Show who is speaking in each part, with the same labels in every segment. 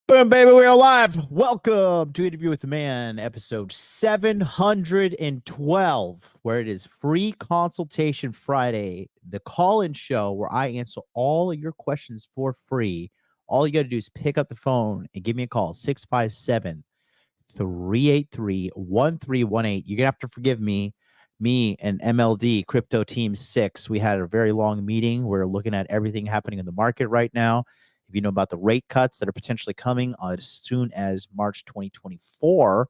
Speaker 1: Boom, baby, we're live. Welcome to Interview with the Man, episode 712, where it is free consultation Friday, the call-in show where I answer all of your questions for free. All you got to do is pick up the phone and give me a call, 657 383 1318. You're going to have to forgive me and MLD, Crypto Team 6. We had a very long meeting. We're looking at everything happening in the market right now. If you know about the rate cuts that are potentially coming as soon as March 2024,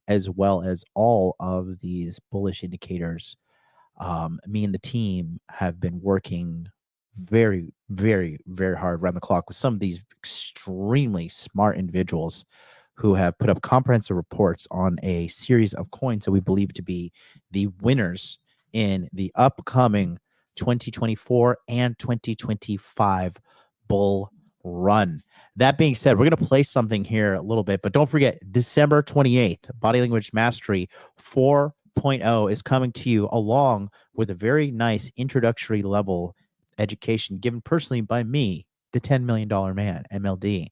Speaker 1: as well as all of these bullish indicators, me and the team have been working very, very, very hard around the clock with some of these extremely smart individuals who have put up comprehensive reports on a series of coins that we believe to be the winners in the upcoming 2024 and 2025 bull run. That being said, we're going to play something here a little bit, but don't forget, December 28th, Body Language Mastery 4.0 is coming to you along with a very nice introductory level education given personally by me, the $10 million man, MLD,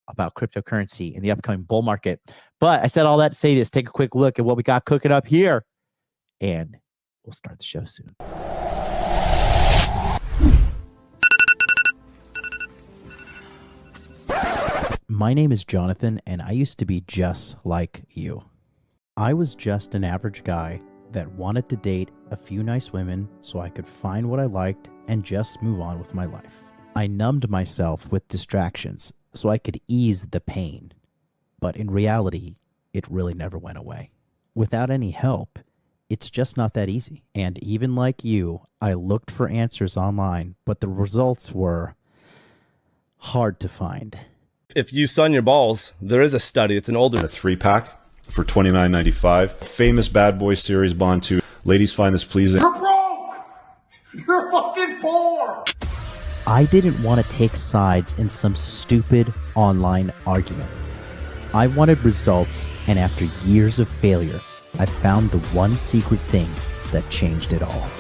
Speaker 1: about cryptocurrency in the upcoming bull market. But I said all that to say this, take a quick look at what we got cooking up here, and we'll start the show soon. My name is Jonathan, and I used to be just like you. I was just an average guy that wanted to date a few nice women so I could find what I liked and just move on with my life. I numbed myself with distractions so I could ease the pain, but in reality, it really never went away. Without any help, it's just not that easy. And even like you, I looked for answers online, but the results were hard to find.
Speaker 2: If you sun your balls, there is a study. It's an older...
Speaker 3: A 3-pack for $29.95. Famous Bad Boy Series Bond 2. Ladies find this pleasing.
Speaker 4: You're broke! You're fucking poor!
Speaker 1: I didn't want to take sides in some stupid online argument. I wanted results, and after years of failure, I found the one secret thing that changed it all.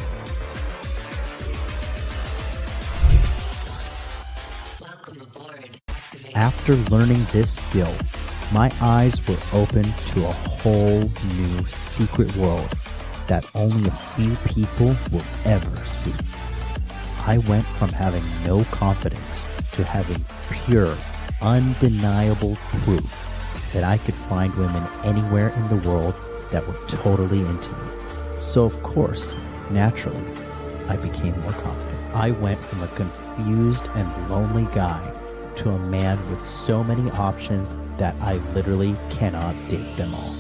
Speaker 1: After learning this skill, my eyes were open to a whole new secret world that only a few people will ever see. I went from having no confidence to having pure, undeniable proof that I could find women anywhere in the world that were totally into me. So of course, naturally, I became more confident. I went from a confused and lonely guy to a man with so many options that I literally cannot date them all.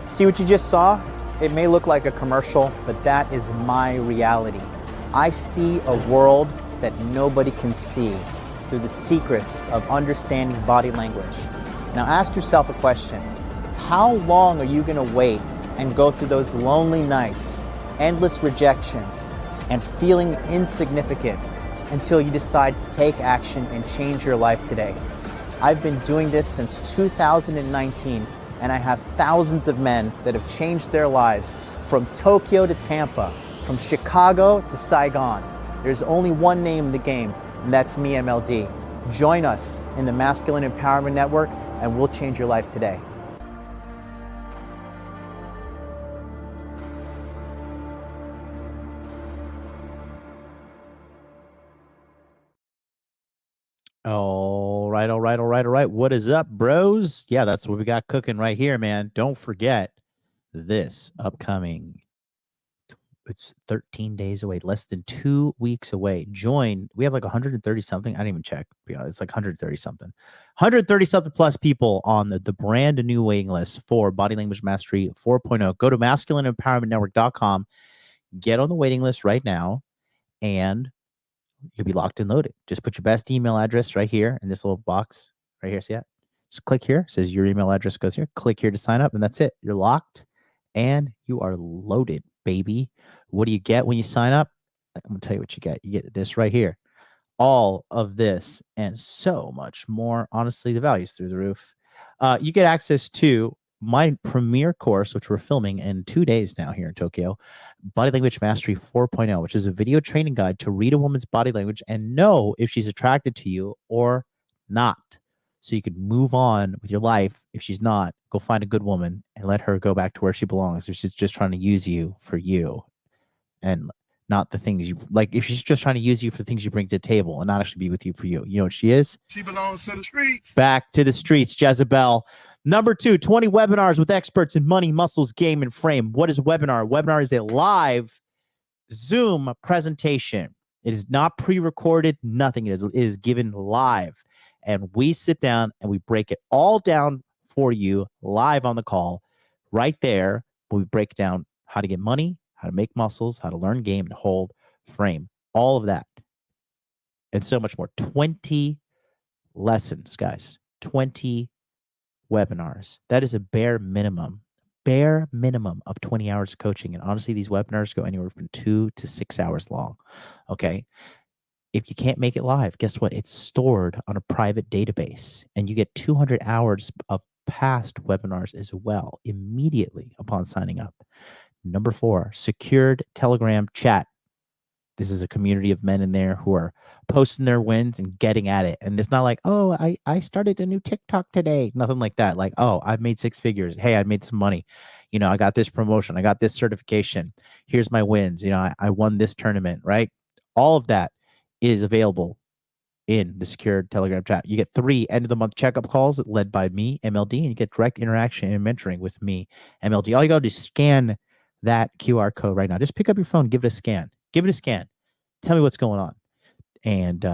Speaker 1: See what you just saw? It may look like a commercial, but that is my reality. I see a world that nobody can see through the secrets of understanding body language. Now ask yourself a question. How long are you going to wait and go through those lonely nights, endless rejections, and feeling insignificant until you decide to take action and change your life today? I've been doing this since 2019, and I have thousands of men that have changed their lives from Tokyo to Tampa, from Chicago to Saigon. There's only one name in the game, and that's me, MLD. Join us in the Masculine Empowerment Network, and we'll change your life today. All right. What is up, bros? Yeah, that's what we got cooking right here, man. Don't forget this upcoming. It's 13 days away, less than 2 weeks away. Join. We have like 130 something. I didn't even check. Yeah, it's like 130 something. 130 something plus people on the brand new waiting list for Body Language Mastery 4.0. Go to masculineempowermentnetwork.com. Get on the waiting list right now, and you'll be locked and loaded. Just put your best email address right here in this little box right here. See that? Just click here. It says your email address goes here. Click here to sign up, and that's it. You're locked, and you are loaded, baby. What do you get when you sign up? I'm going to tell you what you get. You get this right here. All of this and so much more. Honestly, the value's through the roof. You get access to my premier course, which we're filming in 2 days now here in Tokyo, Body Language Mastery 4.0, which is a video training guide to read a woman's body language and know if she's attracted to you or not. So you could move on with your life. If she's not, go find a good woman and let her go back to where she belongs. If she's just trying to use you for you and not the things you like, if she's just trying to use you for the things you bring to the table and not actually be with you for you. You know what she is?
Speaker 4: She belongs to the streets.
Speaker 1: Back to the streets, Jezebel. Number 2, 20 webinars with experts in money, muscles, game, and frame. What is a webinar? A webinar is a live Zoom presentation. It is not pre-recorded, nothing. It is given live. And we sit down and we break it all down for you live on the call right there. We break down how to get money, how to make muscles, how to learn game, and hold, frame, all of that. And so much more. 20 lessons, guys. 20 webinars. That is a bare minimum of 20 hours of coaching. And honestly, these webinars go anywhere from 2 to 6 hours long. Okay. If you can't make it live, guess what? It's stored on a private database and you get 200 hours of past webinars as well immediately upon signing up. Number 4, secured Telegram chat. This is a community of men in there who are posting their wins and getting at it. And it's not like, oh, I started a new TikTok today. Nothing like that. Like, oh, I've made 6 figures. Hey, I made some money. You know, I got this promotion. I got this certification. Here's my wins. You know, I won this tournament, right? All of that is available in the secured Telegram chat. You get 3 end of the month checkup calls led by me, MLD, and you get direct interaction and mentoring with me, MLD. All you got to do is scan that QR code right now. Just pick up your phone, give it a scan. Give it a scan. Tell me what's going on. And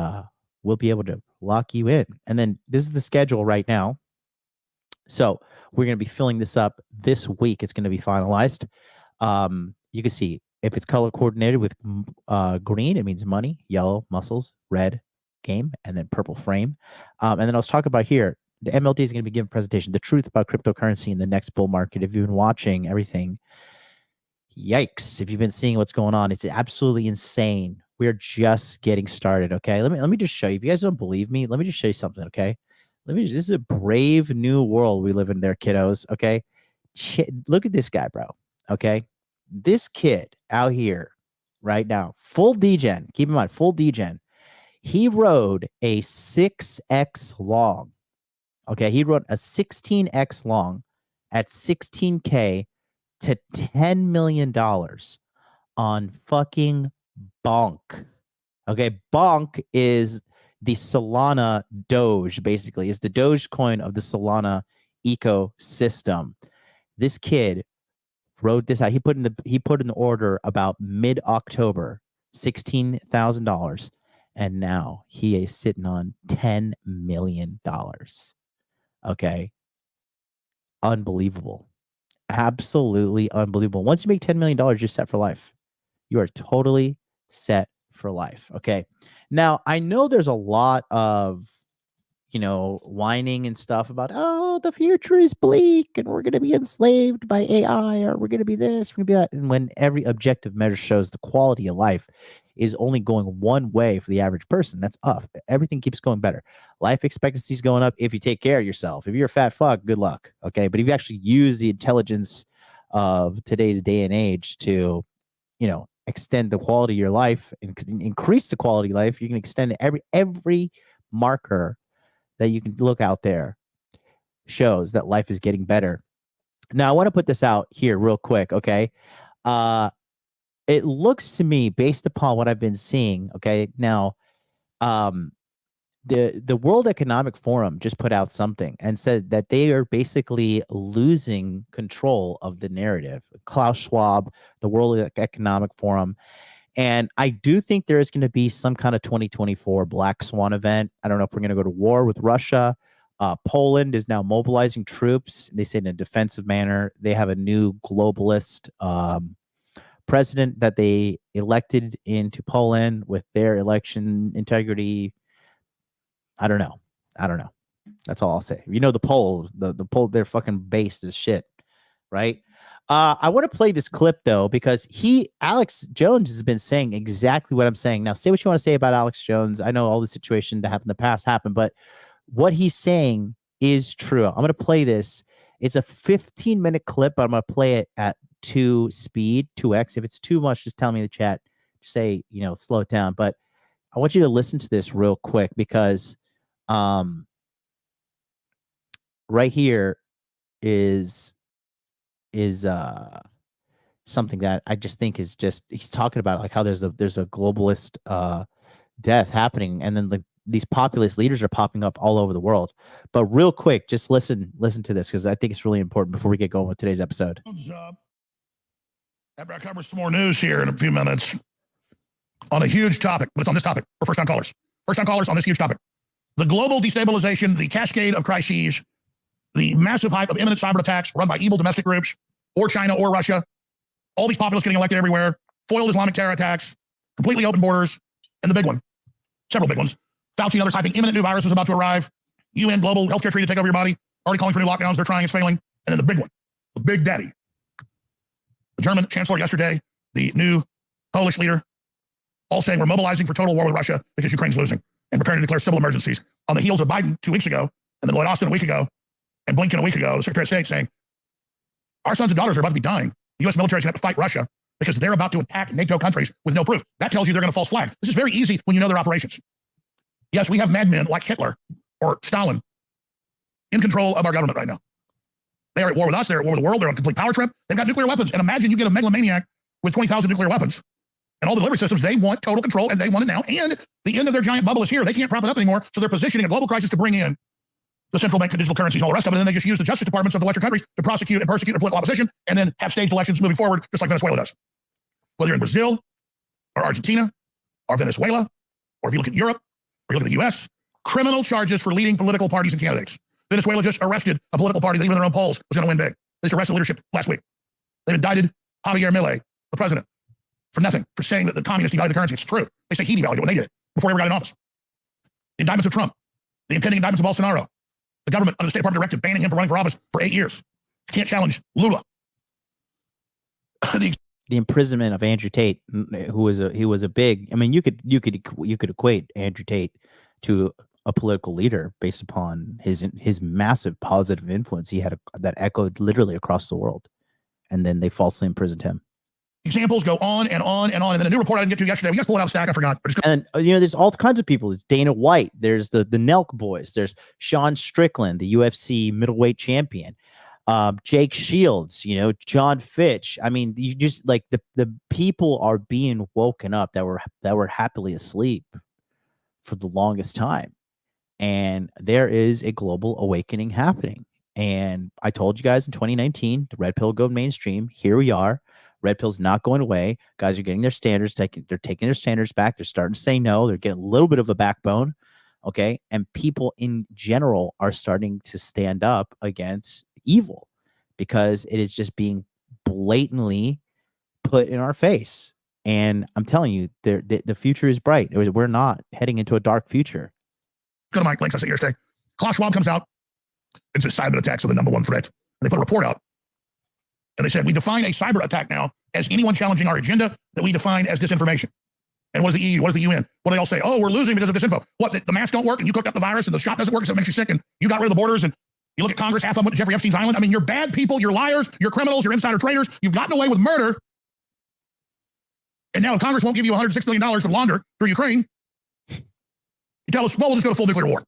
Speaker 1: we'll be able to lock you in. And then this is the schedule right now. So we're going to be filling this up this week. It's going to be finalized. You can see if it's color coordinated with green, it means money, yellow, muscles, red, game, and then purple frame. And then I was talking about here, the MLD is going to be giving a presentation, the truth about cryptocurrency in the next bull market. If you've been watching everything, yikes. If you've been seeing what's going on, it's absolutely insane. We're just getting started. Okay. Let me just show you. If you guys don't believe me, let me just show you something. Okay. This is a brave new world we live in there, kiddos. Okay. Look at this guy, bro. Okay. This kid out here right now, full degen, keep in mind, full degen. He rode a 6x long. Okay. He rode a 16x long at 16K to $10 million on fucking Bonk. Okay. Bonk is the Solana Doge, basically. It's the Doge coin of the Solana ecosystem. This kid wrote this out. He put in the order about mid-October, $16,000, and now he is sitting on $10 million. Okay, unbelievable, absolutely unbelievable. Once you make $10 million, you're set for life. You are totally set for life. Okay, now I know there's a lot of whining and stuff about, oh, the future is bleak and we're going to be enslaved by AI, or we're going to be this, we're going to be that. And when every objective measure shows the quality of life is only going one way for the average person, that's up. Everything keeps going better. Life expectancy is going up if you take care of yourself. If you're a fat fuck, good luck. Okay. But if you actually use the intelligence of today's day and age to, extend the quality of your life and increase the quality of life, you can extend every marker that you can look out there shows that life is getting better. Now, I want to put this out here real quick, okay? It looks to me, based upon what I've been seeing, okay? Now, the World Economic Forum just put out something and said that they are basically losing control of the narrative. Klaus Schwab, the World Economic Forum. And I do think there is going to be some kind of 2024 Black Swan event. I don't know if we're going to go to war with Russia. Poland is now mobilizing troops. They say in a defensive manner. They have a new globalist president that they elected into Poland with their election integrity. I don't know. That's all I'll say. The Poles, the Poles, they're fucking based as shit, right? I want to play this clip though, because Alex Jones has been saying exactly what I'm saying. Now, say what you want to say about Alex Jones. I know all the situation that happened in the past happened, but what he's saying is true. I'm going to play this, It's a 15-minute clip. I'm going to play it at 2x. If it's too much, just tell me in the chat. Just say, slow it down. But I want you to listen to this real quick because right here is something that I just think is just, he's talking about like how there's a globalist death happening, and then these populist leaders are popping up all over the world. But real quick, just listen to this because I think it's really important before we get going with today's episode.
Speaker 5: After I cover some more news here in a few minutes on a huge topic, but it's on this topic for first-time callers. First-time callers on this huge topic. The global destabilization, the cascade of crises, the massive hype of imminent cyber attacks run by evil domestic groups, or China or Russia, all these populists getting elected everywhere, foiled Islamic terror attacks, completely open borders, and the big one, several big ones. Fauci and others hyping imminent new virus is about to arrive, UN global healthcare treaty to take over your body, already calling for new lockdowns, they're trying, it's failing, and then the big one, the big daddy. The German chancellor yesterday, the new Polish leader, all saying we're mobilizing for total war with Russia because Ukraine's losing and preparing to declare civil emergencies on the heels of Biden 2 weeks ago, and then Lloyd Austin a week ago, and Blinken a week ago, the Secretary of State saying, our sons and daughters are about to be dying. The U.S. military is going to have to fight Russia because they're about to attack NATO countries with no proof. That tells you they're going to false flag. This is very easy when you know their operations. Yes, we have madmen like Hitler or Stalin in control of our government right now. They are at war with us. They're at war with the world. They're on a complete power trip. They've got nuclear weapons. And imagine you get a megalomaniac with 20,000 nuclear weapons and all the delivery systems. They want total control, and they want it now. And the end of their giant bubble is here. They can't prop it up anymore. So they're positioning a global crisis to bring in the central bank digital currencies and all the rest of it. And then they just use the justice departments of the Western countries to prosecute and persecute their political opposition and then have staged elections moving forward, just like Venezuela does. Whether you're in Brazil or Argentina or Venezuela, or if you look at Europe or you look at the US, criminal charges for leading political parties and candidates. Venezuela just arrested a political party that even in their own polls was going to win big. They just arrested leadership last week. They've indicted Javier Milei, the president, for nothing, for saying that the communists devalued the currency. It's true. They say he devalued it when they did it, before he ever got in office. The indictments of Trump, the impending indictments of Bolsonaro, the government under the State Department directive banning him from running for office for 8 years. You can't challenge Lula.
Speaker 1: The imprisonment of Andrew Tate, who was a big. I mean, you could equate Andrew Tate to a political leader based upon his massive positive influence he had that echoed literally across the world, and then they falsely imprisoned him.
Speaker 5: Examples go on and on and on. And then a new report I didn't get to yesterday. We just pulled out a stack. I forgot.
Speaker 1: And there's all kinds of people. There's Dana White. There's the Nelk boys. There's Sean Strickland, the UFC middleweight champion. Jake Shields. John Fitch. I mean, you just like the people are being woken up that were happily asleep for the longest time, and there is a global awakening happening. And I told you guys in 2019, the red pill go mainstream. Here we are. Red pill's not going away. Guys are getting their standards. They're taking their standards back. They're starting to say no. They're getting a little bit of a backbone. Okay. And people in general are starting to stand up against evil because it is just being blatantly put in our face. And I'm telling you, the future is bright. We're not heading into a dark future.
Speaker 5: Go to my links I said yesterday. Klaus Schwab comes out and says cyber attacks are the number one threat. And they put a report out. And they said, we define a cyber attack now as anyone challenging our agenda that we define as disinformation. And what is the EU? What is the UN? What do they all say? Oh, we're losing because of disinfo. What, the masks don't work and you cooked up the virus and the shot doesn't work so it makes you sick and you got rid of the borders and you look at Congress, half of them went to Jeffrey Epstein's island. I mean, you're bad people, you're liars, you're criminals, you're insider traders. You've gotten away with murder. And now Congress won't give you $106 million to launder through Ukraine. You tell us, well, we'll just go to full nuclear war.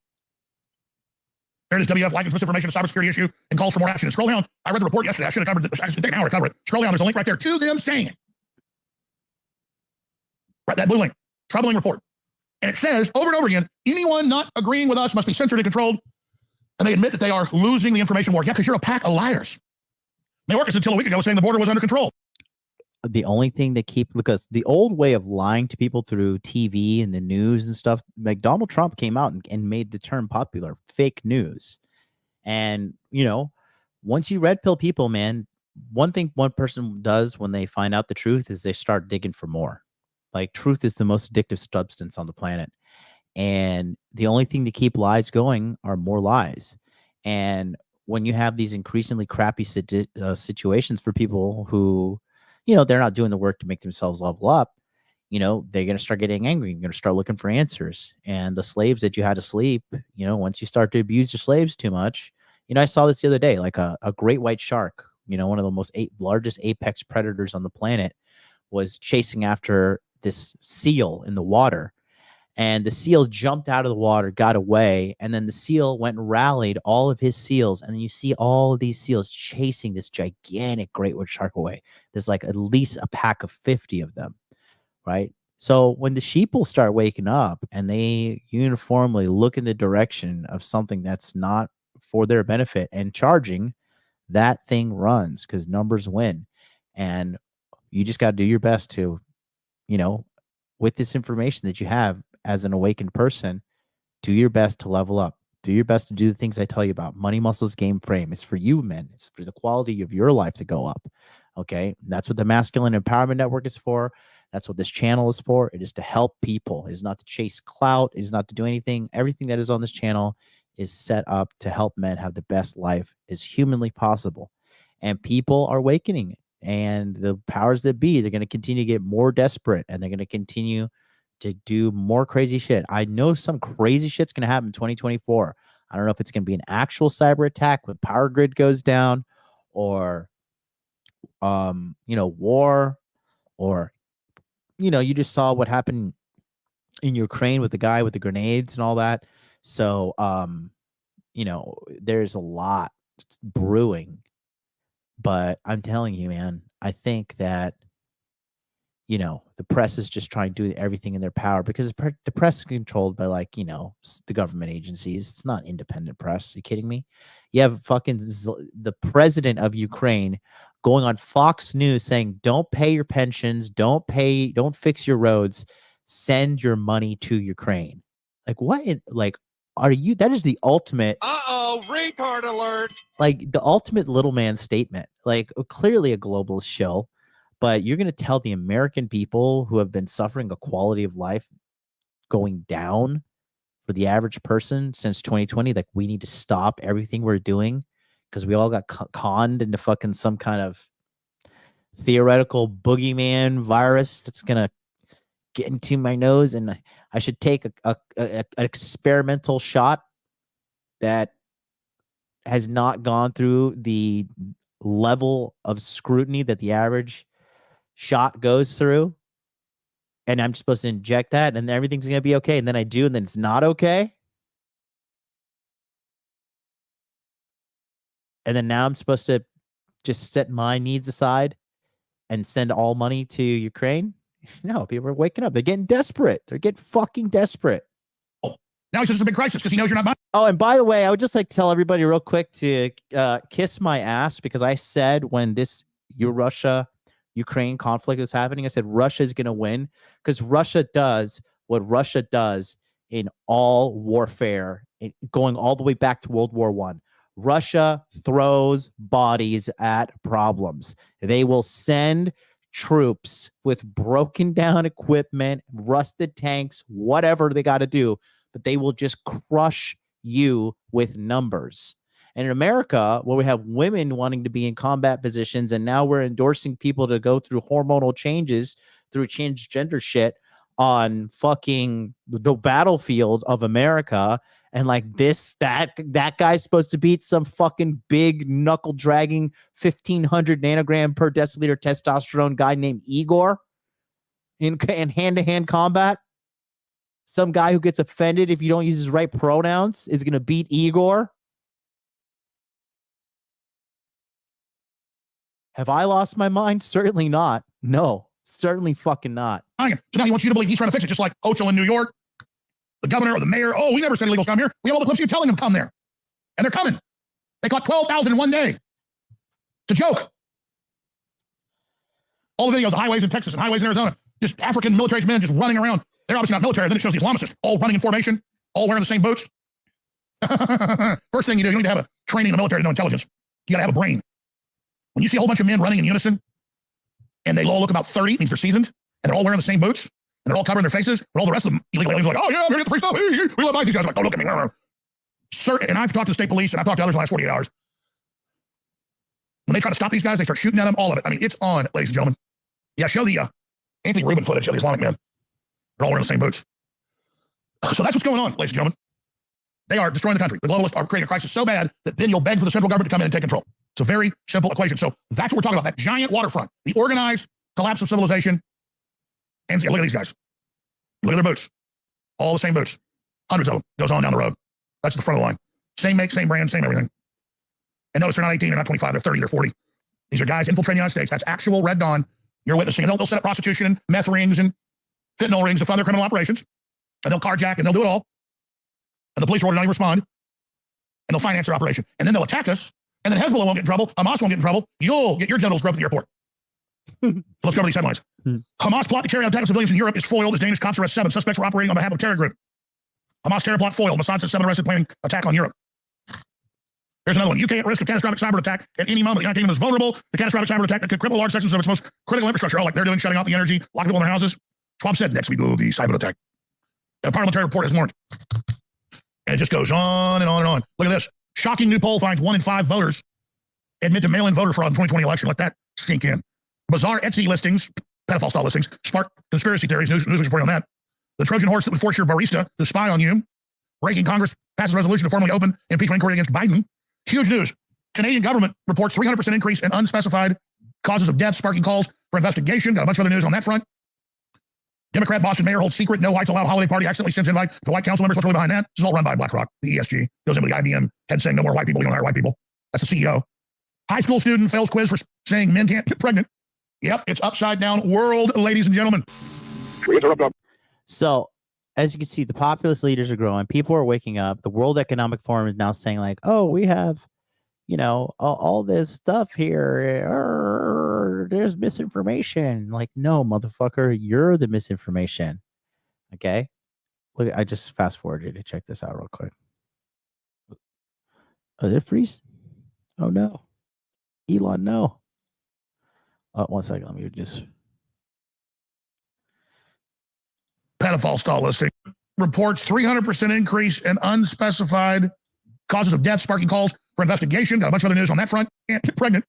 Speaker 5: There it is, WF likens misinformation a cybersecurity issue and calls for more action. And scroll down. I read the report yesterday. I should have covered it. I just take an hour to cover it. Scroll down. There's a link right there to them saying it. Right, that blue link. Troubling report. And it says over and over again, anyone not agreeing with us must be censored and controlled. And they admit that they are losing the information war. Yeah, because you're a pack of liars. Mayorkas until a week ago was saying the border was under control.
Speaker 1: The only thing they keep, because the old way of lying to people through TV and the news and stuff, like Donald Trump came out and made the term popular, fake news. And, once you red pill people, man, one thing one person does when they find out the truth is they start digging for more. Like, truth is the most addictive substance on the planet. And the only thing to keep lies going are more lies. And when you have these increasingly crappy situations for people who, they're not doing the work to make themselves level up, they're going to start getting angry. You're going to start looking for answers. And the slaves that you had to sleep, once you start to abuse your slaves too much, I saw this the other day, like a great white shark, one of the largest apex predators on the planet, was chasing after this seal in the water. And the seal jumped out of the water, got away, and then the seal went and rallied all of his seals. And then you see all of these seals chasing this gigantic great white shark away. There's like at least a pack of 50 of them, right? So when the sheep will start waking up and they uniformly look in the direction of something that's not for their benefit and charging, that thing runs because numbers win. And you just got to do your best to, with this information that you have as an awakened person, do your best to level up. Do your best to do the things I tell you about. Money, muscles, game, frame. It's for you, men. It's for the quality of your life to go up. Okay. That's what the Masculine Empowerment Network is for. That's what this channel is for. It is to help people. It is not to chase clout. It is not to do anything. Everything that is on this channel is set up to help men have the best life as humanly possible. And people are awakening. And the powers that be, they're going to continue to get more desperate, and they're going to continue to do more crazy shit. I know some crazy shit's going to happen in 2024. I don't know if it's going to be an actual cyber attack when power grid goes down, or war, or you just saw what happened in Ukraine with the guy with the grenades and all that. So there's a lot brewing. But I'm telling you, man, I think that, the press is just trying to do everything in their power, because the press is controlled by, the government agencies. It's not independent press. Are you kidding me? You have fucking the president of Ukraine going on Fox News saying, don't pay your pensions, don't fix your roads, send your money to Ukraine. Like, what? Are you? That is the ultimate.
Speaker 4: Retard alert.
Speaker 1: Like the ultimate little man statement. Like, clearly a globalist shill, but you're going to tell the American people who have been suffering a quality of life going down for the average person since 2020, like, we need to stop everything we're doing because we all got conned into fucking some kind of theoretical boogeyman virus that's going to get into my nose, and I should take an experimental shot that has not gone through the level of scrutiny that the average shot goes through, and I'm supposed to inject that and everything's going to be okay, and then I do, and then it's not okay, and then now I'm supposed to just set my needs aside and send all money to Ukraine? No, people are waking up. They're getting desperate. They're getting fucking desperate.
Speaker 5: Now he says it's a big crisis because he knows you're not buying.
Speaker 1: Oh, and by the way, I would just like to tell everybody real quick to kiss my ass, because I said when this Russia-Ukraine conflict was happening, I said Russia is going to win, because Russia does what Russia does in all warfare, going all the way back to World War I. Russia throws bodies at problems. They will send troops with broken down equipment, rusted tanks, whatever they got to do, but they will just crush you with numbers. And in America, where we have women wanting to be in combat positions, and now we're endorsing people to go through hormonal changes through transgender shit on fucking the battlefield of America, and like that guy's supposed to beat some fucking big knuckle dragging 1,500 nanogram per deciliter testosterone guy named Igor in hand-to-hand combat. Some guy who gets offended if you don't use his right pronouns is going to beat Igor. Have I lost my mind? Certainly not. No, certainly fucking not.
Speaker 5: So now he wants you to believe he's trying to fix it, just like Ocho in New York, the governor or the mayor. Oh, we never said illegals come here. We have all the clips of you telling them to come there. And they're coming. They caught 12,000 in one day. It's a joke. All the videos of highways in Texas and highways in Arizona, just African military men just running around. They're obviously not military. Then it shows these Islamicists all running in formation, all wearing the same boots. First thing you do, you need to have a training in the military to know intelligence. You got to have a brain. When you see a whole bunch of men running in unison, and they all look about 30, means they're seasoned, and they're all wearing the same boots, and they're all covering their faces, but all the rest of them illegal aliens are like, oh yeah, I'm here to get the free stuff. Hey, we love these guys. Are like, don't look at me. Sir, and I've talked to the state police, and I've talked to others in the last 48 hours. When they try to stop these guys, they start shooting at them, all of it. I mean, it's on, ladies and gentlemen. Yeah, show the Anthony Rubin footage of the Islamic men. They're all wearing the same boots. So that's what's going on, ladies and gentlemen. They are destroying the country. The globalists are creating a crisis so bad that then you'll beg for the central government to come in and take control. It's a very simple equation. So that's what we're talking about, that giant waterfront, the organized collapse of civilization. And look at these guys. Look at their boots. All the same boots. Hundreds of them. Goes on down the road. That's the front of the line. Same make, same brand, same everything. And notice they're not 18, they're not 25, they're 30, they're 40. These are guys infiltrating the United States. That's actual Red Dawn. You're witnessing. And they'll set up prostitution and meth rings and fentanyl rings to fund their criminal operations. And they'll carjack and they'll do it all. And the police are ordered not even respond. And they'll finance their operation. And then they'll attack us. And then Hezbollah won't get in trouble. Hamas won't get in trouble. You'll get your genitals groped at the airport. Let's go to these headlines. Hamas plot to carry out attacks on civilians in Europe is foiled as Danish cops arrest 7 suspects were operating on behalf of terror group. Hamas terror plot foiled. Mossad says 7 arrested planning attack on Europe. Here's another one. UK at risk of catastrophic cyber attack at any moment. The United Kingdom is vulnerable to catastrophic cyber attack that could cripple large sections of its most critical infrastructure. Oh, like they're doing, shutting off the energy, locking people in their houses. Trump said next week will be cyber attack. A parliamentary report has warned. And it just goes on and on and on. Look at this. Shocking new poll finds 1 in 5 voters admit to mail-in voter fraud in 2020 election. Let that sink in. Bizarre Etsy listings, pedophile style listings, spark conspiracy theories. News was reporting on that. The Trojan horse that would force your barista to spy on you. Breaking Congress passes resolution to formally open impeachment inquiry against Biden. Huge news. Canadian government reports 300% increase in unspecified causes of death, sparking calls for investigation. Got a bunch of other news on that front. Democrat Boston mayor holds secret no whites allowed holiday party, accidentally sends invite to white council members. What's really behind that? This is all run by BlackRock. The ESG goes in with the IBM head saying no more white people. You don't hire white people. That's the CEO. High school student fails quiz for saying men can't get pregnant. Yep, it's upside down world, ladies and gentlemen.
Speaker 1: So, as you can see, the populist leaders are growing. People are waking up. The World Economic Forum is now saying, like, oh, we have, you know, all this stuff here. There's misinformation. Like, no, motherfucker, you're the misinformation. Okay? Look, I just fast forwarded to check this out real quick. Oh, did it freeze? Oh, no. Elon, no. 1 second. Let me just.
Speaker 5: Pedophile style listing reports 300% increase in unspecified causes of death, sparking calls for investigation. Got a bunch of other news on that front. Can't get pregnant.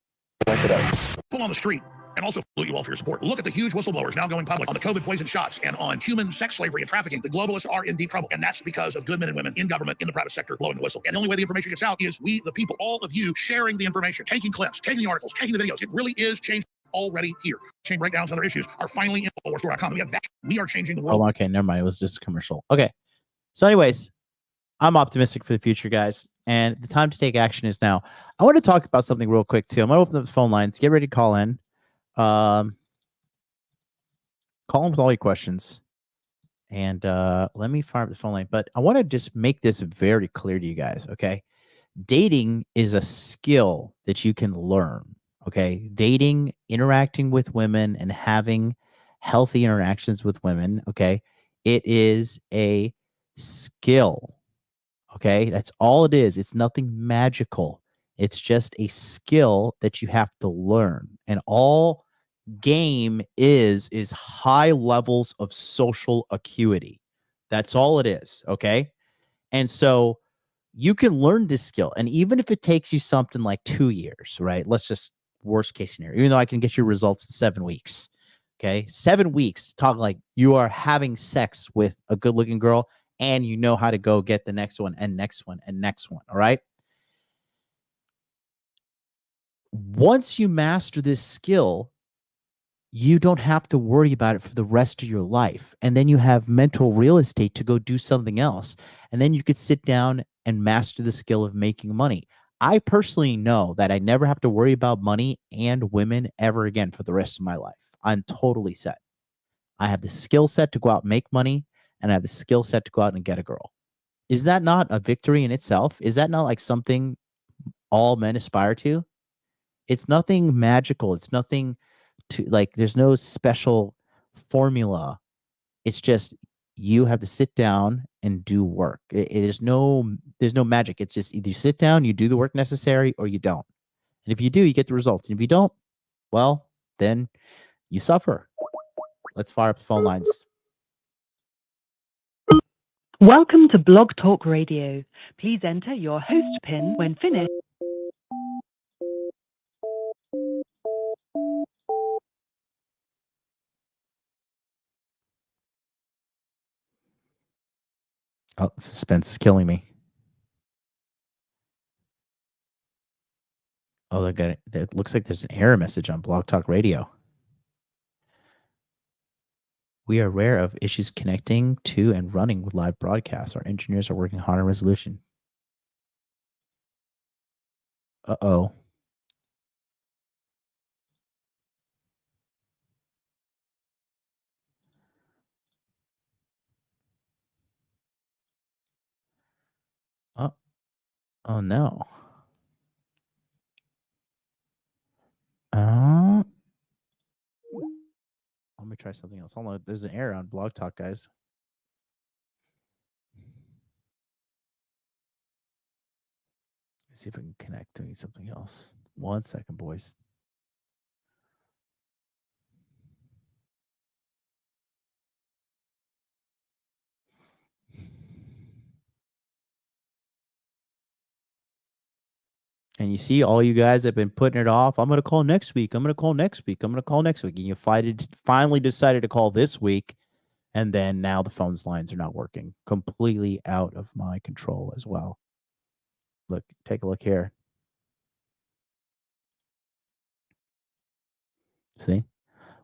Speaker 5: Pull on the street. And also, salute you all for your support. Look at the huge whistleblowers now going public on the COVID poison shots and on human sex slavery and trafficking. The globalists are in deep trouble. And that's because of good men and women in government, in the private sector, blowing the whistle. And the only way the information gets out is we, the people, all of you sharing the information, taking clips, taking the articles, taking the videos. It really is changed already here. Chain breakdowns and other issues are finally in warstore.com. We have that. We are changing the world.
Speaker 1: Oh, okay. Never mind. It was just a commercial. Okay. So anyways, I'm optimistic for the future, guys. And the time to take action is now. I want to talk about something real quick, too. I'm going to open up the phone lines. Get ready to call in. Call in with all your questions. And let me fire up the phone line. But I want to just make this very clear to you guys, okay? Dating is a skill that you can learn. Okay, dating, interacting with women, and having healthy interactions with women. Okay, it is a skill. Okay, that's all it is. It's nothing magical. It's just a skill that you have to learn. And all game is high levels of social acuity. That's all it is. Okay, and so you can learn this skill, and even if it takes you something like 2 years, right? Let's just worst case scenario, even though I can get your results in 7 weeks. Okay. 7 weeks, talk like you are having sex with a good looking girl and you know how to go get the next one and next one and next one. All right. Once you master this skill, you don't have to worry about it for the rest of your life. And then you have mental real estate to go do something else. And then you could sit down and master the skill of making money. I personally know that I never have to worry about money and women ever again for the rest of my life. I'm totally set. I have the skill set to go out and make money, and I have the skill set to go out and get a girl. Is that not a victory in itself? Is that not like something all men aspire to? It's nothing magical. It's nothing to like, there's no special formula. It's just you have to sit down and do work. There's no magic. It's just either you sit down, you do the work necessary, or you don't. And if you do, you get the results. And if you don't, well, then you suffer. Let's fire up the phone lines.
Speaker 6: Welcome to Blog Talk Radio. Please enter your host PIN when finished.
Speaker 1: Oh, suspense is killing me. Oh, they got it. It looks like there's an error message on Blog Talk Radio. We are aware of issues connecting to and running with live broadcasts. Our engineers are working hard on resolution. Uh-oh. Oh no. Let me try something else. Hold on. There's an error on Blog Talk, guys. Let's see if I can connect to something else. 1 second, boys. And you see, all you guys have been putting it off. I'm going to call next week. I'm going to call next week. I'm going to call next week. And you finally decided to call this week. And then now the phone's lines are not working. Completely out of my control as well. Look, take a look here. See?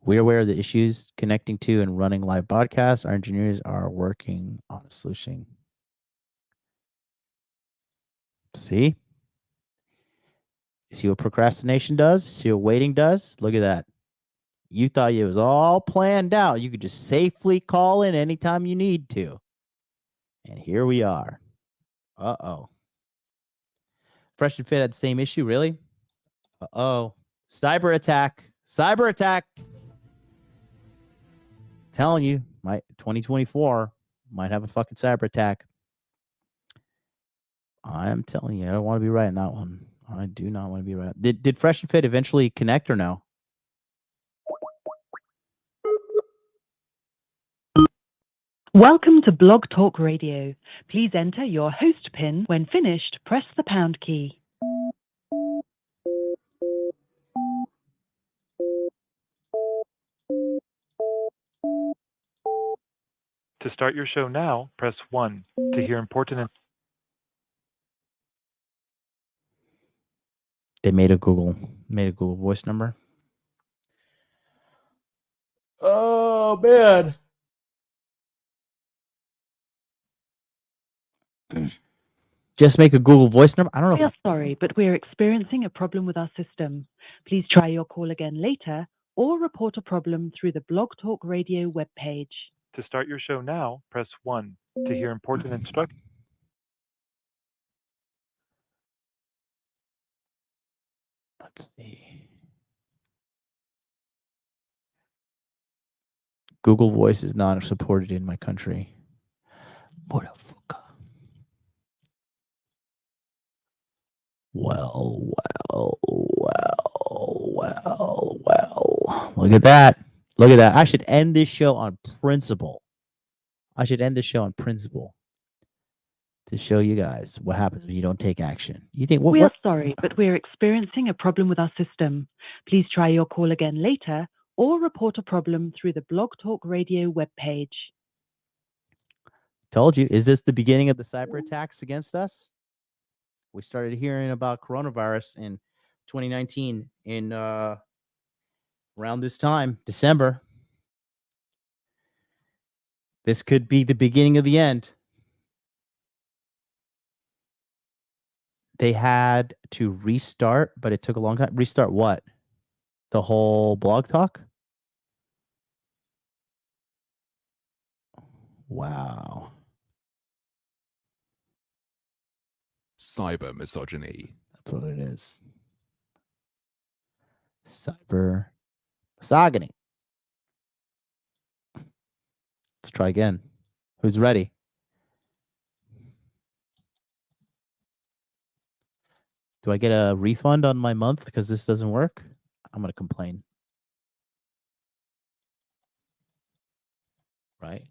Speaker 1: We're aware of the issues connecting to and running live podcasts. Our engineers are working on a solution. See? See what procrastination does? See what waiting does? Look at that. You thought it was all planned out. You could just safely call in anytime you need to. And here we are. Uh-oh. Fresh and Fit had the same issue, really? Uh-oh. Cyber attack. Cyber attack. Telling you, my 2024 might have a fucking cyber attack. I am telling you, I don't want to be right in that one. I do not want to be right. Did Fresh and Fit eventually connect or no?
Speaker 6: Welcome to Blog Talk Radio. Please enter your host PIN. When finished, press the pound key.
Speaker 7: To start your show now, press 1. To hear important...
Speaker 1: They made a Google voice number. Oh, man. Just make a Google voice number? I don't know.
Speaker 6: We are sorry, but we are experiencing a problem with our system. Please try your call again later or report a problem through the Blog Talk Radio webpage.
Speaker 7: To start your show now, press 1. To hear important instructions...
Speaker 1: Let's see. Google Voice is not supported in my country. Motherfucker. Well. Look at that. Look at that. I should end this show on principle. To show you guys what happens when you don't take action. You think
Speaker 6: We are sorry, but we are experiencing a problem with our system. Please try your call again later or report a problem through the Blog Talk Radio webpage.
Speaker 1: Told you. Is this the beginning of the cyber attacks against us? We started hearing about coronavirus in 2019 in around this time, December. This could be the beginning of the end. They had to restart, but it took a long time. Restart what? The whole Blog Talk? Wow.
Speaker 8: Cyber misogyny.
Speaker 1: That's what it is. Cyber misogyny. Let's try again. Who's ready? Do I get a refund on my month because this doesn't work? I'm going to complain. Right?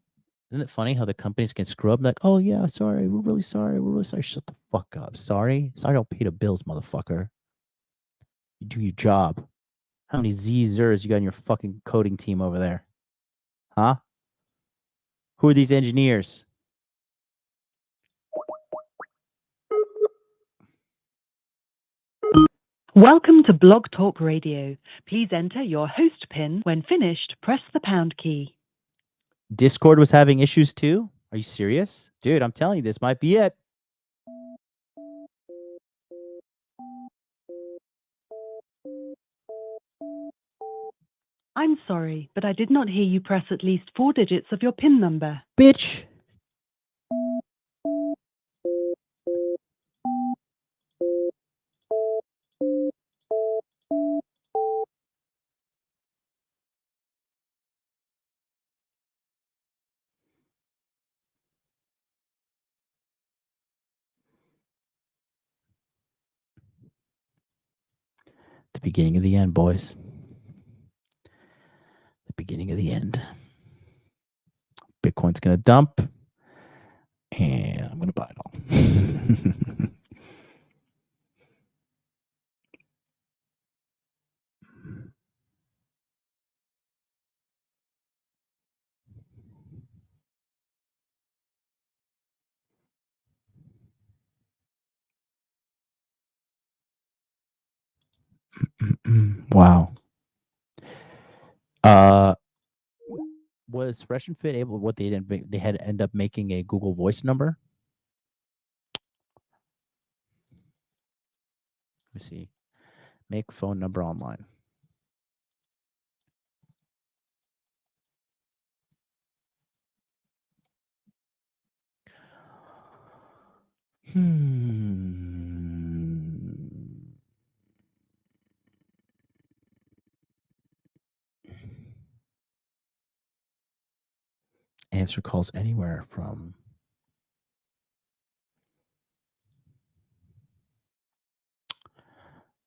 Speaker 1: Isn't it funny how the companies can screw up? Like, oh, yeah, sorry. We're really sorry. Shut the fuck up. Sorry? Sorry, I don't pay the bills, motherfucker. You do your job. How many Zers you got in your fucking coding team over there? Huh? Who are these engineers?
Speaker 6: Welcome to Blog Talk Radio. Please enter your host PIN. When finished, press the pound key.
Speaker 1: Discord was having issues too? Are you serious? Dude, I'm telling you, this might be it.
Speaker 6: I'm sorry, but I did not hear you press at least 4 digits of your PIN number.
Speaker 1: Bitch. The beginning of the end, boys. The beginning of the end. Bitcoin's going to dump, and I'm going to buy it all. Wow. Was Fresh and Fit able? What they didn't make, they had to end up making a Google Voice number. Let me see. Make phone number online. Answer calls anywhere from.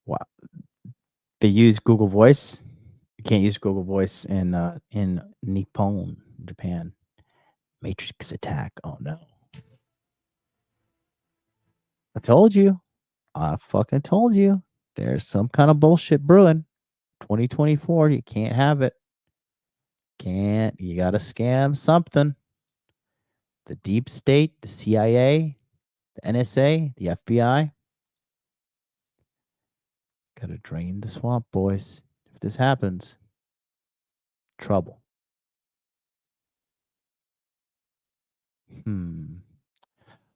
Speaker 1: Wow. They use Google Voice. You can't use Google Voice in Nippon, Japan. Matrix attack. Oh no. I told you. I fucking told you. There's some kind of bullshit brewing. 2024, you can't have it. Can't. You got to scam something. The deep state, the CIA, the NSA, the FBI. Got to drain the swamp, boys. If this happens, trouble.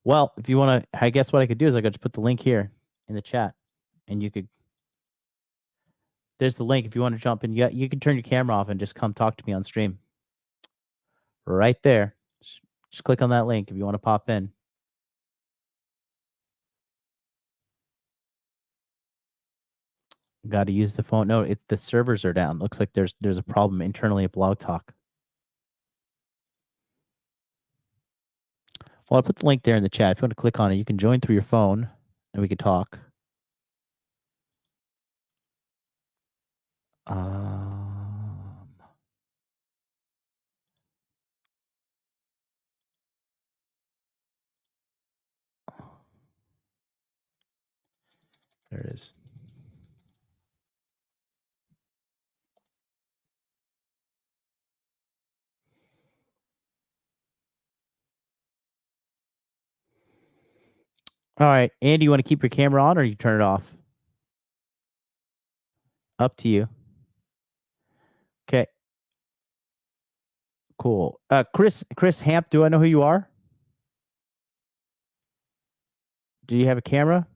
Speaker 1: Well, if you want to, I guess what I could do is I could just put the link here in the chat, and you could. There's the link if you want to jump in. You can turn your camera off and just come talk to me on stream. Right there. Just click on that link if you want to pop in. Got to use the phone. No, the servers are down. Looks like there's a problem internally at Blog Talk. Well, I'll put the link there in the chat. If you want to click on it, you can join through your phone, and we can talk. There it is. All right, Andy, you want to keep your camera on or you turn it off? Up to you. Okay. Cool. Chris Hamp, do I know who you are? Do you have a camera?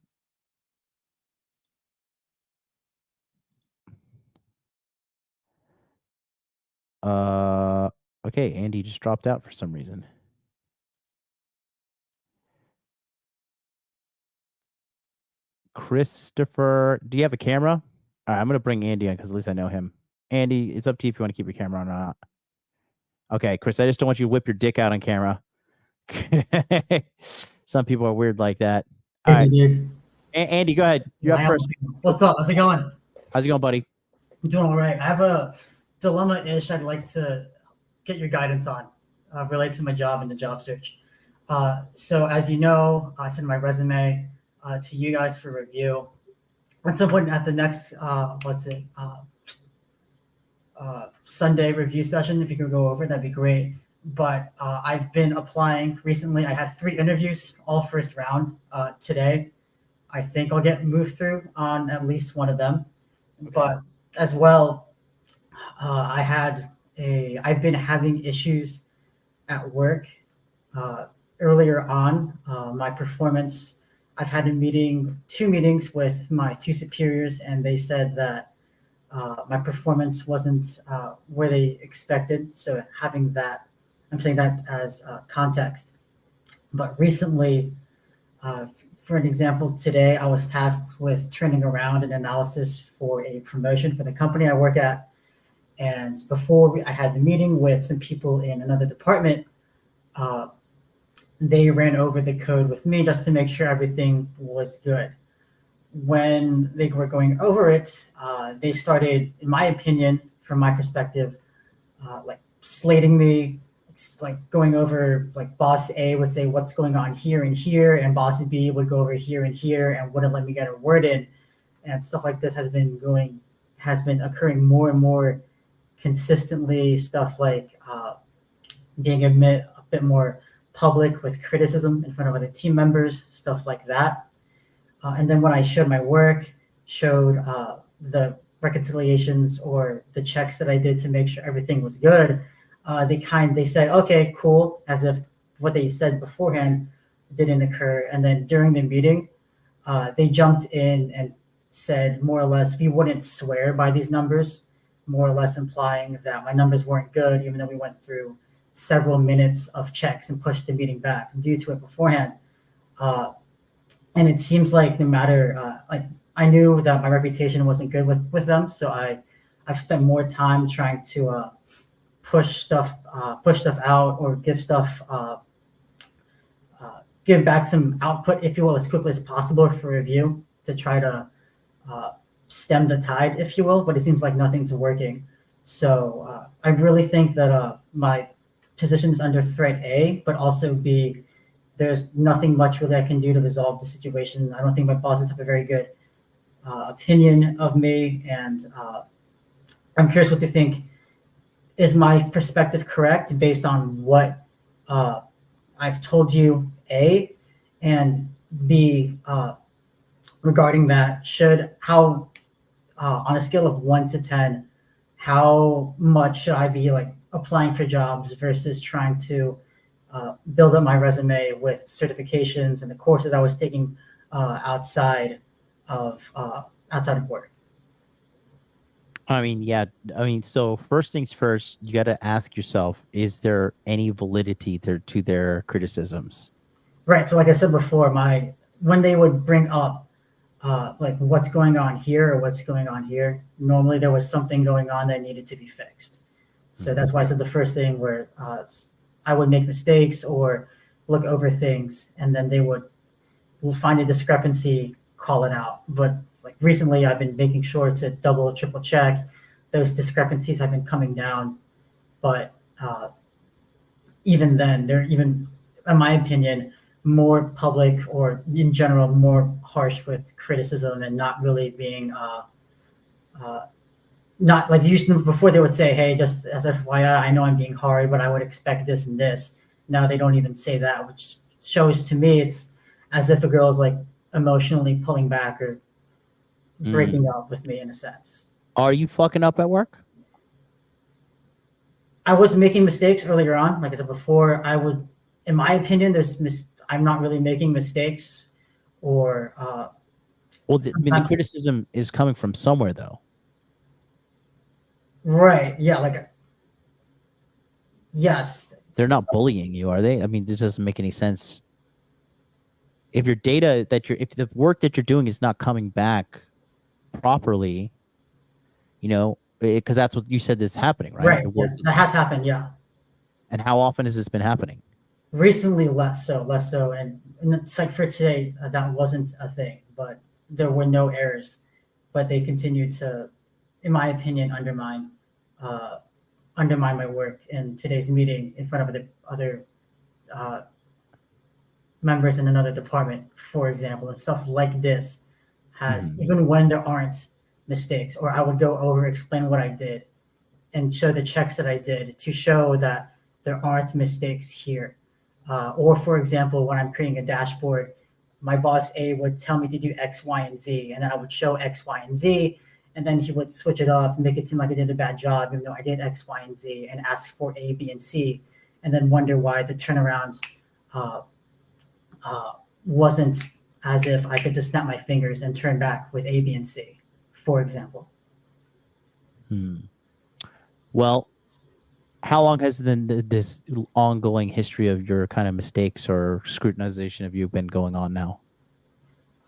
Speaker 1: Okay, Andy just dropped out for some reason. Christopher, do you have a camera? All right, I'm going to bring Andy on because at least I know him. Andy, it's up to you if you want to keep your camera on or not. Okay, Chris, I just don't want you to whip your dick out on camera. Some people are weird like that. All right.
Speaker 9: Dude.
Speaker 1: Andy, go ahead. You're up first.
Speaker 9: What's up? How's it going?
Speaker 1: How's it going, buddy?
Speaker 9: I'm doing all right. I have a dilemma-ish I'd like to get your guidance on related to my job and the job search. So as you know, I sent my resume to you guys for review. At some point at the next, Sunday review session, if you could go over, that'd be great. But I've been applying recently. I had 3 interviews, all first round today. I think I'll get moved through on at least one of them. But as well, I've been having issues at work. Earlier on, my performance, I've had two meetings with my two superiors, and they said that my performance wasn't where they expected. So having that, I'm saying that as context. But recently, for an example, today I was tasked with turning around an analysis for a promotion for the company I work at. And I had the meeting with some people in another department, they ran over the code with me just to make sure everything was good. When they were going over it, they started, in my opinion, from my perspective, like slating me. It's like going over, like boss A would say what's going on here and here, and boss B would go over here and here and wouldn't let me get a word in. And stuff like this has been occurring more and more consistently. Stuff like being a bit more public with criticism in front of other team members, stuff like that. And then when I showed my work, showed the reconciliations or the checks that I did to make sure everything was good, they said, okay, cool, as if what they said beforehand didn't occur. And then during the meeting, they jumped in and said more or less, we wouldn't swear by these numbers, more or less implying that my numbers weren't good, even though we went through several minutes of checks and pushed the meeting back due to it beforehand. And it seems like no matter, like I knew that my reputation wasn't good with them. So I've spent more time trying to push stuff out or give back some output, if you will, as quickly as possible for review to try to stem the tide, if you will, but it seems like nothing's working. So I really think that my position is under threat A, but also B, there's nothing much really I can do to resolve the situation. I don't think my bosses have a very good opinion of me, and I'm curious what you think. Is my perspective correct based on what I've told you, A, and B, regarding that, on a scale of 1 to 10, how much should I be like applying for jobs versus trying to build up my resume with certifications and the courses I was taking outside of work?
Speaker 1: I mean, yeah. I mean, so first things first, you got to ask yourself, is there any validity to their criticisms?
Speaker 9: Right. So like I said before, when they would bring up like what's going on here or what's going on here, normally there was something going on that needed to be fixed. So that's why I said the first thing where I would make mistakes or look over things, and then they would find a discrepancy, call it out. But like recently, I've been making sure to double, triple check. Those discrepancies have been coming down, but even then, they're even, in my opinion, more public or in general more harsh with criticism and not really being not like before they would say, hey, just as FYI, I know I'm being hard, but I would expect this and this. Now they don't even say that, which shows to me it's as if a girl is like emotionally pulling back or breaking up with me in a sense.
Speaker 1: Are you fucking up at work?
Speaker 9: I was making mistakes earlier on. Like I said before, in my opinion, I'm not really making mistakes or.
Speaker 1: Well, the criticism is coming from somewhere though.
Speaker 9: Right. Yeah. Yes.
Speaker 1: They're not bullying you, are they? I mean, this doesn't make any sense. If your data if the work that you're doing is not coming back properly, because that's what you said is happening, right?
Speaker 9: Right. Yeah, that has happened. Yeah.
Speaker 1: And how often has this been happening?
Speaker 9: Recently, less so. And it's like for today, that wasn't a thing, but there were no errors, but they continued to, in my opinion, undermine my work in today's meeting in front of the other members in another department, for example, and stuff like this has, even when there aren't mistakes, or I would go over, explain what I did and show the checks that I did to show that there aren't mistakes here. Or for example, when I'm creating a dashboard, my boss A would tell me to do X, Y, and Z, and then I would show X, Y, and Z, and then he would switch it up and make it seem like I did a bad job, even though I did X, Y, and Z, and ask for A, B, and C, and then wonder why the turnaround wasn't as if I could just snap my fingers and turn back with A, B, and C, for example.
Speaker 1: Well, how long has this ongoing history of your kind of mistakes or scrutinization of you been going on now?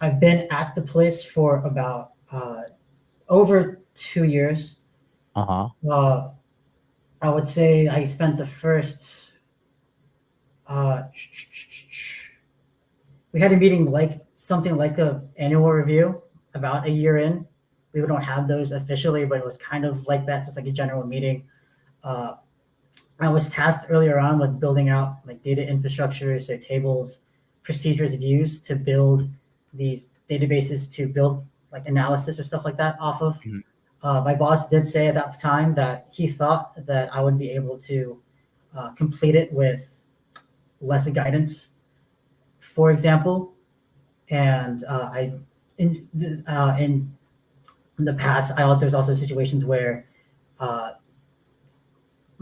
Speaker 9: I've been at the place for about over 2 years. I would say I spent the first. We had a meeting like something like a annual review about a year in. We don't have those officially, but it was kind of like that. So it's like a general meeting. I was tasked earlier on with building out like data infrastructures, so tables, procedures, views to build these databases to build like analysis or stuff like that off of. My boss did say at that time that he thought that I would be able to complete it with less guidance, for example. And in the past, there's also situations where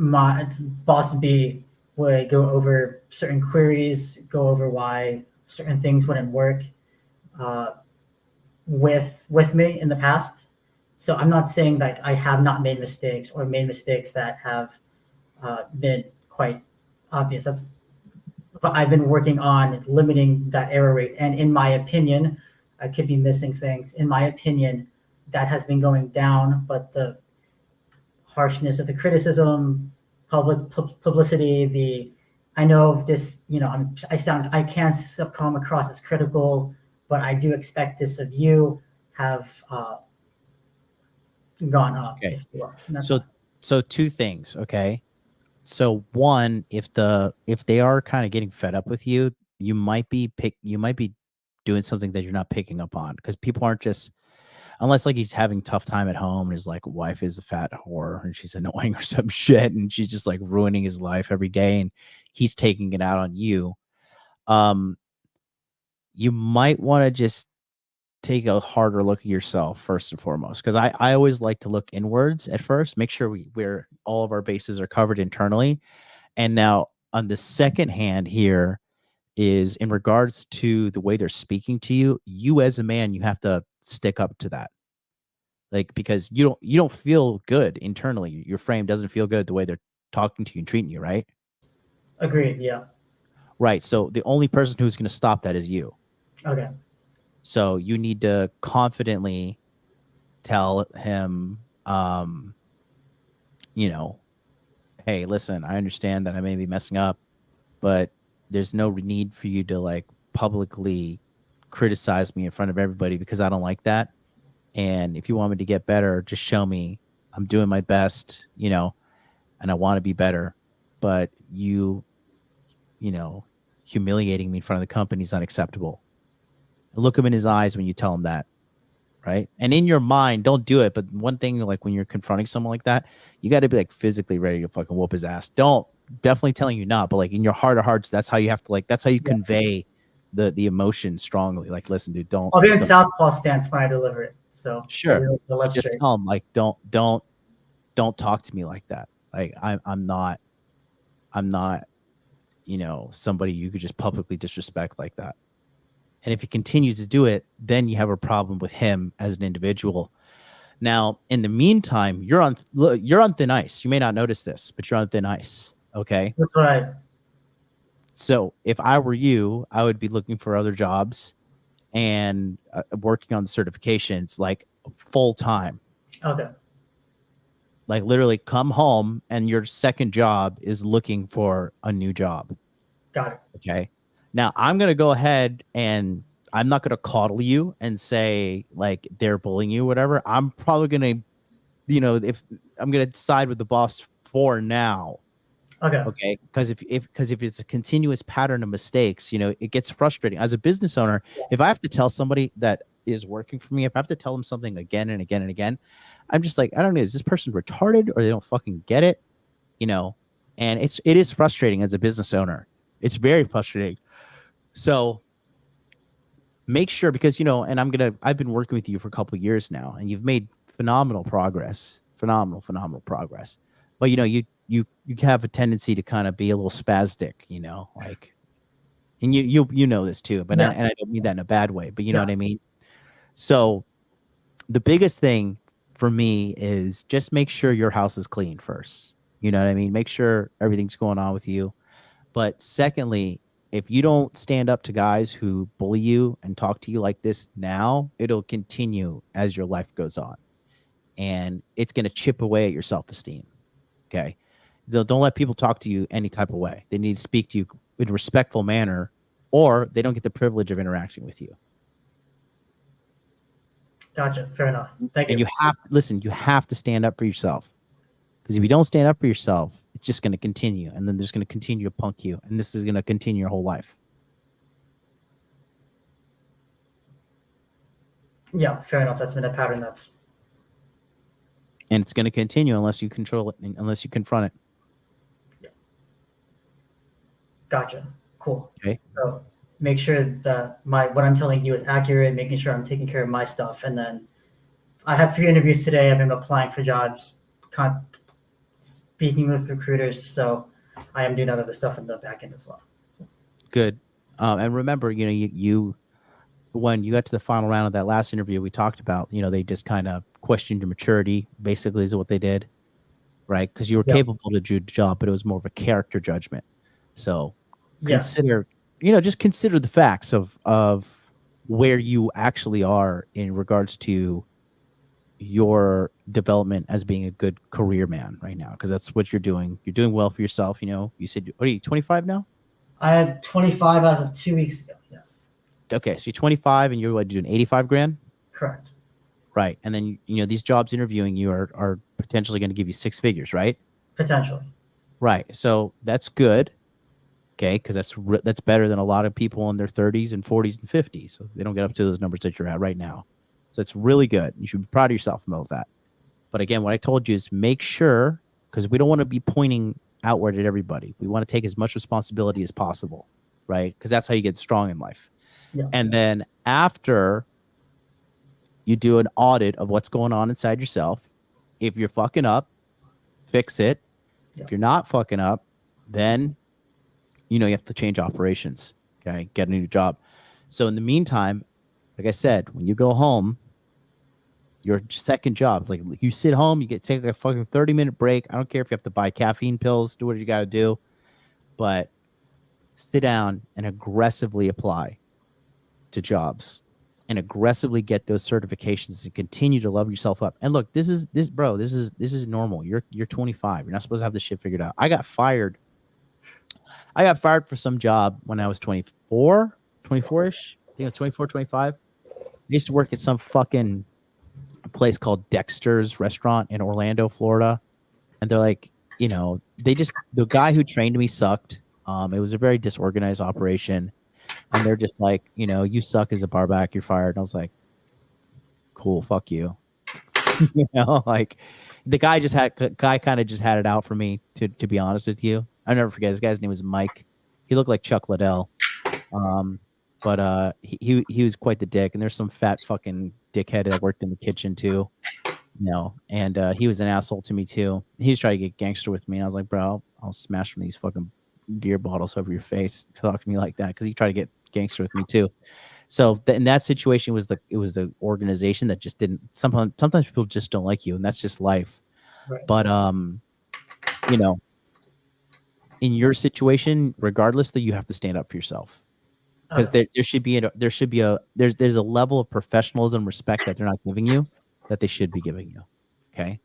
Speaker 9: my boss B would go over certain queries, go over why certain things wouldn't work with me in the past. So I'm not saying that I have not made mistakes or made mistakes that have been quite obvious. But I've been working on limiting that error rate. And in my opinion, I could be missing things. In my opinion, that has been going down, but the harshness of the criticism, publicity, I know this, I can't come across as critical, but I do expect this of you have gone up.
Speaker 1: Okay.
Speaker 9: If you will.
Speaker 1: So two things. Okay. So one, if they are kind of getting fed up with you, you might be doing something that you're not picking up on, because people aren't just, unless like he's having tough time at home and his like wife is a fat whore and she's annoying or some shit and she's just like ruining his life every day and he's taking it out on you. You might want to just take a harder look at yourself first and foremost, because I always like to look inwards at first, make sure we're all of our bases are covered internally. And now on the second hand here is in regards to the way they're speaking to you, you as a man, you have to stick up to that. Like, because you don't feel good internally. Your frame doesn't feel good the way they're talking to you and treating you, right?
Speaker 9: Agreed. Yeah.
Speaker 1: Right. So the only person who's going to stop that is you.
Speaker 9: Okay.
Speaker 1: So you need to confidently tell him, hey, listen, I understand that I may be messing up, but there's no need for you to like publicly criticize me in front of everybody, because I don't like that. And if you want me to get better, just show me I'm doing my best, and I want to be better. But humiliating me in front of the company is unacceptable. Look him in his eyes when you tell him that, right? And in your mind, don't do it. But one thing, like when you're confronting someone like that, you got to be like physically ready to fucking whoop his ass. Definitely telling you not, but like in your heart of hearts, that's how you have to that's how you convey the emotion strongly. Like, listen, dude,
Speaker 9: I'll be in southpaw stance when I deliver it. So
Speaker 1: sure, just tell him like, don't talk to me like that. Like I'm not, somebody you could just publicly disrespect like that. And if he continues to do it, then you have a problem with him as an individual. Now, in the meantime, you're on thin ice. You may not notice this, but you're on thin ice. Okay.
Speaker 9: That's right.
Speaker 1: So if I were you, I would be looking for other jobs and working on the certifications like full time.
Speaker 9: Okay.
Speaker 1: Like literally come home and your second job is looking for a new job.
Speaker 9: Got it.
Speaker 1: Okay. Now I'm going to go ahead and I'm not going to coddle you and say like they're bullying you, whatever. I'm probably going to, if I'm going to side with the boss for now. Okay. Because if it's a continuous pattern of mistakes, it gets frustrating as a business owner. If I have to tell somebody that is working for me, if I have to tell them something again and again and again, I'm just like, I don't know, is this person retarded or they don't fucking get it? And it is frustrating as a business owner. It's very frustrating. So make sure, because and I've been working with you for a couple of years now, and you've made phenomenal progress. Phenomenal progress. But you have a tendency to kind of be a little spastic, like, and you know this too, but
Speaker 9: Yes.
Speaker 1: I don't mean that in a bad way, but you know
Speaker 9: Yeah.
Speaker 1: what I mean? So the biggest thing for me is just make sure your house is clean first. You know what I mean? Make sure everything's going on with you. But secondly, if you don't stand up to guys who bully you and talk to you like this now, it'll continue as your life goes on. And it's going to chip away at your self-esteem. Okay. Don't let people talk to you any type of way. They need to speak to you in a respectful manner, or they don't get the privilege of interacting with you.
Speaker 9: Gotcha. Fair enough. Thank
Speaker 1: And
Speaker 9: you.
Speaker 1: you have to stand up for yourself. Because if you don't stand up for yourself, it's just going to continue. And then there's going to continue to punk you. And this is going to continue your whole life.
Speaker 9: Yeah, fair enough. That's been a pattern
Speaker 1: And it's going to continue unless you control it, unless you confront it.
Speaker 9: Yeah. Gotcha. Cool.
Speaker 1: Okay.
Speaker 9: So make sure that what I'm telling you is accurate, making sure I'm taking care of my stuff. And then I have 3 interviews today. I've been applying for jobs, speaking with recruiters. So I am doing other stuff in the back end as well. So.
Speaker 1: Good. And remember, you when you got to the final round of that last interview, we talked about, they just kind of questioned your maturity, basically, is what they did, right? Because you were capable to do the job, but it was more of a character judgment. So consider, just consider the facts of where you actually are in regards to your development as being a good career man right now, because that's what you're doing. You're doing well for yourself. You said, what are you, 25 now?
Speaker 9: I had 25 as of 2 weeks ago. Yes.
Speaker 1: Okay, so you're 25 and you're doing 85 grand?
Speaker 9: Correct.
Speaker 1: Right. And then, these jobs interviewing you are potentially going to give you 6 figures, right?
Speaker 9: Potentially.
Speaker 1: Right. So that's good. Okay. Because that's better than a lot of people in their 30s and 40s and 50s. So they don't get up to those numbers that you're at right now. So it's really good. You should be proud of yourself about that. But again, what I told you is make sure, because we don't want to be pointing outward at everybody. We want to take as much responsibility as possible, right? Because that's how you get strong in life.
Speaker 9: Yeah.
Speaker 1: And then after you do an audit of what's going on inside yourself, if you're fucking up, fix it.
Speaker 9: Yeah.
Speaker 1: If you're not fucking up, then you have to change operations. Okay, get a new job. So in the meantime, like I said, when you go home, your second job, like you sit home, you take a fucking 30-minute break. I don't care if you have to buy caffeine pills, do what you got to do, but sit down and aggressively apply to jobs and aggressively get those certifications and continue to level yourself up. And look, this is normal. You're 25. You're not supposed to have this shit figured out. I got fired for some job when I was 24-ish. I think it was 24, 25. I used to work at some fucking place called Dexter's Restaurant in Orlando, Florida. And they're like, the guy who trained me sucked. It was a very disorganized operation. And they're just like, you suck as a barback, you're fired. And I was like, cool, fuck you. Like the guy kind of just had it out for me, to be honest with you. I'll never forget, this guy's name was Mike. He looked like Chuck Liddell. But he was quite the dick. And there's some fat fucking dickhead that worked in the kitchen too. And he was an asshole to me too. He was trying to get gangster with me. And I was like, bro, I'll smash from these fucking beer bottles over your face. Talk to me like that, because he tried to get gangster with me too. So in that situation, it was the organization that just didn't. Sometimes people just don't like you, and that's just life.
Speaker 9: Right.
Speaker 1: But in your situation, regardless, that you have to stand up for yourself, because there should be there's a level of professionalism, respect that they're not giving you, that they should be giving you. Okay.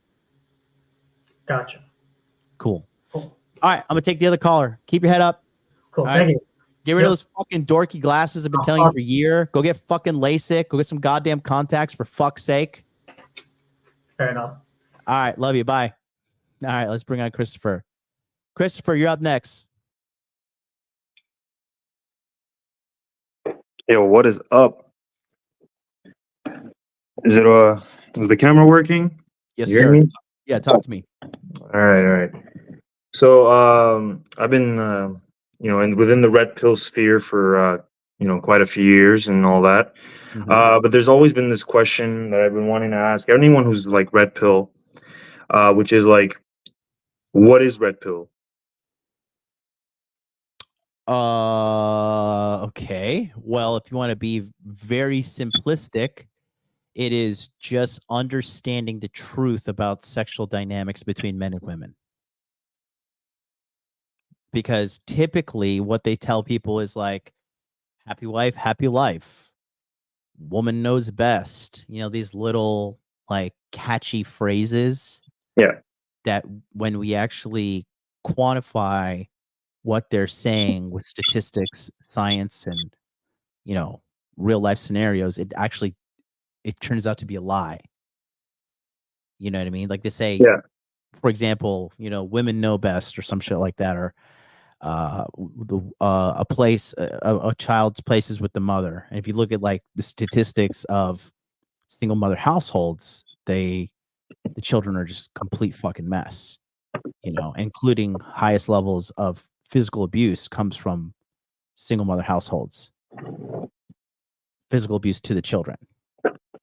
Speaker 9: Gotcha.
Speaker 1: Cool. All right, I'm gonna take the other caller. Keep your head up.
Speaker 9: Cool.
Speaker 1: All
Speaker 9: Thank
Speaker 1: right?
Speaker 9: you.
Speaker 1: Get rid of those fucking dorky glasses I've been telling you for a year. Go get fucking LASIK. Go get some goddamn contacts, for fuck's sake.
Speaker 9: Fair enough.
Speaker 1: All right, love you. Bye. All right, let's bring on Christopher. Christopher, you're up next.
Speaker 10: Yo, what is up? Is the camera working?
Speaker 1: Yes,
Speaker 10: You hear
Speaker 1: sir.
Speaker 10: me?
Speaker 1: Yeah, talk to me.
Speaker 10: All right. So I've been within the red pill sphere for quite a few years and all that. But there's always been this question that I've been wanting to ask anyone who's like red pill, which is like, what is red pill?
Speaker 1: Okay. Well, if you want to be very simplistic, it is just understanding the truth about sexual dynamics between men and women. Because typically what they tell people is like, happy wife, happy life. Woman knows best. These little like catchy phrases.
Speaker 10: Yeah.
Speaker 1: That when we actually quantify what they're saying with statistics, science, and real life scenarios, it turns out to be a lie. You know what I mean? Like they say, for example, women know best or some shit like that, or a child's place is with the mother. And if you look at like the statistics of single mother households, the children are just complete fucking mess, including highest levels of physical abuse comes from single mother households. Physical abuse to the children.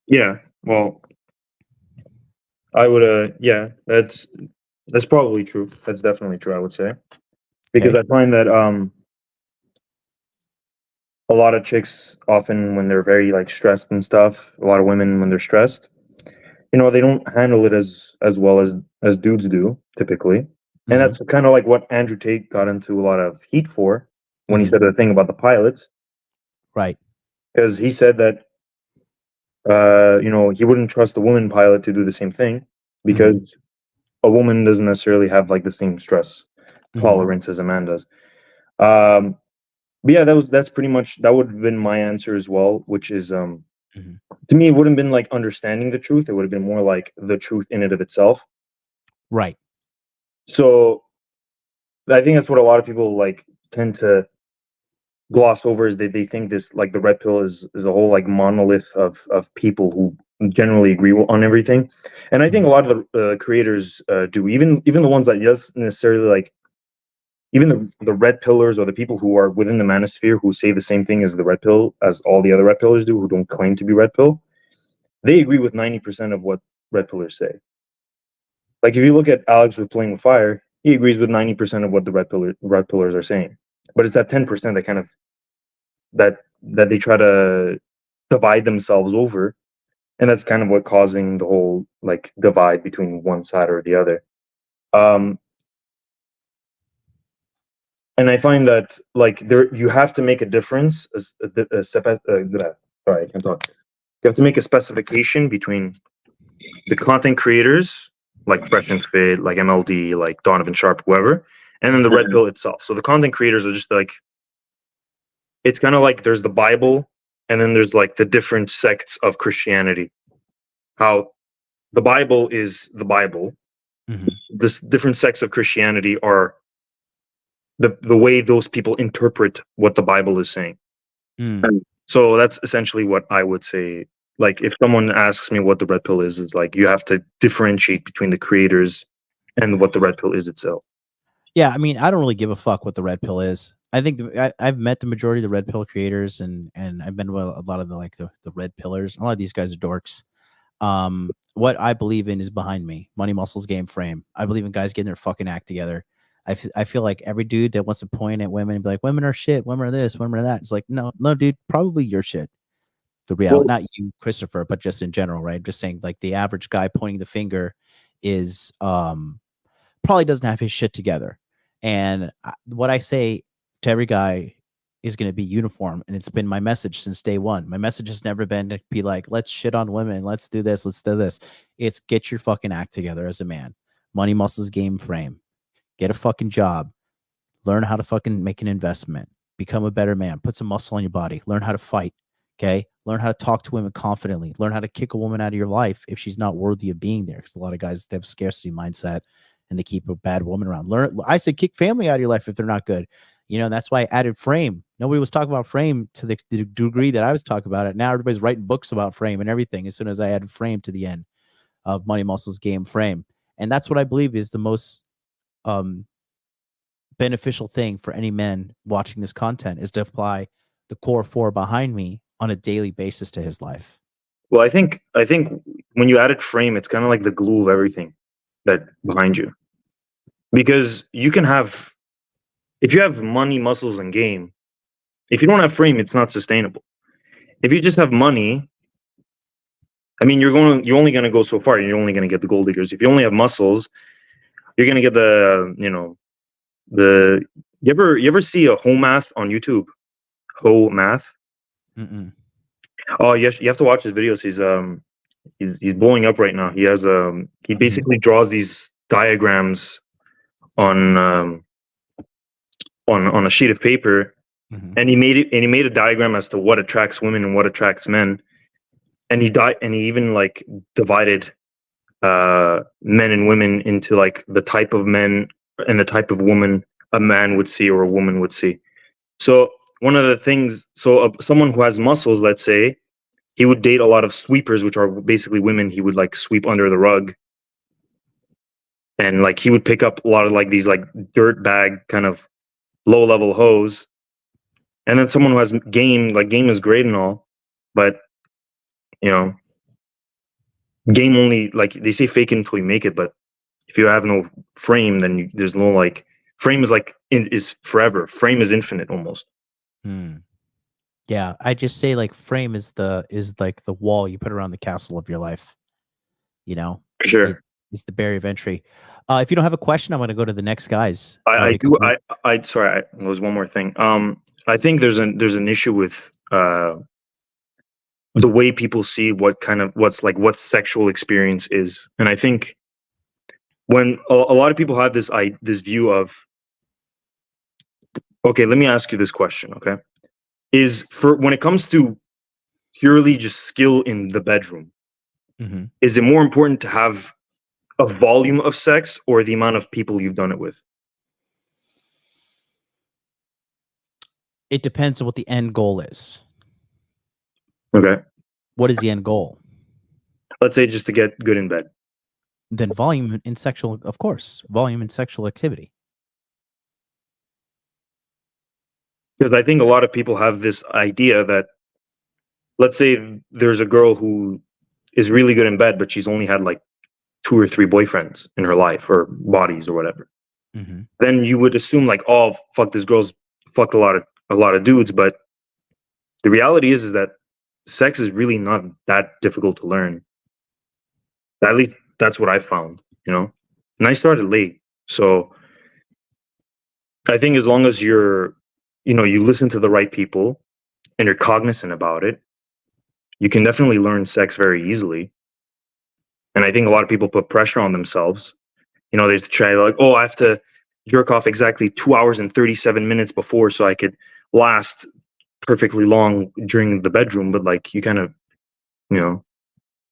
Speaker 10: Yeah. Well, I would, that's probably true. That's definitely true, I would say. Because I find that a lot of chicks often when they're very like stressed and stuff, a lot of women when they're stressed, they don't handle it as well as dudes do typically. And that's kind of like what Andrew Tate got into a lot of heat for when he said the thing about the pilots.
Speaker 1: Right.
Speaker 10: Because he said that he wouldn't trust a woman pilot to do the same thing because a woman doesn't necessarily have like the same stress tolerance as a man does. But yeah, that's pretty much, that would have been my answer as well, which is to me it wouldn't have been like understanding the truth, it would have been more like the truth in and of itself.
Speaker 1: Right.
Speaker 10: So I think that's what a lot of people like tend to gloss over, is they think this like the red pill is a whole like monolith of people who generally agree on everything. And I think a lot of the creators do, even the ones that just necessarily like, even the red pillars or the people who are within the manosphere who say the same thing as the red pill, as all the other red pillars do, who don't claim to be red pill, they agree with 90% of what red pillars say. Like if you look at Alex with Playing with Fire, he agrees with 90% of what the red pillars are saying. But it's that 10% that kind of that they try to divide themselves over, and that's kind of what causing the whole like divide between one side or the other. And I find that like you have to make a difference. Sorry, I can't talk. You have to make a specification between the content creators, like Fresh and Fit, like MLD, like Donovan Sharp, whoever, and then the red pill itself. So the content creators are just like, it's kind of like there's the Bible, and then there's like the different sects of Christianity. How the Bible is the Bible. This different sects of Christianity are the way those people interpret what the Bible is saying. So that's essentially what I would say. Like if someone asks me what the red pill is, it's like you have to differentiate between the creators and what the red pill is itself.
Speaker 1: Yeah, I mean, I don't really give a fuck what the red pill is. I think I've met the majority of the red pill creators, and I've been with a lot of the red pillars. A lot of these guys are dorks. What I believe in is behind me: money, muscles, game, frame. I believe in guys getting their fucking act together. I feel like every dude that wants to point at women and be like, women are shit, women are this, women are that. It's like, no, dude, probably your shit. The reality, not you, Christopher, but just in general, right? Just saying, like the average guy pointing the finger is probably doesn't have his shit together. And what I say to every guy is going to be uniform, and it's been my message since day one. My message has never been to be like, let's shit on women, let's do this, let's do this. It's get your fucking act together as a man. Money, muscles, game, frame. Get a fucking job. Learn how to fucking make an investment. Become a better man. Put some muscle on your body. Learn how to fight. Okay? Learn how to talk to women confidently. Learn how to kick a woman out of your life if she's not worthy of being there. Because a lot of guys, they have scarcity mindset and they keep a bad woman around. I said kick family out of your life if they're not good. That's why I added frame. Nobody was talking about frame to the degree that I was talking about it. Now everybody's writing books about frame and everything as soon as I added frame to the end of Money, Muscles, Game, Frame. And that's what I believe is the most beneficial thing for any men watching this content, is to apply the core four behind me on a daily basis to his life.
Speaker 10: Well, I think when you added frame, it's kind of like the glue of everything that behind you, because you can have, if you have money, muscles, and game, if you don't have frame, it's not sustainable. If you just have money, I mean, you're only gonna go so far. You're only gonna get the gold diggers. If you only have muscles, you're gonna get the, you ever see a home math on YouTube? Ho math.
Speaker 1: Mm-mm.
Speaker 10: Oh, you have to watch his videos. He's blowing up right now. He has he basically draws these diagrams on a sheet of paper, and he made a diagram as to what attracts women and what attracts men, and he even like divided men and women into like the type of men and the type of woman a man would see or a woman would see. So one of the things, someone who has muscles, let's say, he would date a lot of sweepers, which are basically women he would like sweep under the rug. And like he would pick up a lot of like these like dirt bag kind of low level hoes. And then someone who has game, like game is great and all, but game only, like they say, fake it until you make it. But if you have no frame, then there's no like, frame is like is forever. Frame is infinite almost.
Speaker 1: Yeah, I just say like frame is like the wall you put around the castle of your life.
Speaker 10: For sure.
Speaker 1: It's the barrier of entry. If you don't have a question, I'm going to go to the next guys.
Speaker 10: Sorry, there was one more thing. I think there's an issue with the way people see what sexual experience is, and I think when a lot of people have this view of, okay, let me ask you this question, okay, is for when it comes to purely just skill in the bedroom, is it more important to have a volume of sex or the amount of people you've done it with?
Speaker 1: It depends on what the end goal is.
Speaker 10: Okay.
Speaker 1: What is the end goal?
Speaker 10: Let's say just to get good in bed.
Speaker 1: Then volume in sexual, of course, volume in sexual activity.
Speaker 10: Because I think a lot of people have this idea that, let's say there's a girl who is really good in bed, but she's only had like 2 or 3 boyfriends in her life, or bodies or whatever. Then you would assume like, oh fuck, this girl's fucked a lot of dudes. But the reality is that sex is really not that difficult to learn. At least that's what I found, and I started late. So I think as long as you listen to the right people and you're cognizant about it, you can definitely learn sex very easily. And I think a lot of people put pressure on themselves. They try like, oh, I have to jerk off exactly 2 hours and 37 minutes before so I could last perfectly long during the bedroom. But like, you kind of, you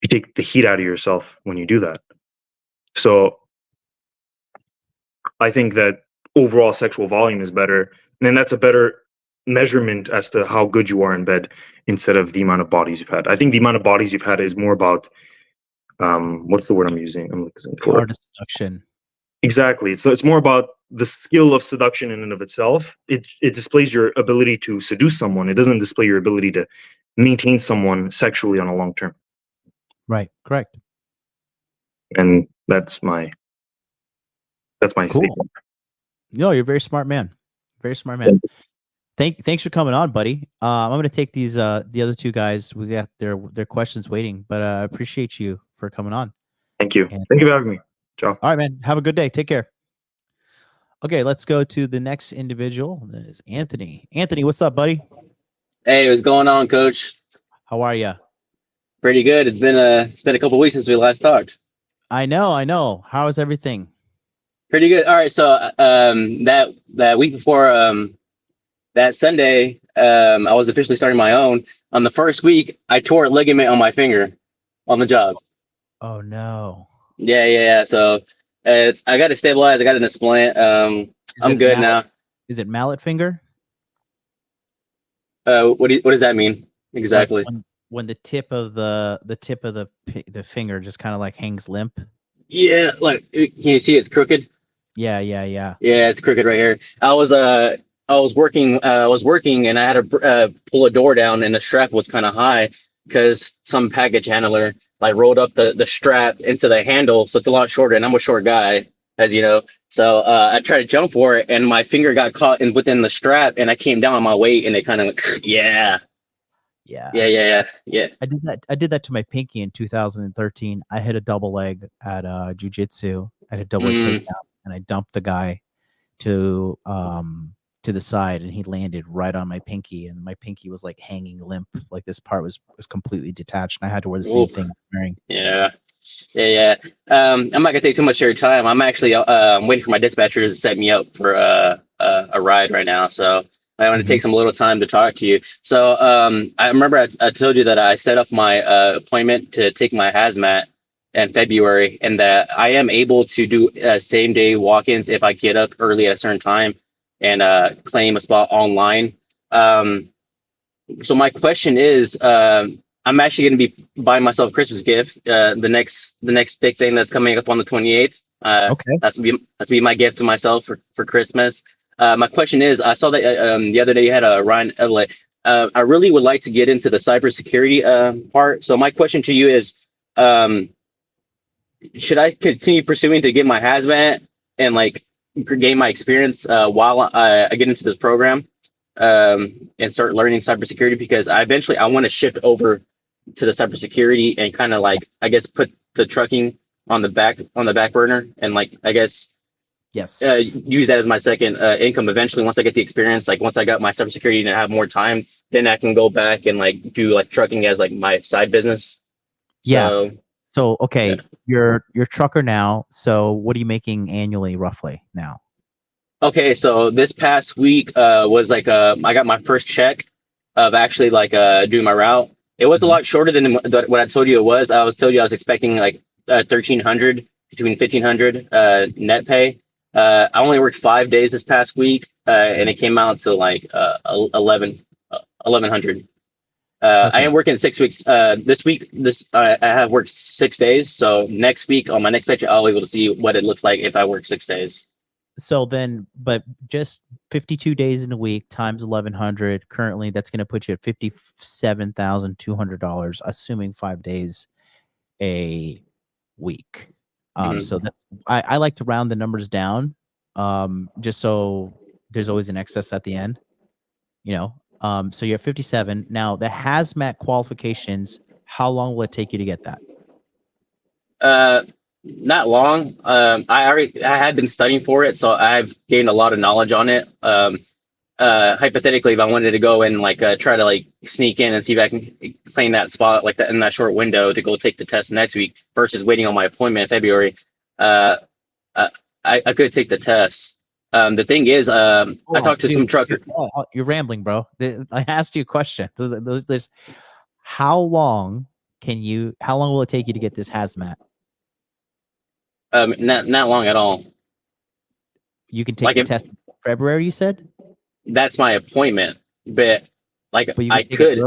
Speaker 10: take the heat out of yourself when you do that. So I think that overall sexual volume is better. And that's a better measurement as to how good you are in bed instead of the amount of bodies you've had. I think the amount of bodies you've had is more about, what's the word I'm using? I'm looking for
Speaker 1: art of seduction.
Speaker 10: Exactly. So it's more about the skill of seduction in and of itself. It displays your ability to seduce someone. It doesn't display your ability to maintain someone sexually on a long term.
Speaker 1: Right. Correct.
Speaker 10: And that's my statement.
Speaker 1: No, you're a very smart man. Very smart man. Thanks for coming on, buddy. I'm going to take these the other 2 guys. We got their questions waiting, but I appreciate you for coming on.
Speaker 10: Thank you. Thank you for having me. Ciao.
Speaker 1: All right, man. Have a good day. Take care. Okay, let's go to the next individual. This is Anthony. Anthony, what's up, buddy?
Speaker 11: Hey, what's going on, Coach?
Speaker 1: How are you?
Speaker 11: Pretty good. It's been a couple weeks since we last talked.
Speaker 1: I know. How is everything?
Speaker 11: Pretty good. All right. So that week before that Sunday, I was officially starting my own. On the first week, I tore a ligament on my finger on the job.
Speaker 1: Oh no.
Speaker 11: Yeah. So I got it stabilized. I got it in a splint. I'm good now.
Speaker 1: Is it mallet finger?
Speaker 11: What does that mean exactly?
Speaker 1: Like when the tip of the finger just kind of like hangs limp.
Speaker 11: Yeah, like can you see it's crooked?
Speaker 1: Yeah.
Speaker 11: Yeah, it's crooked right here. I was I was working, and I had to pull a door down, and the strap was kind of high because some package handler like rolled up the strap into the handle, so it's a lot shorter, and I'm a short guy, as you know. So I tried to jump for it, and my finger got caught within the strap, and I came down on my weight, and it kind of yeah.
Speaker 1: Yeah. I did that to my pinky in 2013. I hit a double leg at jiu-jitsu. I had a double leg takedown, and I dumped the guy to the side, and he landed right on my pinky, and my pinky was like hanging limp, like this part was completely detached, and I had to wear the same thing I'm wearing.
Speaker 11: Yeah. I'm not gonna take too much of your time. I'm actually waiting for my dispatcher to set me up for a ride right now, so I want to take some little time to talk to you. So I remember I told you that I set up my appointment to take my hazmat in February, and that I am able to do same day walk-ins if I get up early at a certain time and claim a spot online. So my question is, I'm actually going to be buying myself a Christmas gift. The next big thing that's coming up on the 28th.
Speaker 1: Okay.
Speaker 11: That's be my gift to myself for Christmas. My question is, I saw that the other day you had a Ryan Evelyn. I really would like to get into the cybersecurity part. So my question to you is, should I continue pursuing to get my hazmat and like gain my experience while I get into this program and start learning cybersecurity? Because I want to shift over to the cybersecurity and kind of like, I guess, put the trucking on the back burner, and like, I guess,
Speaker 1: yes,
Speaker 11: use that as my second income eventually. Once I get the experience, like once I got my cybersecurity and I have more time, then I can go back and like do like trucking as like my side business.
Speaker 1: Yeah. So okay, you're trucker now. So what are you making annually roughly now?
Speaker 11: Okay, so this past week was like I got my first check of actually like doing my route. It was a lot shorter than what I told you it was. I told you I was expecting like 1,300 between 1,500 net pay. I only worked 5 days this past week, and it came out to like 1,100. I am working 6 weeks. This week, I have worked 6 days. So next week on my next paycheck, I'll be able to see what it looks like if I work 6 days.
Speaker 1: So then, but just 52 days in a week times 1,100. Currently, that's going to put you at $57,200, assuming 5 days a week. So that's I like to round the numbers down, just so there's always an excess at the end. So you're at 57 now. The hazmat qualifications. How long will it take you to get that?
Speaker 11: Not long. I had been studying for it, so I've gained a lot of knowledge on it. Hypothetically, if I wanted to go and like try to like sneak in and see if I can claim that spot like that in that short window to go take the test next week versus waiting on my appointment in February, I could take the test. The thing is, I talked to some truckers.
Speaker 1: You're rambling, bro. I asked you a question. How long will it take you to get this hazmat?
Speaker 11: Not long at all.
Speaker 1: You can take the test in February, you said?
Speaker 11: That's my appointment, but like I could.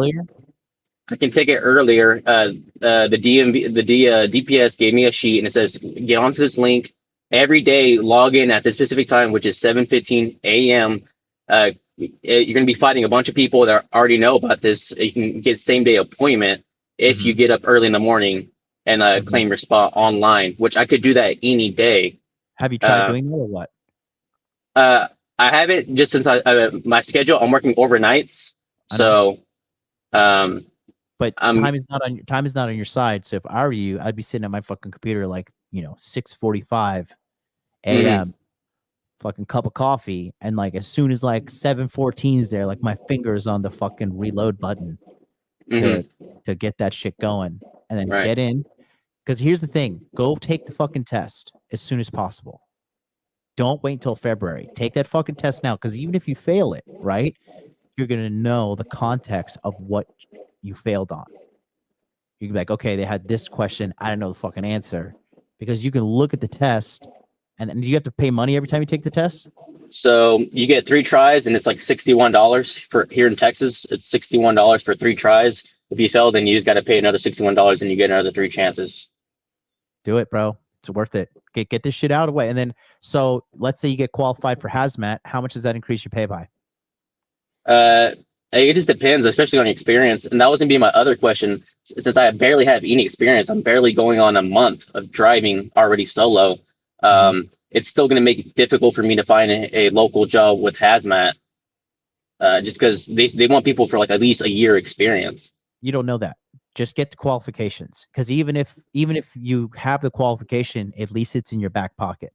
Speaker 11: I can take it earlier. The DPS gave me a sheet and it says get onto this link every day. Log in at the specific time, which is 7:15 a.m. You're gonna be fighting a bunch of people that already know about this. You can get same day appointment if you get up early in the morning and claim your spot online, which I could do that any day.
Speaker 1: Have you tried doing that or what?
Speaker 11: I haven't, just since my schedule. I'm working overnights, so.
Speaker 1: But time is not on your side. So if I were you, I'd be sitting at my fucking computer like 6:45 a.m. Fucking cup of coffee, and like as soon as like 7:14 is there, like my fingers on the fucking reload button to get that shit going, and then get in. Because here's the thing: go take the fucking test as soon as possible. Don't wait until February. Take that fucking test now, because even if you fail it, right, you're gonna know the context of what you failed on. You can be like, okay, they had this question, I don't know the fucking answer, because you can look at the test, and then do you have to pay money every time you take the test?
Speaker 11: So you get 3 tries, and it's like $61 for here in Texas. It's $61 for 3 tries. If you fail, then you just got to pay another $61, and you get another 3 chances.
Speaker 1: Do it, bro. It's worth it. Get this shit out of the way. And then, so let's say you get qualified for hazmat. How much does that increase your pay by?
Speaker 11: It just depends, especially on experience. And that was gonna be my other question. Since I barely have any experience, I'm barely going on a month of driving already solo. It's still gonna make it difficult for me to find a local job with hazmat, just because they want people for like at least a year experience.
Speaker 1: You don't know that. Just get the qualifications, because even if you have the qualification, at least it's in your back pocket.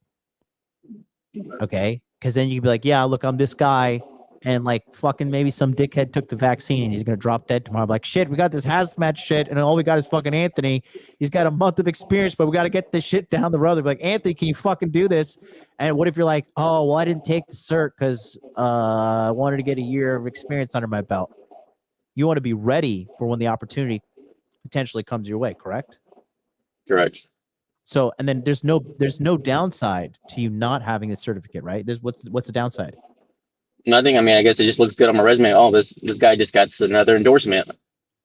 Speaker 1: Okay, because then you can be like, yeah, look, I'm this guy, and like fucking maybe some dickhead took the vaccine and he's gonna drop dead tomorrow. I'm like, shit, we got this hazmat shit, and all we got is fucking Anthony. He's got a month of experience, but we got to get this shit down the road. They're like, Anthony, can you fucking do this? And what if you're like, oh, well, I didn't take the cert because I wanted to get a year of experience under my belt. You want to be ready for when the opportunity potentially comes your way, correct?
Speaker 11: Correct.
Speaker 1: So, and then there's no downside to you not having this certificate, right? There's what's the downside?
Speaker 11: Nothing. I mean, I guess it just looks good on my resume. Oh, this guy just got another endorsement.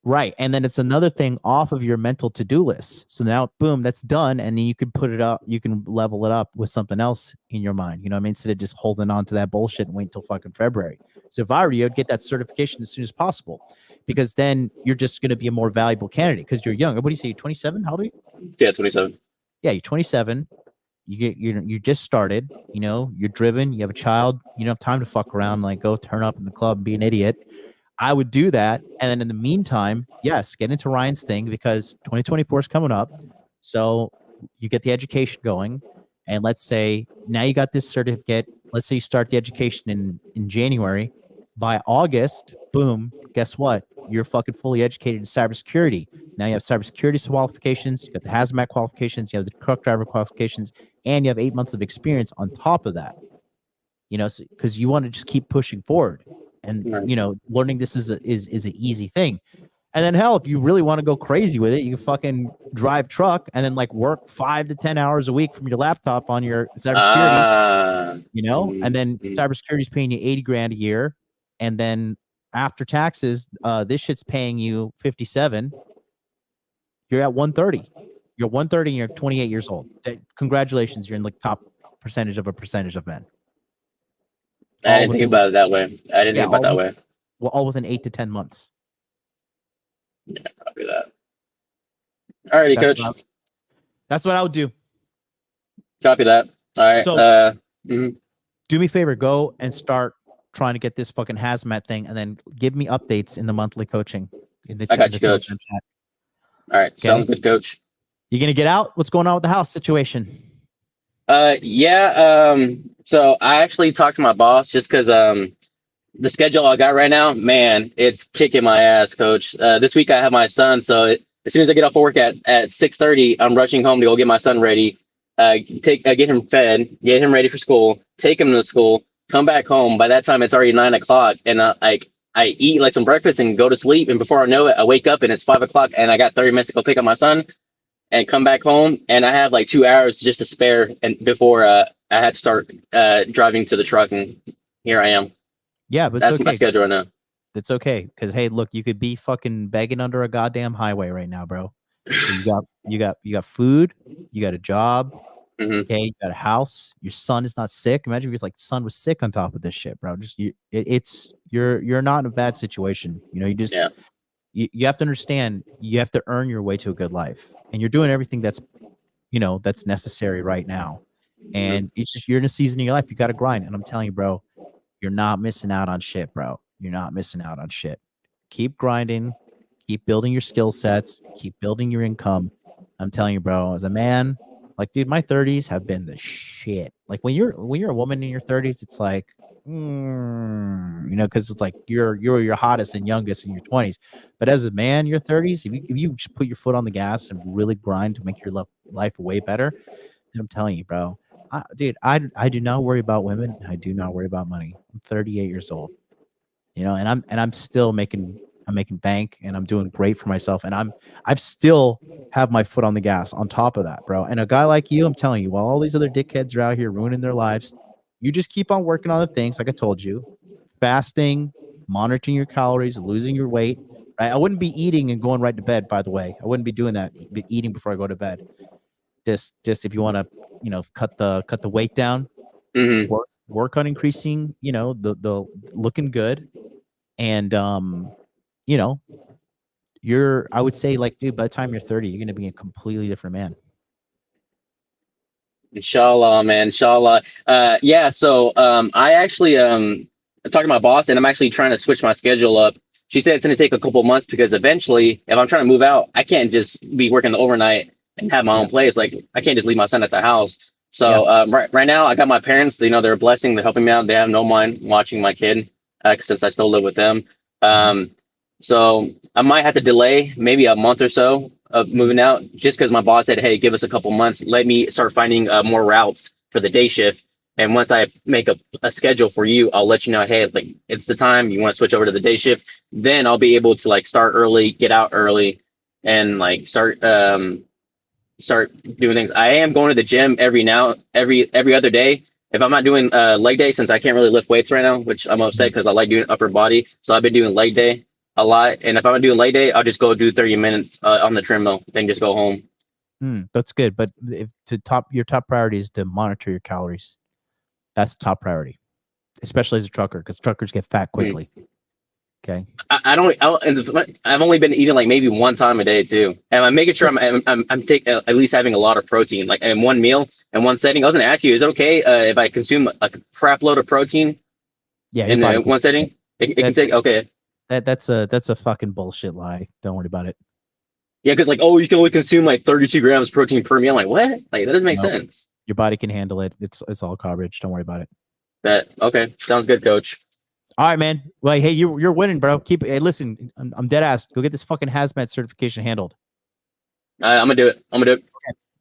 Speaker 1: Right. And then it's another thing off of your mental to-do list. So now, boom, that's done. And then you can put it up, you can level it up with something else in your mind. You know what I mean? Instead of just holding on to that bullshit and wait until fucking February. So if I were you, I'd get that certification as soon as possible, because then you're just going to be a more valuable candidate because you're young. What do you say? You're 27? How old are you?
Speaker 11: Yeah, 27.
Speaker 1: Yeah, you're 27. You just started, you know, you're driven, you have a child, you don't have time to fuck around, like go turn up in the club and be an idiot. I would do that. And then in the meantime, yes, get into Ryan's thing, because 2024 is coming up. So you get the education going. And let's say now you got this certificate. Let's say you start the education in January. By August, boom, guess what? You're fucking fully educated in cybersecurity. Now you have cybersecurity qualifications, you got the hazmat qualifications, you have the truck driver qualifications, and you have 8 months of experience on top of that. You know, because you want to just keep pushing forward. And you know, learning this is an easy thing. And then hell, if you really want to go crazy with it, you can fucking drive truck and then like work 5 to 10 hours a week from your laptop on your cybersecurity. You know, and then cybersecurity is paying you 80 grand a year, and then after taxes, this shit's paying you 57. You're at 130. You're 130 and you're 28 years old. Congratulations, you're in like top percentage of men.
Speaker 11: I didn't think about it that way. I didn't think about it that way.
Speaker 1: Well, all within 8 to 10 months.
Speaker 11: Yeah, probably that. Alrighty, Coach.
Speaker 1: That's what I would do.
Speaker 11: Copy that. All right.
Speaker 1: So, do me a favor. Go and start trying to get this fucking hazmat thing, and then give me updates in the monthly coaching.
Speaker 11: I got you, Coach. All right. Okay. Sounds good, Coach.
Speaker 1: You gonna get out? What's going on with the house situation?
Speaker 11: Yeah. So I actually talked to my boss, just because the schedule I got right now, man, it's kicking my ass, Coach. This week I have my son, so as soon as I get off of work at 6:30, I'm rushing home to go get my son ready, get him fed, get him ready for school, take him to school, come back home. By that time, it's already 9 o'clock, and I eat like some breakfast and go to sleep. And before I know it, I wake up and it's 5 o'clock, and I got 30 minutes to go pick up my son and come back home, and I have like 2 hours just to spare, and before I had to start driving to the truck, and here I am.
Speaker 1: Yeah, but
Speaker 11: that's
Speaker 1: okay.
Speaker 11: my schedule right now.
Speaker 1: It's okay, because hey, look, you could be fucking begging under a goddamn highway right now, bro. You got food, you got a job, okay, you got a house. Your son is not sick. Imagine if your like son was sick on top of this shit, bro. Just you're not in a bad situation. You know, you just you have to understand, you have to earn your way to a good life, and you're doing everything that's necessary right now. And it's just, you're in a season in your life, you got to grind. And I'm telling you, bro, you're not missing out on shit, bro. You're not missing out on shit. Keep grinding, keep building your skill sets, keep building your income. I'm telling you, bro, as a man, like, dude, my 30s have been the shit. Like when you're a woman in your 30s, it's like, you know, because it's like you're your hottest and youngest in your 20s. But as a man, your 30s, if you just put your foot on the gas and really grind to make your life way better, then I'm telling you, bro, dude, I do not worry about women. I do not worry about money. I'm 38 years old, you know, and I'm still making bank, and I'm doing great for myself, and I've still have my foot on the gas on top of that, bro. And a guy like you, I'm telling you, while all these other dickheads are out here ruining their lives, you just keep on working on the things like I told you, fasting, monitoring your calories, losing your weight. Right? I wouldn't be eating and going right to bed, by the way. I wouldn't be doing that, eating before I go to bed. Just if you want to, you know, cut the weight down, work on increasing, you know, the looking good, And I would say, like, dude, by the time you're 30, you're gonna be a completely different man.
Speaker 11: Inshallah, man. Inshallah. Yeah. So I actually talked to my boss, and I'm actually trying to switch my schedule up. She said it's going to take a couple months because eventually, if I'm trying to move out, I can't just be working the overnight and have my own place. Like, I can't just leave my son at the house. So right now, I got my parents. They're a blessing. They're helping me out. They have no mind watching my kid since I still live with them. So I might have to delay maybe a month or so of moving out, just because my boss said, hey, give us a couple months. Let me start finding more routes for the day shift. And once I make a schedule for you, I'll let you know, hey, like, it's the time you want to switch over to the day shift. Then I'll be able to like start early, get out early, and like start doing things. I am going to the gym every other day. If I'm not doing leg day, since I can't really lift weights right now, which I'm upset because I like doing upper body. So I've been doing leg day a lot. And if I'm doing leg day, I'll just go do 30 minutes on the treadmill, then just go home.
Speaker 1: That's good. But your top priority is to monitor your calories. That's top priority, especially as a trucker, because truckers get fat quickly. Okay.
Speaker 11: I've only been eating like maybe one time a day too, and I'm making sure I'm taking at least having a lot of protein, like in one meal and one setting. I was going to ask you, is it okay if I consume like a crap load of protein?
Speaker 1: Yeah,
Speaker 11: in one setting, it can take. Okay.
Speaker 1: That's a fucking bullshit lie. Don't worry about it.
Speaker 11: Yeah, because like, oh, you can only consume like 32 grams of protein per meal. I'm like, what? Like, that doesn't make sense.
Speaker 1: Your body can handle it. It's all garbage. Don't worry about it.
Speaker 11: Okay, sounds good, coach.
Speaker 1: All right, man. Well, hey, you're winning, bro. Hey, listen, I'm dead ass. Go get this fucking hazmat certification handled.
Speaker 11: I'm gonna do it. Okay.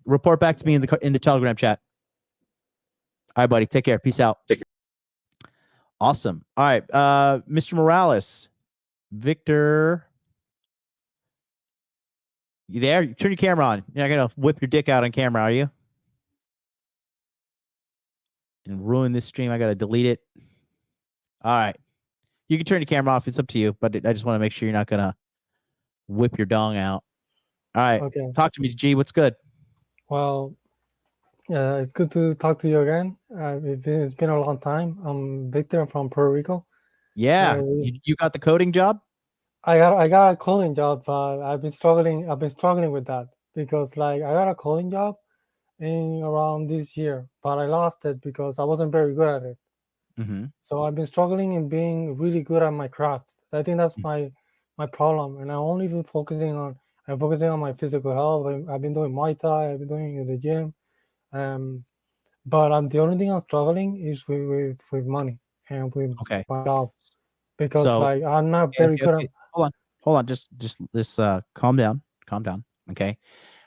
Speaker 1: Report back to me in the Telegram chat. All right, buddy. Take care. Peace out.
Speaker 11: Take care.
Speaker 1: Awesome. All right, Mr. Morales, Victor. You there? Turn your camera on. You're not gonna whip your dick out on camera, are you? And ruin this stream. I gotta delete it. All right. You can turn your camera off. It's up to you, but I just want to make sure you're not gonna whip your dong out. All right.
Speaker 12: Okay.
Speaker 1: Talk to me, G. What's good?
Speaker 12: Well, it's good to talk to you again. It's been a long time. I'm Victor. I'm from Puerto Rico.
Speaker 1: Yeah. You got the coding job?
Speaker 12: I got a coding job, but I've been struggling with that because like I got a coding job in around this year, but I lost it because I wasn't very good at it. So I've been struggling in being really good at my craft. I think that's my problem, and I'm only focusing on my physical health. I've been doing Muay Thai. I've been doing in the gym, but the only thing I'm struggling is with money and with my job because like I'm not very good at.
Speaker 1: Hold on. Just this. Calm down. Okay.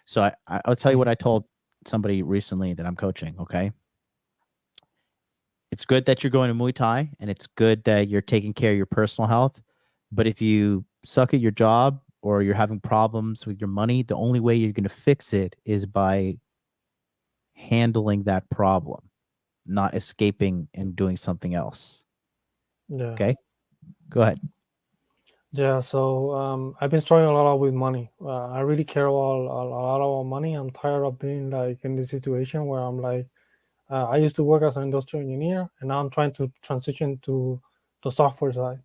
Speaker 1: So I'll tell you what I told somebody recently that I'm coaching. Okay. It's good that you're going to Muay Thai, and it's good that you're taking care of your personal health. But if you suck at your job or you're having problems with your money, the only way you're going to fix it is by handling that problem, not escaping and doing something else.
Speaker 12: Yeah.
Speaker 1: Okay. Go ahead.
Speaker 12: Yeah, so I've been struggling a lot with money. I really care about a lot about money. I'm tired of being like in this situation where I'm like, I used to work as an industrial engineer, and now I'm trying to transition to the software side,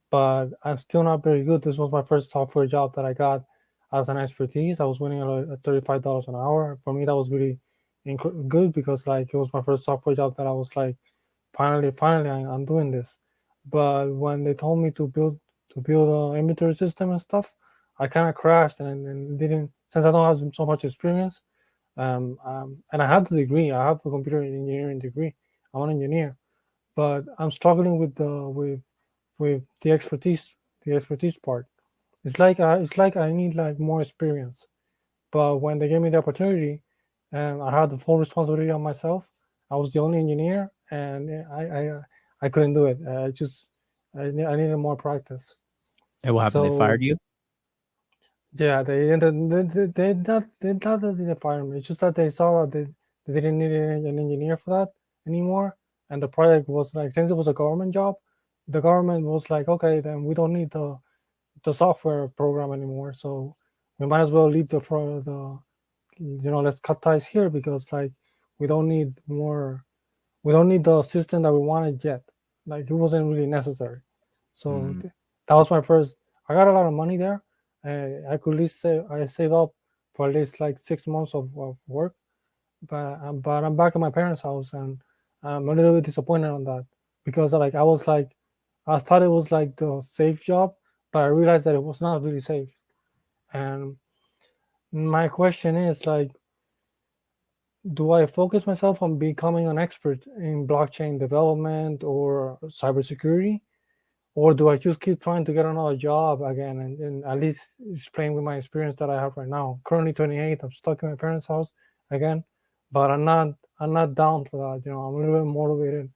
Speaker 12: but I'm still not very good. This was my first software job that I got as an expertise. I was winning at $35 an hour. For me, that was really good because like it was my first software job that I was like, finally, I'm doing this. But when they told me to build an inventory system and stuff, I kind of crashed and didn't, since I don't have so much experience. And I have the degree. I have a computer engineering degree. I'm an engineer, but I'm struggling with the expertise part. It's like I need like more experience. But when they gave me the opportunity, I had the full responsibility on myself. I was the only engineer, and I couldn't do it. I needed more practice.
Speaker 1: And what happened? They fired you?
Speaker 12: Yeah, they didn't fire me. It's just that they saw that they didn't need an engineer for that anymore, and the project was like, since it was a government job, the government was like, okay, then we don't need the software program anymore, so we might as well leave let's cut ties here because like we don't need the system that we wanted yet. Like it wasn't really necessary. So That was my first. I got a lot of money there. I could at least say I saved up for at least like 6 months of work. But I'm back at my parents' house, and I'm a little bit disappointed on that because like I thought it was like the safe job, but I realized that it was not really safe. And my question is like, do I focus myself on becoming an expert in blockchain development or cybersecurity? Or do I just keep trying to get another job again and at least explain with my experience that I have right now? Currently 28, I'm stuck in my parents' house again, but I'm not down for that. You know, I'm a little bit motivated.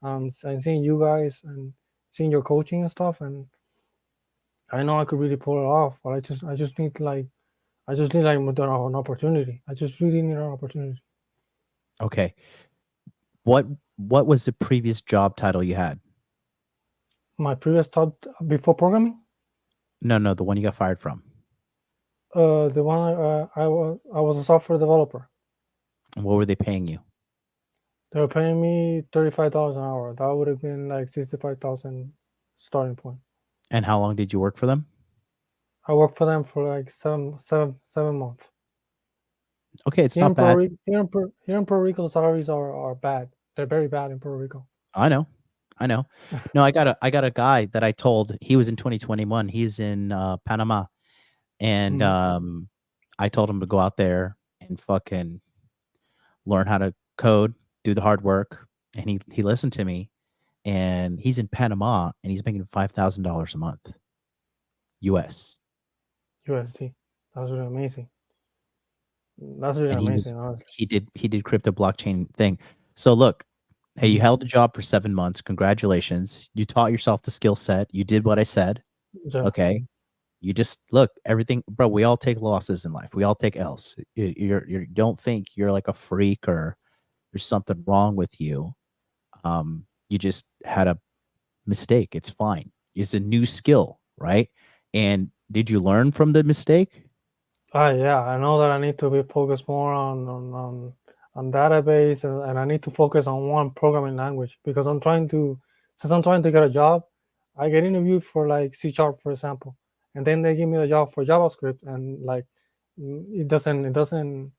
Speaker 12: And seeing you guys and seeing your coaching and stuff, and I know I could really pull it off, but I just need like an opportunity. I just really need an opportunity.
Speaker 1: Okay. What was the previous job title you had?
Speaker 12: My previous job before programming?
Speaker 1: No, the one you got fired from.
Speaker 12: The one I was a software developer.
Speaker 1: And what were they paying you?
Speaker 12: They were paying me $35 an hour. That would have been like 65,000 starting point.
Speaker 1: And how long did you work for them?
Speaker 12: I worked for them for like seven months.
Speaker 1: Okay, it's not bad.
Speaker 12: Here in Puerto Rico, the salaries are bad. They're very bad in Puerto Rico.
Speaker 1: I know. No, I got a guy that I told, he was in 2021. He's in Panama, and I told him to go out there and fucking learn how to code, do the hard work, and he listened to me. And he's in Panama, and he's making $5,000 a month, US.
Speaker 12: USD. That's really amazing. That's really amazing.
Speaker 1: He did crypto blockchain thing. So look, hey, you held a job for 7 months. Congratulations. You taught yourself the skill set. You did what I said.
Speaker 12: Yeah.
Speaker 1: Okay. You just look, everything, bro. We all take losses in life. We all take L's. You don't think you're like a freak or there's something wrong with you. You just had a mistake. It's fine. It's a new skill, right? And did you learn from the mistake?
Speaker 12: Yeah, I know that I need to be focused more on database, and I need to focus on one programming language because since I'm trying to get a job, I get interviewed for like C#, for example, and then they give me a job for JavaScript, and like it doesn't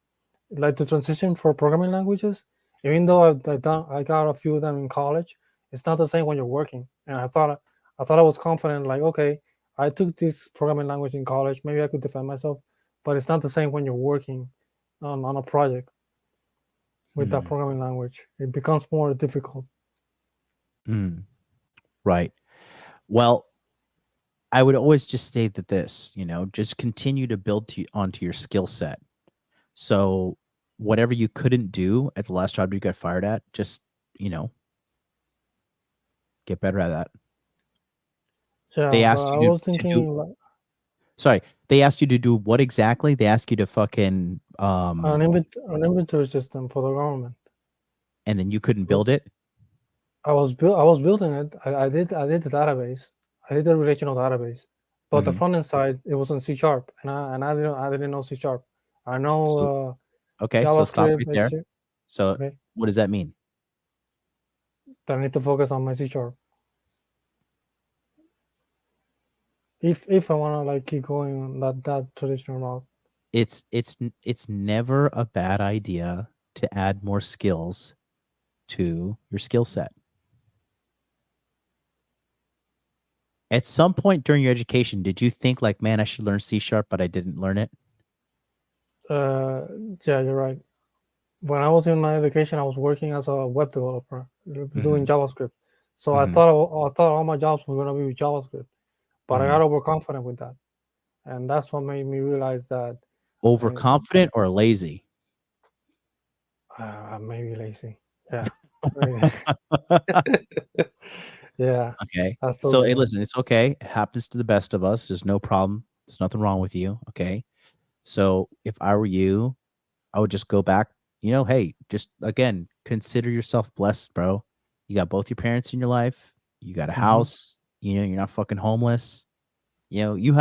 Speaker 12: like the transition for programming languages. Even though I got a few of them in college, it's not the same when you're working. And I thought I was confident, like, okay, I took this programming language in college, maybe I could defend myself, but it's not the same when you're working on a project with that programming language. It becomes more difficult.
Speaker 1: Right. Well, I would always just say that this, just continue to build onto your skill set. So whatever you couldn't do at the last job you got fired at, just, get better at that.
Speaker 12: Yeah,
Speaker 1: they asked you sorry, they asked you to do what exactly? They asked you to fucking
Speaker 12: an inventory system for the government.
Speaker 1: And then you couldn't build it?
Speaker 12: I was building it. I did the database. I did the relational database. But the front end side, it was in C#, and I didn't know C#. I know
Speaker 1: okay,
Speaker 12: JavaScript,
Speaker 1: so stop right there. So
Speaker 12: okay.
Speaker 1: What does that mean?
Speaker 12: That I need to focus on my C#. If I want to like keep going on that traditional route.
Speaker 1: It's never a bad idea to add more skills to your skill set. At some point during your education, did you think like, man, I should learn C#, but I didn't learn it?
Speaker 12: Yeah, you're right. When I was in my education, I was working as a web developer doing JavaScript. So I thought all my jobs were gonna be with JavaScript, but I got overconfident with that, and that's what made me realize that.
Speaker 1: Overconfident or lazy?
Speaker 12: Maybe lazy. Yeah. Yeah.
Speaker 1: Okay. So hey, listen, it's okay. It happens to the best of us. There's no problem. There's nothing wrong with you. Okay. So if I were you, I would just go back, hey, just again, consider yourself blessed, bro. You got both your parents in your life. You got a house. You're not fucking homeless. You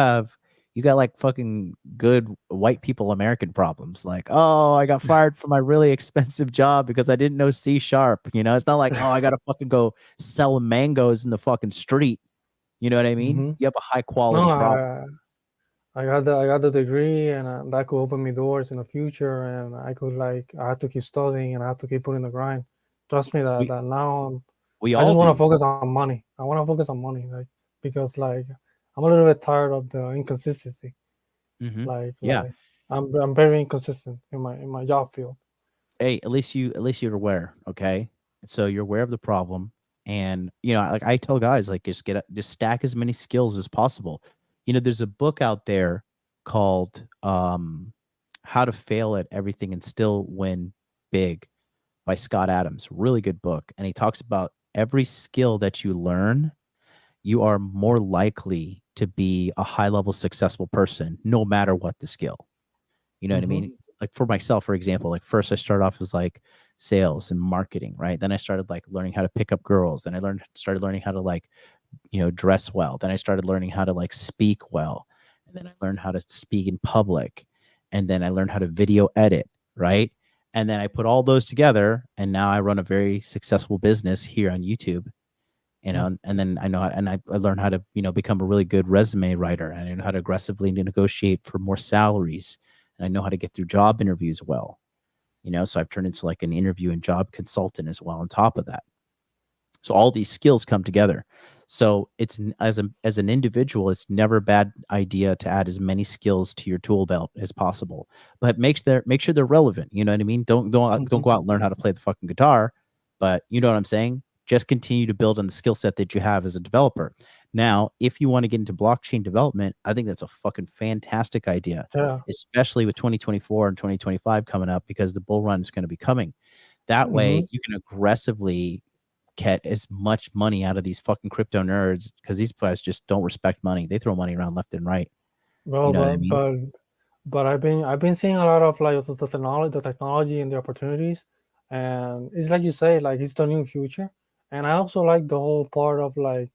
Speaker 1: got like fucking good white people American problems. Like, oh, I got fired from my really expensive job because I didn't know C#. It's not like, oh, I got to fucking go sell mangoes in the fucking street. You know what I mean?
Speaker 12: Mm-hmm.
Speaker 1: You have a high
Speaker 12: No,
Speaker 1: quality problem.
Speaker 12: I got the degree, and that could open me doors in the future, and I could I have to keep studying, and I have to keep putting the grind. Trust me that now
Speaker 1: We
Speaker 12: I
Speaker 1: all
Speaker 12: just want to
Speaker 1: do.
Speaker 12: focus on money. I want to focus on money, because I'm a little bit tired of the inconsistency.
Speaker 1: Mhm.
Speaker 12: Like
Speaker 1: Yeah.
Speaker 12: I'm very inconsistent in my job field.
Speaker 1: Hey, at least you're aware, okay? So you're aware of the problem, and like I tell guys, like just stack as many skills as possible. There's a book out there called How to Fail at Everything and Still Win Big by Scott Adams. Really good book, and he talks about every skill that you learn, you are more likely to be a high level successful person, no matter what the skill. You know what I mean? Like for myself, for example, like first I started off as like sales and marketing, right? Then I started like learning how to pick up girls. Then I started learning how to like, dress well. Then I started learning how to like speak well. And then I learned how to speak in public. And then I learned how to video edit, right? And then I put all those together, and now I run a very successful business here on YouTube. And then I learned how to, become a really good resume writer, and I know how to aggressively negotiate for more salaries, and I know how to get through job interviews well, so I've turned into like an interview and job consultant as well on top of that. So all these skills come together. So it's as an individual, it's never a bad idea to add as many skills to your tool belt as possible, but make sure they're relevant. You know what I mean? Don't go out and learn how to play the fucking guitar, but you know what I'm saying? Just continue to build on the skill set that you have as a developer. Now, if you want to get into blockchain development, I think that's a fucking fantastic idea, especially with 2024 and 2025 coming up, because the bull run is going to be coming. That way, you can aggressively get as much money out of these fucking crypto nerds, because these guys just don't respect money. They throw money around left and right.
Speaker 12: Well,
Speaker 1: You know what I mean?
Speaker 12: but I've been seeing a lot of the technology and the opportunities, and it's like you say, like it's the new future. And I also like the whole part of the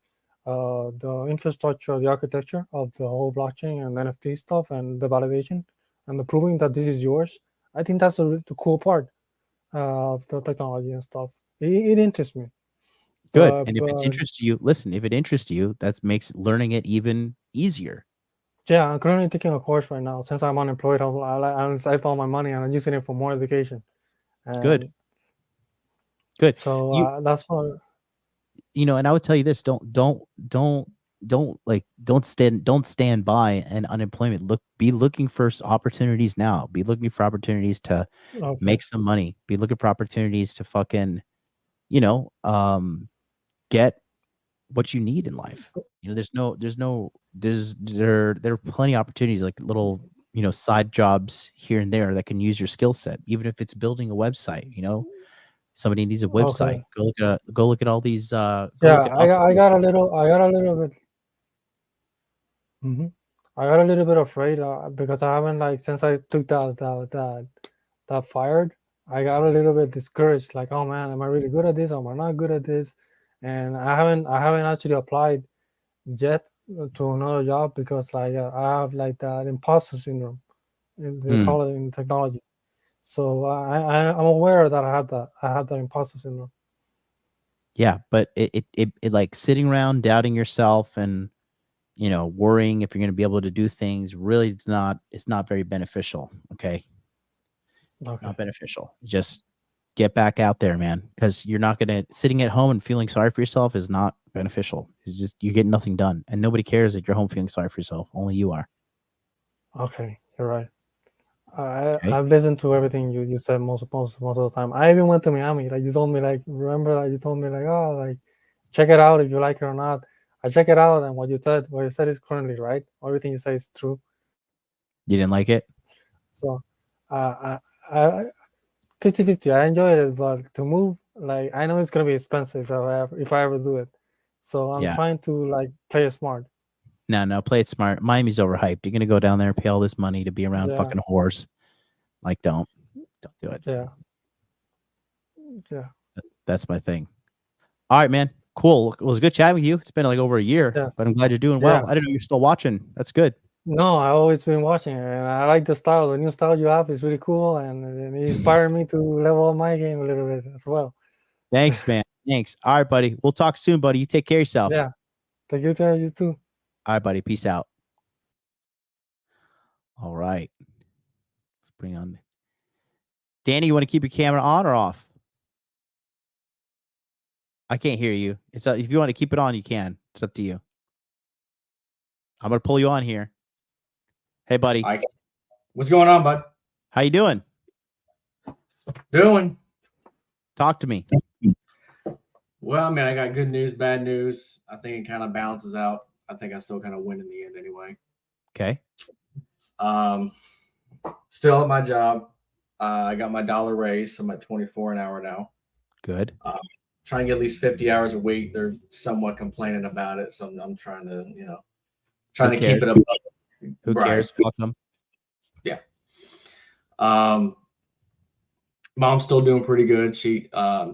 Speaker 12: infrastructure, the architecture of the whole blockchain and NFT stuff, and the validation and the proving that this is yours. I think that's the cool part of the technology and stuff. It interests me.
Speaker 1: Good.
Speaker 12: But
Speaker 1: And if it's interest to you, listen, if it interests you, that makes learning it even easier.
Speaker 12: yeah, I'm currently taking a course right now. Since I'm unemployed, I found my money and I'm using it for more education.
Speaker 1: Good.
Speaker 12: And
Speaker 1: Good.
Speaker 12: so that's why.
Speaker 1: And I would tell you this: don't stand by an unemployment. Be looking for opportunities now. Be looking for opportunities to make some money. Be looking for opportunities to fucking, get what you need in life. There are plenty of opportunities, like little, side jobs here and there that can use your skill set, even if it's building a website. Somebody needs a website. Go look at all these. Go look at
Speaker 12: I got a little bit. I got a little bit afraid because I haven't since I took that fired. I got a little bit discouraged. Like, oh man, am I really good at this? Or am I not good at this? And I haven't actually applied yet to another job because I have that imposter syndrome. They call it in technology. So I'm aware that I have that imposter syndrome.
Speaker 1: Yeah, but it like sitting around doubting yourself and worrying if you're going to be able to do things, really it's not very beneficial. Okay. Not beneficial. Just get back out there, man, because you're not gonna sitting at home and feeling sorry for yourself is not beneficial. It's just you get nothing done, and nobody cares that you're home feeling sorry for yourself. Only you are.
Speaker 12: Okay, you're right. I've listened to everything you said most of the time. I even went to Miami. Like you told me, remember that you told me check it out if you like it or not. I check it out, and what you said is currently right. Everything you say is true.
Speaker 1: You didn't like it?
Speaker 12: So, I 50-50. I enjoyed it, but to move, I know it's gonna be expensive if I ever do it. So I'm trying to play it smart.
Speaker 1: No, play it smart. Miami's overhyped. You're gonna go down there and pay all this money to be around fucking whores. Like, don't do it.
Speaker 12: Yeah.
Speaker 1: That's my thing. All right, man. Cool. It was good chatting with you. It's been like over a year, but I'm glad you're doing well. I didn't know you're still watching. That's good.
Speaker 12: No, I've always been watching it, and I like the style. The new style you have is really cool, and it inspired me to level up my game a little bit as well.
Speaker 1: Thanks, man. Thanks. All right, buddy. We'll talk soon, buddy. You take care of yourself.
Speaker 12: Yeah. Thank you, Terry. You too.
Speaker 1: All right, buddy. Peace out. All right. Let's bring on Danny. You want to keep your camera on or off? I can't hear you. It's if you want to keep it on, you can. It's up to you. I'm gonna pull you on here. Hey, buddy.
Speaker 13: What's going on, bud?
Speaker 1: How you doing?
Speaker 13: Doing.
Speaker 1: Talk to me.
Speaker 13: Well, I mean, I got good news, bad news. I think it kind of balances out. I think I still kind of win in the end anyway.
Speaker 1: Okay.
Speaker 13: Still at my job. I got my dollar raise. So I'm at 24 an hour now.
Speaker 1: Good.
Speaker 13: Trying to get at least 50 hours a week. They're somewhat complaining about it. So I'm trying to, keep it up.
Speaker 1: Who cares? Fuck them.
Speaker 13: Yeah. Mom's still doing pretty good. She's a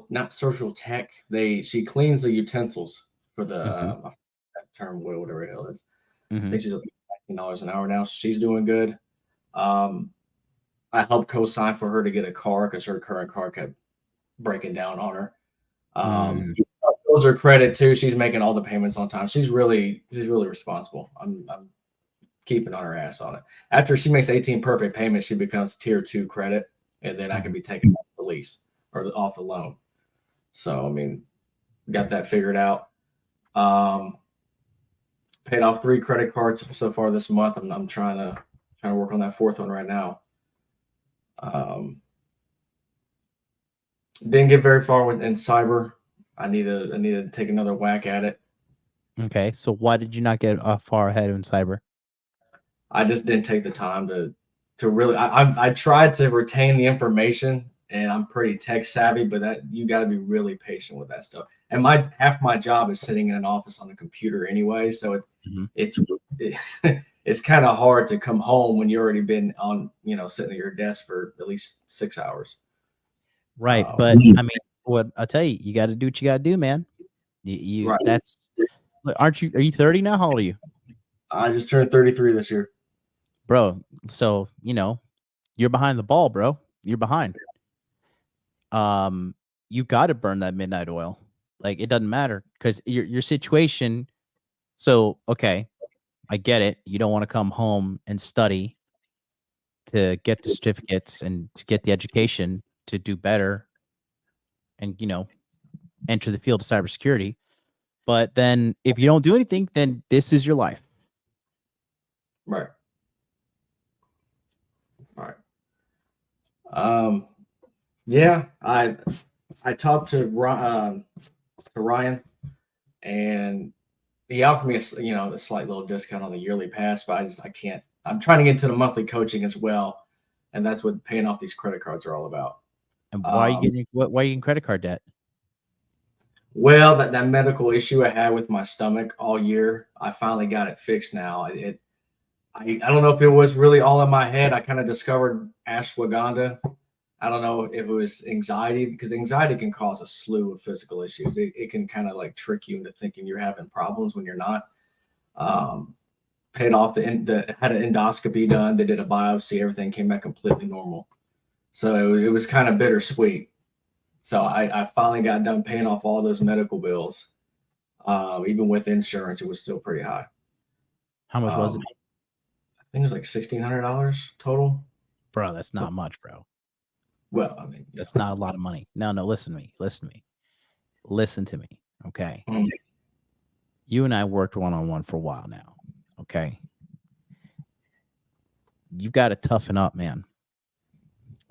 Speaker 13: not surgical tech. She cleans the utensils for the that term, whatever the hell it is. I think she's at $19 an hour now. So she's doing good. I helped co-sign for her to get a car because her current car kept breaking down on her. Those are credit too. She's making all the payments on time. She's really responsible. I'm keeping on her ass on it. After she makes 18 perfect payments, she becomes tier 2 credit, and then I can be taken off the lease or off the loan. So I mean, got that figured out. Paid off 3 credit cards so far this month. I'm trying to work on that 4th one right now. Didn't get very far in cyber. I need to take another whack at it.
Speaker 1: Okay. So why did you not get far ahead in cyber?
Speaker 13: I just didn't take the time to really. I tried to retain the information, and I'm pretty tech savvy, but that you got to be really patient with that stuff. And half my job is sitting in an office on a computer anyway, so it's kind of hard to come home when you already been on sitting at your desk for at least 6 hours.
Speaker 1: Right, but I mean, what I tell you, you got to do what you got to do, man. You
Speaker 13: right.
Speaker 1: That's. Are you 30 now? How old are you?
Speaker 13: I just turned 33 this year.
Speaker 1: Bro, so you're behind the ball, bro. You're behind. You got to burn that midnight oil. Like, it doesn't matter because your situation. So, okay, I get it. You don't want to come home and study to get the certificates and to get the education to do better and, enter the field of cybersecurity. But then if you don't do anything, then this is your life.
Speaker 13: Right. Yeah, I talked to Ryan, and he offered me a slight little discount on the yearly pass, but I can't. I'm trying to get into the monthly coaching as well, and that's what paying off these credit cards are all about.
Speaker 1: And why are you getting credit card debt?
Speaker 13: Well, that medical issue I had with my stomach all year, I finally got it fixed now. I don't know if it was really all in my head. I kind of discovered ashwagandha. I don't know if it was anxiety, because anxiety can cause a slew of physical issues. It can kind of like trick you into thinking you're having problems when you're not. Paid off had an endoscopy done. They did a biopsy. Everything came back completely normal. So it was kind of bittersweet. So I finally got done paying off all those medical bills. Even with insurance, it was still pretty high.
Speaker 1: How much was it?
Speaker 13: I think it was like $1,600 total.
Speaker 1: Bro, that's not much, bro.
Speaker 13: Well, I mean,
Speaker 1: that's not a lot of money. No, listen to me. Listen to me. Okay. You and I worked one-on-one for a while now. Okay. You've got to toughen up, man.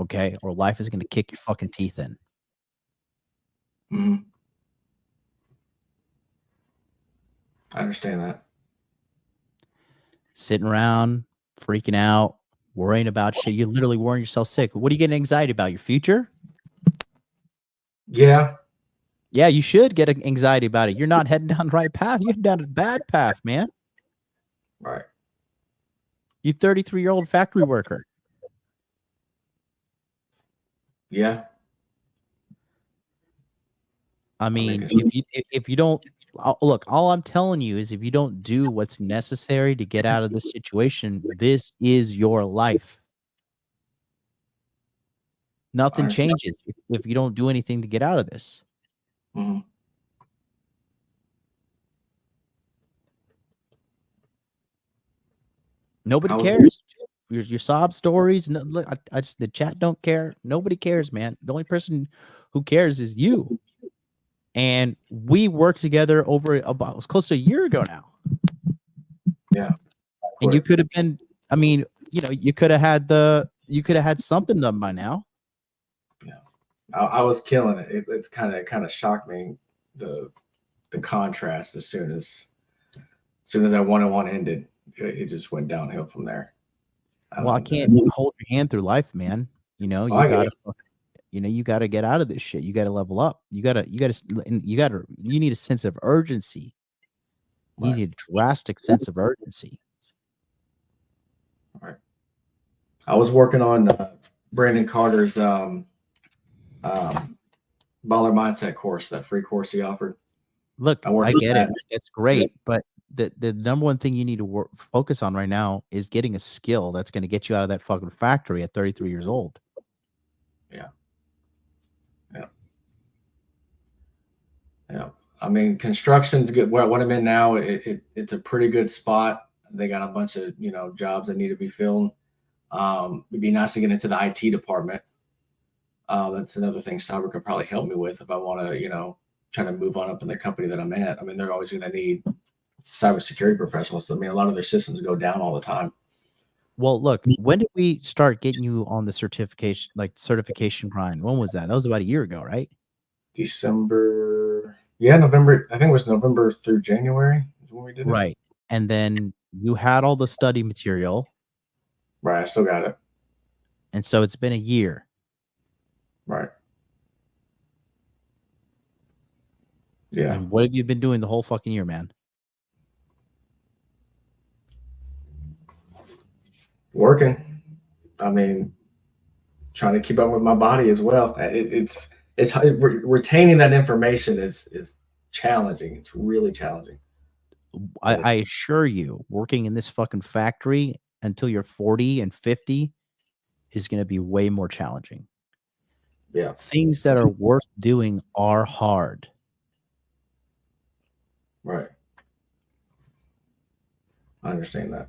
Speaker 1: Okay. Or life is going to kick your fucking teeth in.
Speaker 13: I understand that.
Speaker 1: Sitting around, freaking out, worrying about shit. You're literally worrying yourself sick. What are you getting anxiety about? Your future?
Speaker 13: Yeah.
Speaker 1: Yeah, you should get anxiety about it. You're not heading down the right path. You're heading down a bad path, man.
Speaker 13: Right.
Speaker 1: You 33-year-old factory worker.
Speaker 13: Yeah.
Speaker 1: I mean, if you don't look, all I'm telling you is if you don't do what's necessary to get out of this situation, this is your life. Nothing changes if you don't do anything to get out of this. Nobody cares. Your sob stories. No, look, I just the chat don't care. Nobody cares, man. The only person who cares is you. And we worked together over about it was close to a year ago now.
Speaker 13: Yeah.
Speaker 1: And you could have been. I mean, you know, you could have had something done by now.
Speaker 13: Yeah, I was killing it. It's kind of shocked me the contrast as soon as that 1-on-1 ended. It just went downhill from there.
Speaker 1: I can't hold your hand through life, man. You know, you gotta get out of this shit. You gotta level up. You need a sense of urgency. You need a drastic sense of urgency.
Speaker 13: All right. I was working on Brandon Carter's Baller Mindset course, that free course he offered.
Speaker 1: Look, I get it. It's great, but the number one thing you need to focus on right now is getting a skill that's going to get you out of that fucking factory at 33 years old.
Speaker 13: Yeah. I mean, construction's good. What I'm in now, it's a pretty good spot. They got a bunch of jobs that need to be filled. It'd be nice to get into the IT department. That's another thing Cyber could probably help me with if I want to, try to move on up in the company that I'm at. I mean, they're always going to need cybersecurity professionals. I mean, a lot of their systems go down all the time.
Speaker 1: Well, look, when did we start getting you on the certification grind? When was that? That was about a year ago, right?
Speaker 13: December. Yeah, November. I think it was November through January is when we did it.
Speaker 1: Right. And then you had all the study material.
Speaker 13: Right. I still got it.
Speaker 1: And so it's been a year.
Speaker 13: Right. Yeah.
Speaker 1: And what have you been doing the whole fucking year, man?
Speaker 13: Working. I mean, trying to keep up with my body as well. It's retaining that information is challenging. It's really challenging.
Speaker 1: I assure you, working in this fucking factory until you're 40 and 50 is going to be way more challenging.
Speaker 13: Yeah.
Speaker 1: Things that are worth doing are hard.
Speaker 13: Right. I understand that.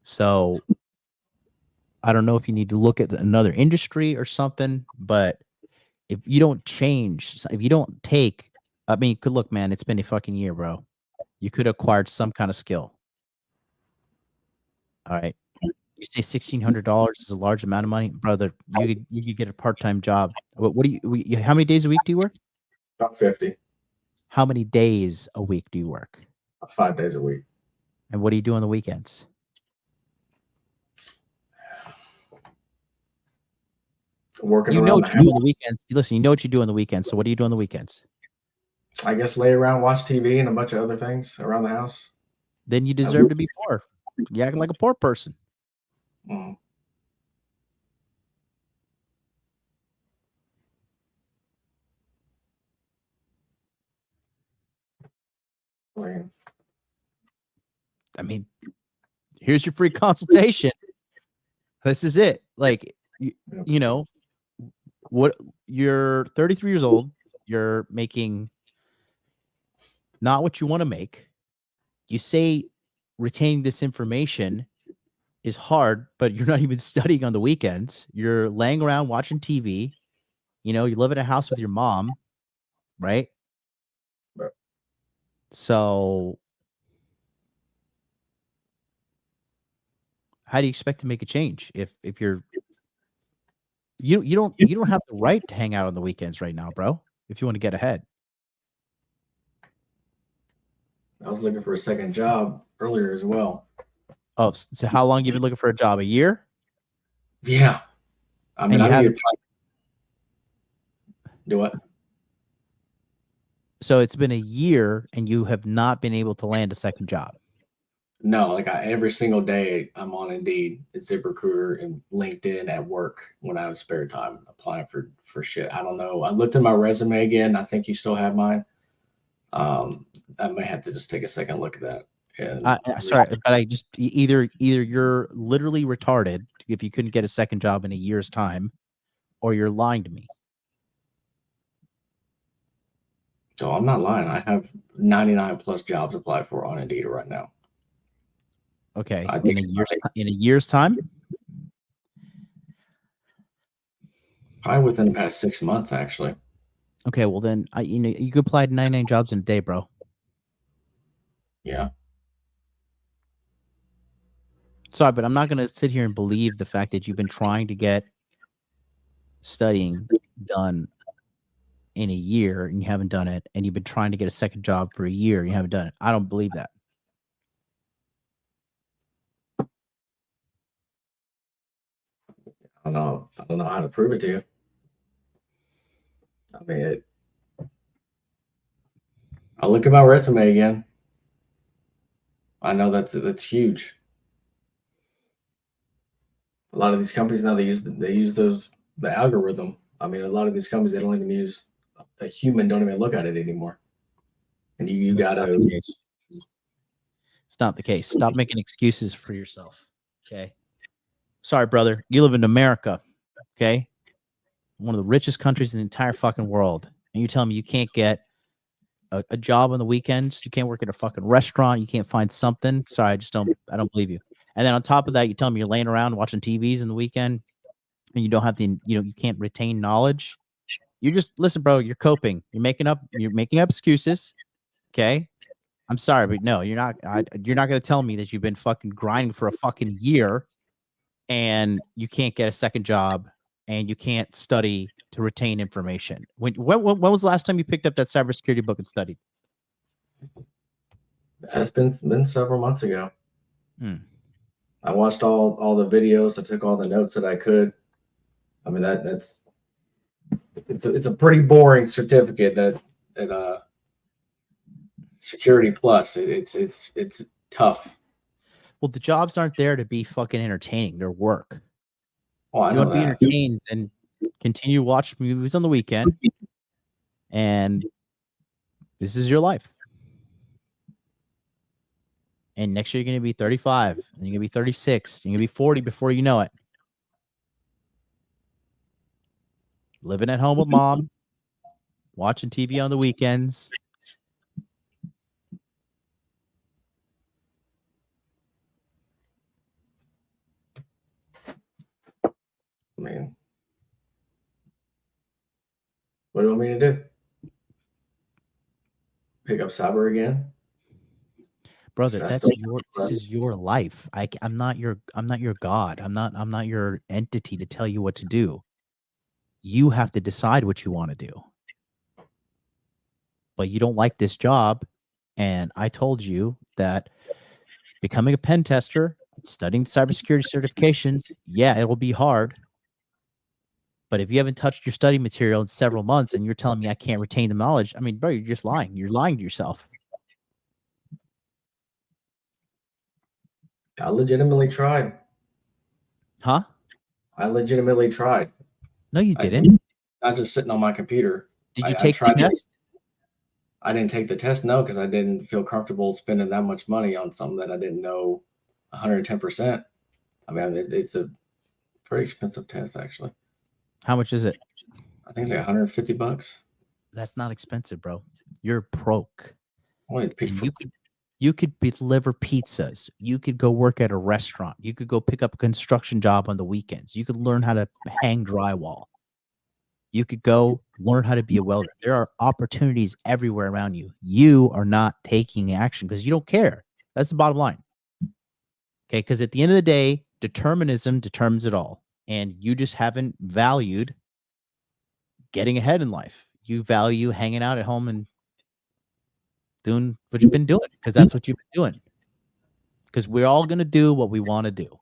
Speaker 1: So I don't know if you need to look at another industry or something, but if you don't change, if you don't take, I mean, good look, man, it's been a fucking year, bro. You could have acquired some kind of skill. All right. You say $1,600 is a large amount of money, brother. You could get a part-time job. What do you how many days a week do you work?
Speaker 13: About 50.
Speaker 1: How many days a week do you work?
Speaker 13: 5 days a week.
Speaker 1: And what do you do on the weekends?
Speaker 13: Working
Speaker 1: you know
Speaker 13: around
Speaker 1: what you do on the weekends. Listen, you know what you do on the weekends. So what do you do on the weekends?
Speaker 13: I guess lay around, watch TV, and a bunch of other things around the house.
Speaker 1: Then you deserve to be poor. You're acting like a poor person.
Speaker 13: Mm.
Speaker 1: I mean, here's your free consultation. This is it. Like, you know, what you're 33 years old. You're making not what you want to make. You say retaining this information is hard, but you're not even studying on the weekends. You're laying around watching TV. You know, you live in a house with your mom, right?
Speaker 13: Right.
Speaker 1: So how do you expect to make a change if you're you don't have the right to hang out on the weekends right now, bro, if you want to get ahead?
Speaker 13: I was looking for a second job earlier as well.
Speaker 1: Oh, so how long you been looking for a job? A year?
Speaker 13: Yeah. I mean, do what?
Speaker 1: So it's been a year and you have not been able to land a second job.
Speaker 13: No, like every single day I'm on Indeed, it's ZipRecruiter and LinkedIn at work when I have spare time applying for shit. I don't know. I looked at my resume again. I think you still have mine. I may have to just take a second look at that. And
Speaker 1: sorry, but I just either you're literally retarded if you couldn't get a second job in a year's time, or you're lying to me.
Speaker 13: So I'm not lying. I have 99 plus jobs applied for on Indeed right now.
Speaker 1: Okay, in a year's time?
Speaker 13: Probably within the past 6 months, actually.
Speaker 1: Okay, well then, you could apply to 99 jobs in a day, bro.
Speaker 13: Yeah.
Speaker 1: Sorry, but I'm not going to sit here and believe the fact that you've been trying to get studying done in a year and you haven't done it, and you've been trying to get a second job for a year and you haven't done it. I don't believe that.
Speaker 13: I don't know how to prove it to you. I mean, I'll look at my resume again. I know that's huge. A lot of these companies now they use the algorithm. I mean, a lot of these companies they don't even use a human. Don't even look at it anymore. And you gotta.
Speaker 1: It's not the case. Stop making excuses for yourself. Okay. Sorry, brother. You live in America. Okay. One of the richest countries in the entire fucking world. And you're telling me you can't get a job on the weekends? You can't work at a fucking restaurant? You can't find something? Sorry, I don't believe you. And then on top of that, you tell me you're laying around watching TVs in the weekend and you don't have you can't retain knowledge. You just listen, bro, you're coping. You're making up excuses. Okay. I'm sorry, but no, you're not going to tell me that you've been fucking grinding for a fucking year and you can't get a second job and you can't study to retain information. When was the last time you picked up that cybersecurity book and studied?
Speaker 13: It's been several months ago.
Speaker 1: Hmm.
Speaker 13: I watched all the videos. I took all the notes that I could. I mean it's a pretty boring certificate that Security Plus. It's tough.
Speaker 1: Well, the jobs aren't there to be fucking entertaining. They're work.
Speaker 13: Oh, I
Speaker 1: you
Speaker 13: know
Speaker 1: want to be
Speaker 13: that.
Speaker 1: entertained, then continue to watch movies on the weekend. And this is your life. And next year you're going to be 35, and you're going to be 36, and you're going to be 40 before you know it. Living at home with mom, watching TV on the weekends.
Speaker 13: Man, what do you want me to do? Pick up cyber again?
Speaker 1: Brother, this is your life. I'm not your God. I'm not your entity to tell you what to do. You have to decide what you want to do. But you don't like this job, and I told you that becoming a pen tester, studying cybersecurity certifications, yeah, it will be hard. But if you haven't touched your study material in several months and you're telling me I can't retain the knowledge, I mean, bro, you're just lying. You're lying to yourself.
Speaker 13: I legitimately tried.
Speaker 1: Huh?
Speaker 13: I legitimately tried.
Speaker 1: No, you didn't.
Speaker 13: Not just sitting on my computer.
Speaker 1: Did you take the test?
Speaker 13: I didn't take the test, no, because I didn't feel comfortable spending that much money on something that I didn't know 110%. I mean, it's a pretty expensive test, actually.
Speaker 1: How much is it?
Speaker 13: I think it's like $150.
Speaker 1: That's not expensive, bro. You're broke.
Speaker 13: Well,
Speaker 1: you could deliver pizzas. You could go work at a restaurant. You could go pick up a construction job on the weekends. You could learn how to hang drywall. You could go learn how to be a welder. There are opportunities everywhere around you. You are not taking action because you don't care. That's the bottom line. Okay, because at the end of the day, determinism determines it all. And you just haven't valued getting ahead in life. You value hanging out at home and doing what you've been doing because that's what you've been doing. Because we're all going to do what we want to do.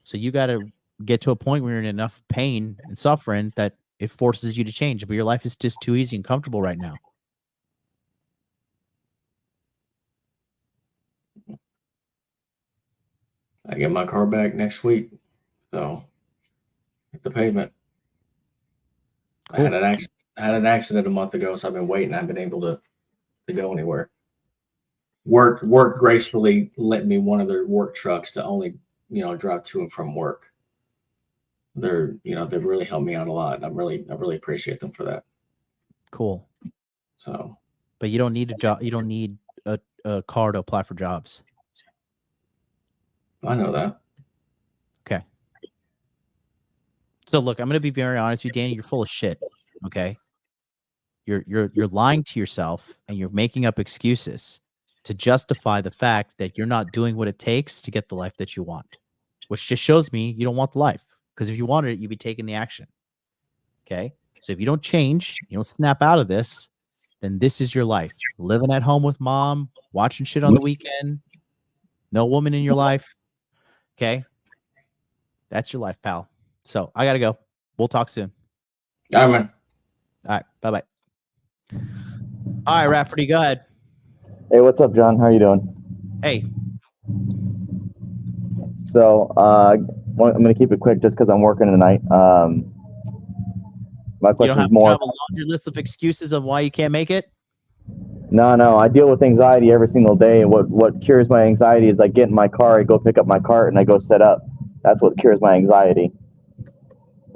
Speaker 1: So you got to get to a point where you're in enough pain and suffering that it forces you to change. But your life is just too easy and comfortable right now.
Speaker 13: I get my car back next week. So hit the pavement. Cool. I had an accident a month ago, so I've been waiting. I haven't been able to go anywhere. Work gracefully lent me one of their work trucks to only, drive to and from work. They've really helped me out a lot. I really appreciate them for that.
Speaker 1: Cool.
Speaker 13: So,
Speaker 1: but you don't need a job. You don't need a car to apply for jobs.
Speaker 13: I know that.
Speaker 1: Okay. So look, I'm going to be very honest with you, Danny. You're full of shit. Okay. You're lying to yourself and you're making up excuses to justify the fact that you're not doing what it takes to get the life that you want, which just shows me you don't want the life. Because if you wanted it, you'd be taking the action. Okay. So if you don't change, you don't snap out of this, then this is your life. Living at home with mom, watching shit on the weekend, no woman in your life. Okay. That's your life, pal. So I got to go. We'll talk soon.
Speaker 13: All right, man.
Speaker 1: All right. Bye-bye. All right, Rafferty, go ahead.
Speaker 14: Hey, what's up, John? How you doing?
Speaker 1: Hey.
Speaker 14: So I'm going to keep it quick just because I'm working tonight. My question is more.
Speaker 1: You have a laundry list of excuses of why you can't make it?
Speaker 14: No. I deal with anxiety every single day, and what cures my anxiety is I get in my car, I go pick up my cart, and I go set up. That's what cures my anxiety.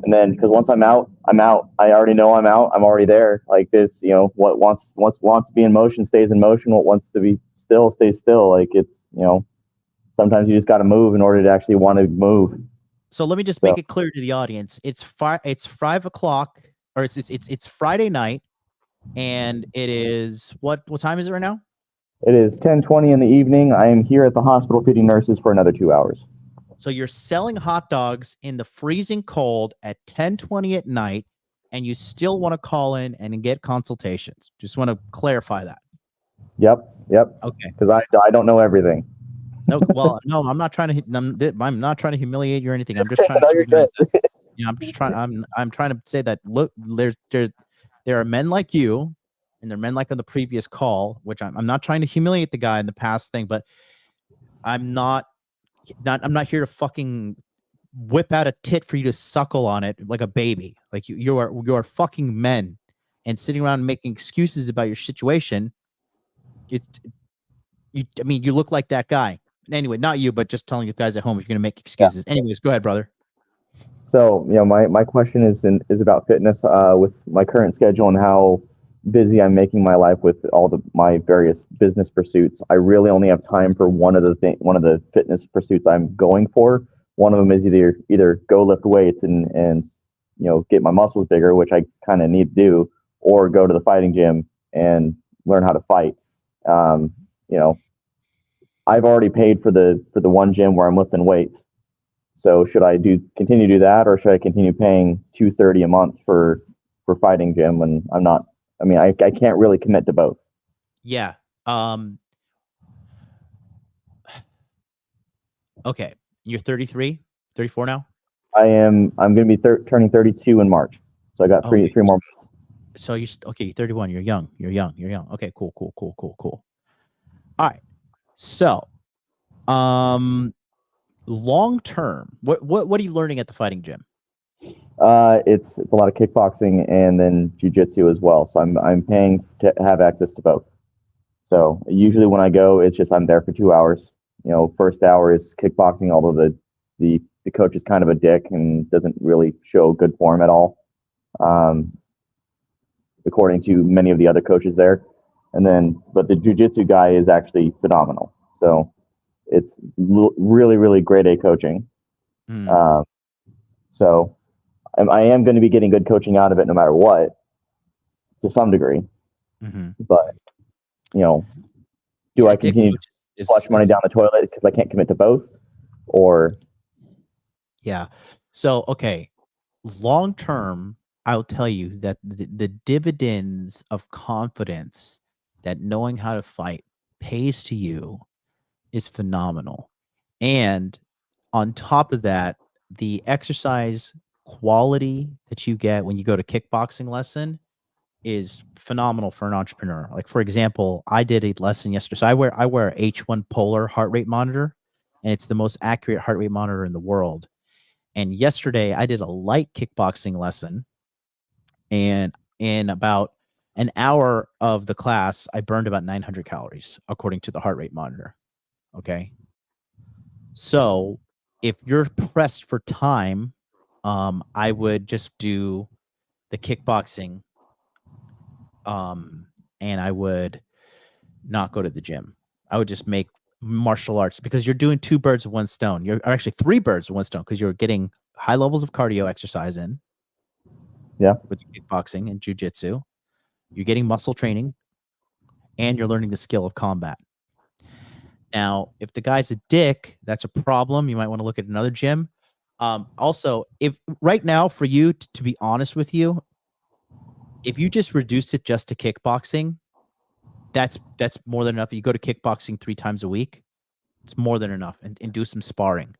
Speaker 14: And then, because once I'm out, I'm out. I already know I'm out. I'm already there. Like this, you know, what wants to be in motion stays in motion. What wants to be still stays still. Like it's, you know, sometimes you just got to move in order to actually want to move.
Speaker 1: So let me just make it clear to the audience. It's 5 o'clock, or it's Friday night, and it is what time is it right now?
Speaker 14: It is 10:20 in the evening. I am here at the hospital feeding nurses for another 2 hours.
Speaker 1: So you're selling hot dogs in the freezing cold at 10:20 at night, and you still want to call in and get consultations. Just want to clarify that.
Speaker 14: Yep.
Speaker 1: Okay.
Speaker 14: Because I don't know everything.
Speaker 1: No, well, no, I'm not trying to. I'm not trying to humiliate you or anything. I'm just trying to. I'm just trying. I'm trying to say that. Look, there are men like you, and there are men like on the previous call, which I'm not trying to humiliate the guy in the past thing, but I'm not here to fucking whip out a tit for you to suckle on it like a baby. Like you are fucking men, and sitting around making excuses about your situation. I mean, you look like that guy. Anyway, not you, but just telling you guys at home if you're gonna make excuses. Yeah. Anyways, go ahead, brother.
Speaker 14: So, you know, my question is about fitness with my current schedule and how busy I'm making my life with all my various business pursuits. I really only have time for one of the fitness pursuits I'm going for. One of them is either go lift weights and you know, get my muscles bigger, which I kind of need to do, or go to the fighting gym and learn how to fight. You know, I've already paid for the one gym where I'm lifting weights. So should I continue to do that, or should I continue paying $230 a month for fighting gym when I'm not? I mean, I can't really commit to both.
Speaker 1: Yeah. Okay. You're 33, 34 now?
Speaker 14: I'm going to be turning 32 in March. So I got three more months.
Speaker 1: So you're 31. You're young. Okay, cool. All right. So, long term, what are you learning at the fighting gym?
Speaker 14: It's a lot of kickboxing and then jiu-jitsu as well. So I'm paying to have access to both. So usually when I go, it's just I'm there for 2 hours. You know, first hour is kickboxing, although the coach is kind of a dick and doesn't really show good form at all, according to many of the other coaches there. But the jiu-jitsu guy is actually phenomenal. So it's really, really grade A coaching. So I am going to be getting good coaching out of it no matter what, to some degree. But, you know, do I continue to flush money down the toilet because I can't commit to both? Or
Speaker 1: yeah. So, okay, long term, I'll tell you that the dividends of confidence that knowing how to fight pays to you is phenomenal. And on top of that, the exercise quality that you get when you go to kickboxing lesson is phenomenal for an entrepreneur. Like, for example, I did a lesson yesterday. So I wear a H1 Polar heart rate monitor, and it's the most accurate heart rate monitor in the world. And yesterday I did a light kickboxing lesson, and in about an hour of the class, I burned about 900 calories according to the heart rate monitor. Okay. So if you're pressed for time, I would just do the kickboxing and I would not go to the gym. I would just make martial arts, because you're doing 2 birds with 1 stone. You're actually 3 birds with 1 stone, because you're getting high levels of cardio exercise in.
Speaker 14: Yeah.
Speaker 1: With kickboxing and jujitsu, you're getting muscle training, and you're learning the skill of combat. Now, if the guy's a dick, that's a problem. You might want to look at another gym. Also, if right now, for you, to be honest with you, if you just reduced it just to kickboxing, that's more than enough. You go to kickboxing 3 times a week. It's more than enough, and do some sparring.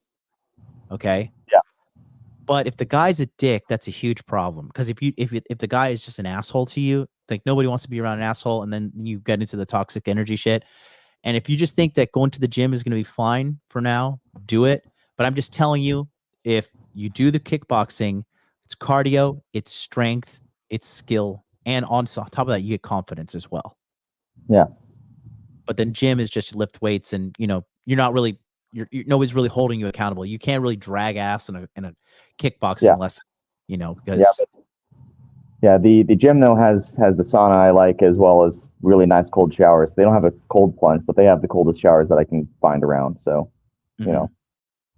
Speaker 1: Okay.
Speaker 14: Yeah.
Speaker 1: But if the guy's a dick, that's a huge problem. Because if the guy is just an asshole to you, like nobody wants to be around an asshole, and then you get into the toxic energy shit. And if you just think that going to the gym is going to be fine for now, do it. But I'm just telling you, if you do the kickboxing, it's cardio, it's strength, it's skill, and on top of that, you get confidence as well.
Speaker 14: Yeah.
Speaker 1: But then gym is just lift weights, and you're not really, nobody's really holding you accountable. You can't really drag ass in a kickboxing lesson, because
Speaker 14: the gym though has the sauna I like, as well as really nice cold showers. They don't have a cold plunge, but they have the coldest showers that I can find around. So,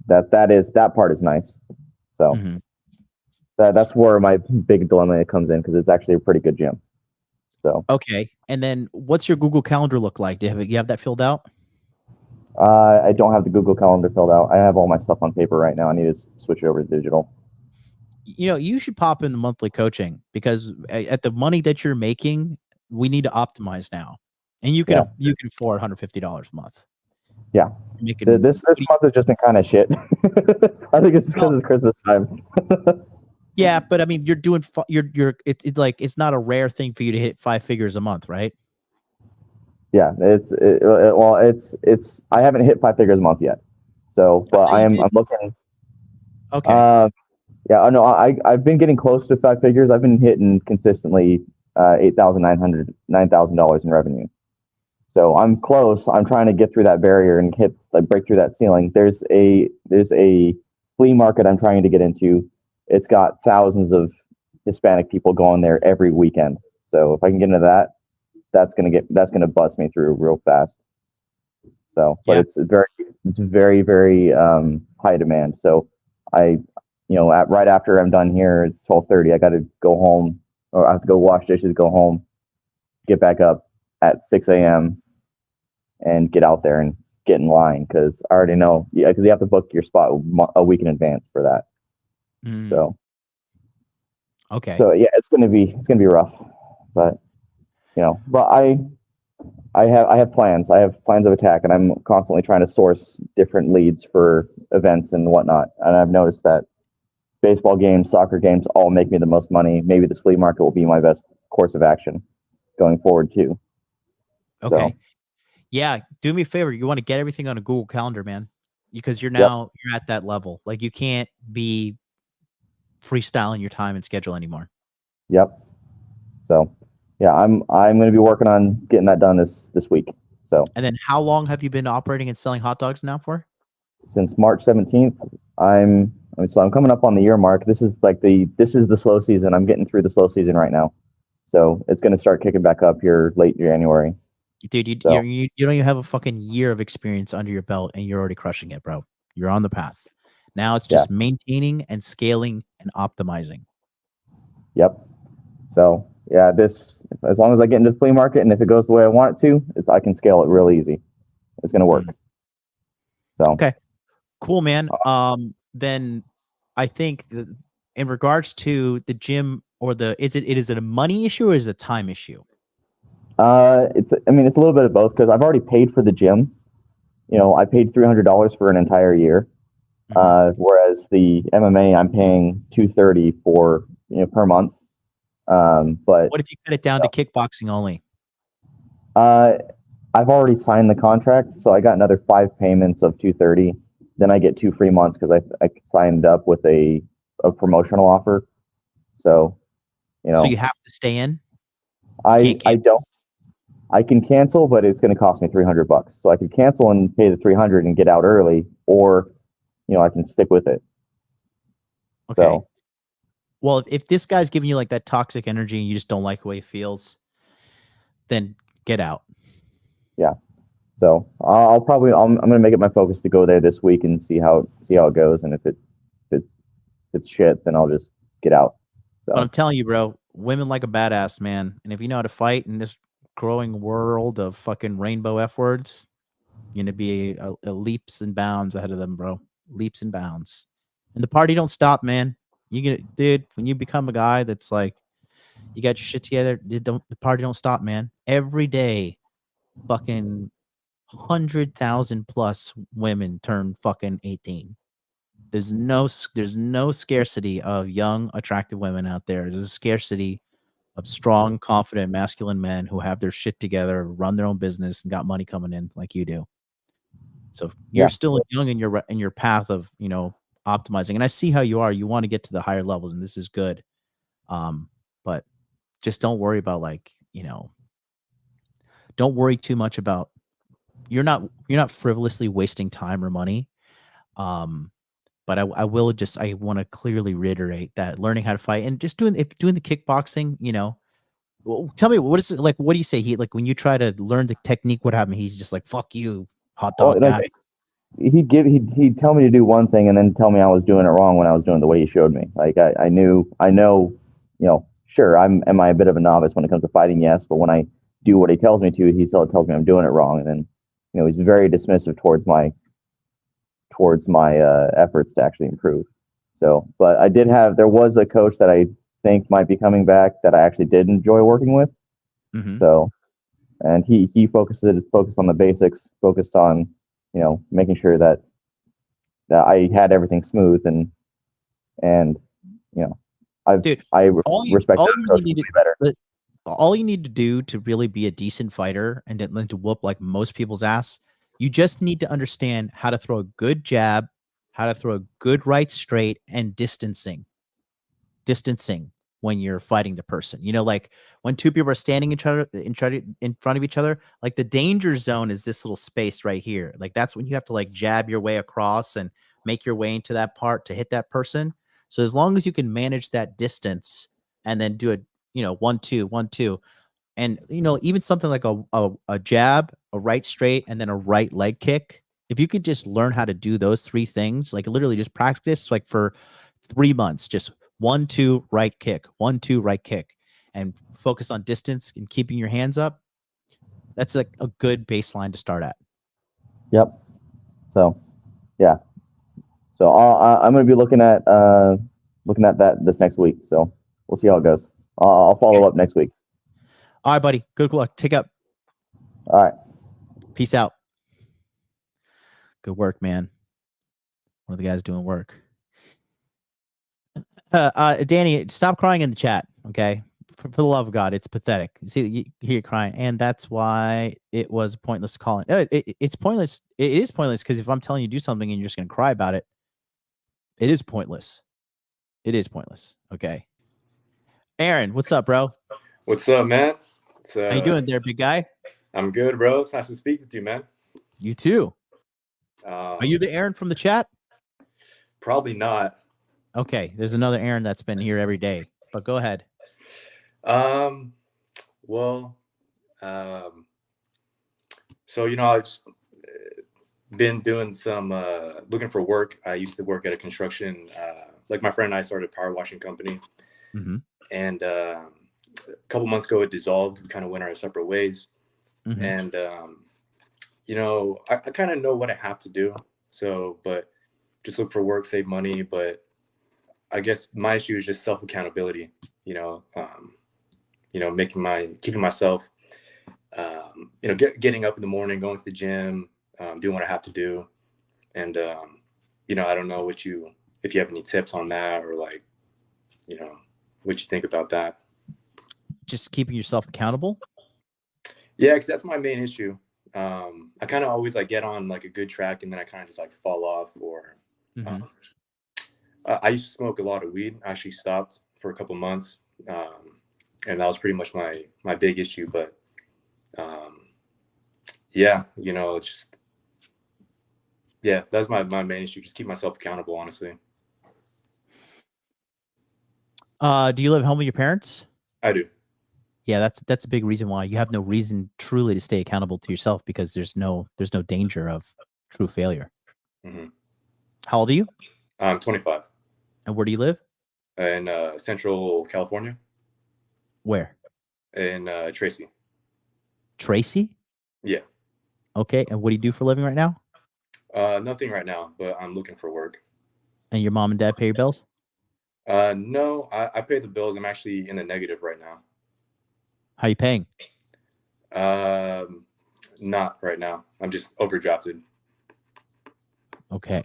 Speaker 14: that part is nice. So that's where my big dilemma comes in, because it's actually a pretty good gym. So
Speaker 1: okay. And then what's your Google Calendar look like? Do you have that filled out?
Speaker 14: I don't have the Google Calendar filled out. I have all my stuff on paper right now. I need to switch it over to digital.
Speaker 1: You should pop into monthly coaching, because at the money that you're making, we need to optimize now. And you can afford $150 a month.
Speaker 14: Yeah. This month has just been kind of shit. I think it's because it's Christmas time.
Speaker 1: Yeah, but I mean, you're doing it's like, it's not a rare thing for you to hit 5 figures a month, right?
Speaker 14: Yeah, it's I haven't hit 5 figures a month yet. So, but I'm looking.
Speaker 1: Okay.
Speaker 14: Yeah, no, I've been getting close to 5 figures. I've been hitting consistently $9,000 in revenue. So I'm close. I'm trying to get through that barrier and break through that ceiling. There's a flea market I'm trying to get into. It's got thousands of Hispanic people going there every weekend. So if I can get into that, that's gonna bust me through real fast. So, but it's very, very high demand. So right after I'm done here, it's 12:30. I got to go home, or I have to go wash dishes, go home, get back up at 6 a.m. and get out there and get in line, because I already know. Yeah, because you have to book your spot a week in advance for that. So.
Speaker 1: Okay.
Speaker 14: So yeah, it's gonna be rough, but I have plans. I have plans of attack, and I'm constantly trying to source different leads for events and whatnot. And I've noticed that baseball games, soccer games, all make me the most money. Maybe this flea market will be my best course of action going forward too.
Speaker 1: Okay. So. Yeah, do me a favor. You want to get everything on a Google Calendar, man, because you're at that level. Like, you can't be freestyling your time and schedule anymore.
Speaker 14: Yep. So, yeah, I'm going to be working on getting that done this week. So.
Speaker 1: And then, how long have you been operating and selling hot dogs now for?
Speaker 14: Since March 17th. I'm coming up on the year mark. This is the slow season. I'm getting through the slow season right now. So it's going to start kicking back up here late January.
Speaker 1: Dude, you don't even have a fucking year of experience under your belt, and you're already crushing it, bro. You're on the path. Now it's just maintaining and scaling and optimizing.
Speaker 14: Yep. So yeah, as long as I get into the flea market, and if it goes the way I want it to, I can scale it real easy. It's going to work. So.
Speaker 1: Okay. Cool, man. Then I think in regards to the gym, or is it a money issue, or is it a time issue?
Speaker 14: It's a little bit of both, because I've already paid for the gym. I paid $300 for an entire year. Whereas the MMA, I'm paying $230 for, per month. But
Speaker 1: what if you cut it down to kickboxing only?
Speaker 14: I've already signed the contract, so I got another 5 payments of $230. Then I get 2 free months, because I signed up with a promotional offer. So,
Speaker 1: So you have to stay in?
Speaker 14: I don't. I can cancel, but it's going to cost me $300. So I could cancel and pay the $300 and get out early, or, I can stick with it.
Speaker 1: Okay.
Speaker 14: So,
Speaker 1: well, if this guy's giving you like that toxic energy and you just don't like the way he feels, then get out.
Speaker 14: Yeah. So I'm gonna make it my focus to go there this week and see how it goes. And if it's shit, then I'll just get out. So
Speaker 1: But I'm telling you, bro, women like a badass, man. And if you know how to fight in this growing world of fucking rainbow F words, you're gonna be a leaps and bounds ahead of them, bro. Leaps and bounds. And the party don't stop, man. Dude, when you become a guy that's like, you got your shit together, the party don't stop, man. Every day, fucking 100,000 plus women turn fucking 18. There's no scarcity of young, attractive women out there. There's a scarcity of strong, confident, masculine men who have their shit together, run their own business, and got money coming in like you do. So you're still young in your path of, optimizing. And I see how you are. You want to get to the higher levels, and this is good. But just don't worry about don't worry too much about you're not frivolously wasting time or money. But I want to clearly reiterate that learning how to fight and just doing the kickboxing, well, tell me, what is it like? What do you say? When you try to learn the technique, what happened? He's just like, fuck you, hot dog guy.
Speaker 14: He'd tell me to do one thing and then tell me I was doing it wrong when I was doing the way he showed me. Like I know, sure, am I a bit of a novice when it comes to fighting? Yes, but when I do what he tells me to, he still tells me I'm doing it wrong. And then, he's very dismissive towards my efforts to actually improve. So, but there was a coach that I think might be coming back that I actually did enjoy working with.
Speaker 1: Mm-hmm.
Speaker 14: So, and he focused on the basics, focused on, making sure that I had everything smooth and I respect that coach better.
Speaker 1: All you need to do to really be a decent fighter and then to whoop like most people's ass, you just need to understand how to throw a good jab, how to throw a good right straight, and distancing when you're fighting the person. Like when two people are standing in front of each other, like the danger zone is this little space right here. Like that's when you have to like jab your way across and make your way into that part to hit that person. So as long as you can manage that distance and then do a 1-2, 1-2, and even something like a jab, a right straight, and then a right leg kick. If you could just learn how to do those three things, like literally just practice like for 3 months, just 1-2 right kick, 1-2 right kick, and focus on distance and keeping your hands up. That's like a good baseline to start at.
Speaker 14: Yep. So, yeah. So I'm going to be looking at that this next week. So we'll see how it goes. I'll follow up next week.
Speaker 1: All right, buddy. Good luck. Take up.
Speaker 14: All right.
Speaker 1: Peace out. Good work, man. One of the guys doing work. Danny, stop crying in the chat, okay? For the love of God, it's pathetic. You hear you crying, and that's why it was pointless calling. It's pointless. It is pointless because if I'm telling you to do something and you're just going to cry about it, it is pointless. It is pointless. Okay. Aaron, what's up, bro?
Speaker 15: What's up, man?
Speaker 1: How you doing there, big guy?
Speaker 15: I'm good, bro. It's nice to speak with you, man.
Speaker 1: You too. Are you the Aaron from the chat?
Speaker 15: Probably not.
Speaker 1: Okay, there's another Aaron that's been here every day, but go ahead.
Speaker 15: So I've just been doing some looking for work. I used to work at a construction, like my friend and I started a power washing company, and a couple months ago it dissolved. We kind of went our separate ways, and I kind of know what I have to do. So, but just look for work, save money, but I guess my issue is just self accountability. Keeping myself, getting up in the morning, going to the gym, doing what I have to do, and I don't know if you have any tips on that or what you think about that.
Speaker 1: Just keeping yourself accountable.
Speaker 15: Yeah, because that's my main issue. I kind of always get on like a good track and then I kind of just fall off or. I used to smoke a lot of weed. I actually stopped for a couple months. And that was pretty much my big issue. But that's my main issue. Just keep myself accountable, honestly.
Speaker 1: Do you live home with your parents?
Speaker 15: I do.
Speaker 1: Yeah, that's a big reason why you have no reason truly to stay accountable to yourself, because there's no danger of true failure.
Speaker 15: Mm-hmm.
Speaker 1: How old are you?
Speaker 15: I'm 25.
Speaker 1: And where do you live?
Speaker 15: In Central California.
Speaker 1: Where?
Speaker 15: In Tracy.
Speaker 1: Tracy?
Speaker 15: Yeah.
Speaker 1: Okay. And what do you do for a living right now?
Speaker 15: Nothing right now, but I'm looking for work.
Speaker 1: And your mom and dad pay your bills?
Speaker 15: No, I pay the bills. I'm actually in the negative right now.
Speaker 1: How you paying?
Speaker 15: Not right now. I'm just overdrafted.
Speaker 1: Okay.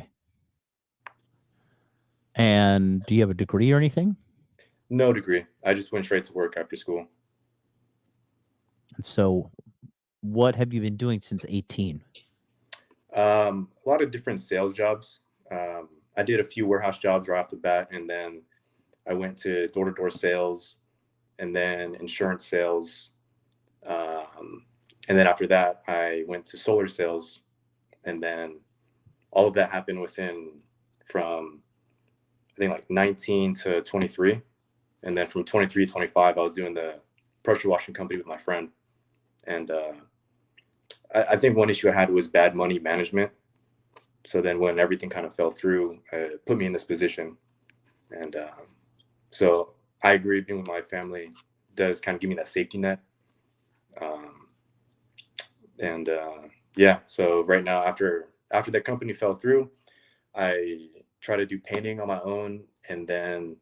Speaker 1: And do you have a degree or anything?
Speaker 15: No degree. I just went straight to work after school.
Speaker 1: And so what have you been doing since 18?
Speaker 15: A lot of different sales jobs. I did a few warehouse jobs right off the bat, and then I went to door-to-door sales, and then insurance sales. And then after that, I went to solar sales, and then all of that happened from I think like 19 to 23. And then from 23 to 25, I was doing the pressure washing company with my friend. And I think one issue I had was bad money management. So then when everything kind of fell through, it put me in this position. And so I agree, being with my family does kind of give me that safety net. Yeah, so right now, after that company fell through, I try to do painting on my own. And then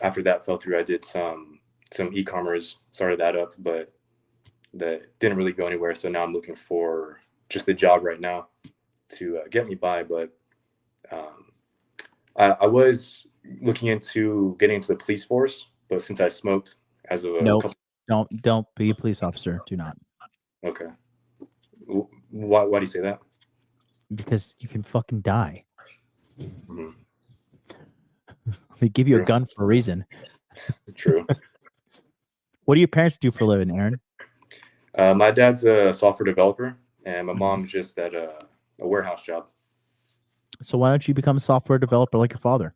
Speaker 15: after that fell through, I did some e-commerce, started that up, but that didn't really go anywhere. So now I'm looking for just a job right now to get me by. But I was looking into getting into the police force, but since I smoked as of
Speaker 1: No, don't be a police officer. Do not.
Speaker 15: Okay. Why do you say that?
Speaker 1: Because you can fucking die.
Speaker 15: Mm-hmm.
Speaker 1: They give you a gun for a reason.
Speaker 15: True.
Speaker 1: What do your parents do for a living, Aaron?
Speaker 15: My dad's a software developer, and my mom's just at a warehouse job.
Speaker 1: So why don't you become a software developer like your father?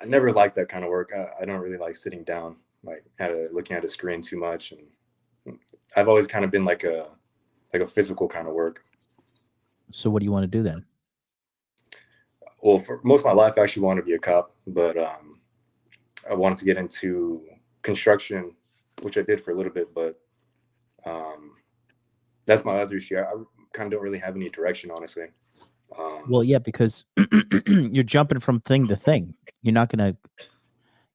Speaker 15: I never liked that kind of work. I don't really like sitting down, like looking at a screen too much, and I've always kind of been like a physical kind of work.
Speaker 1: So what do you want to do then?
Speaker 15: Well, for most of my life, I actually wanted to be a cop, but I wanted to get into construction, which I did for a little bit, but that's my other issue. I kind of don't really have any direction, honestly.
Speaker 1: Well, yeah, because you're jumping from thing to thing. You're not gonna,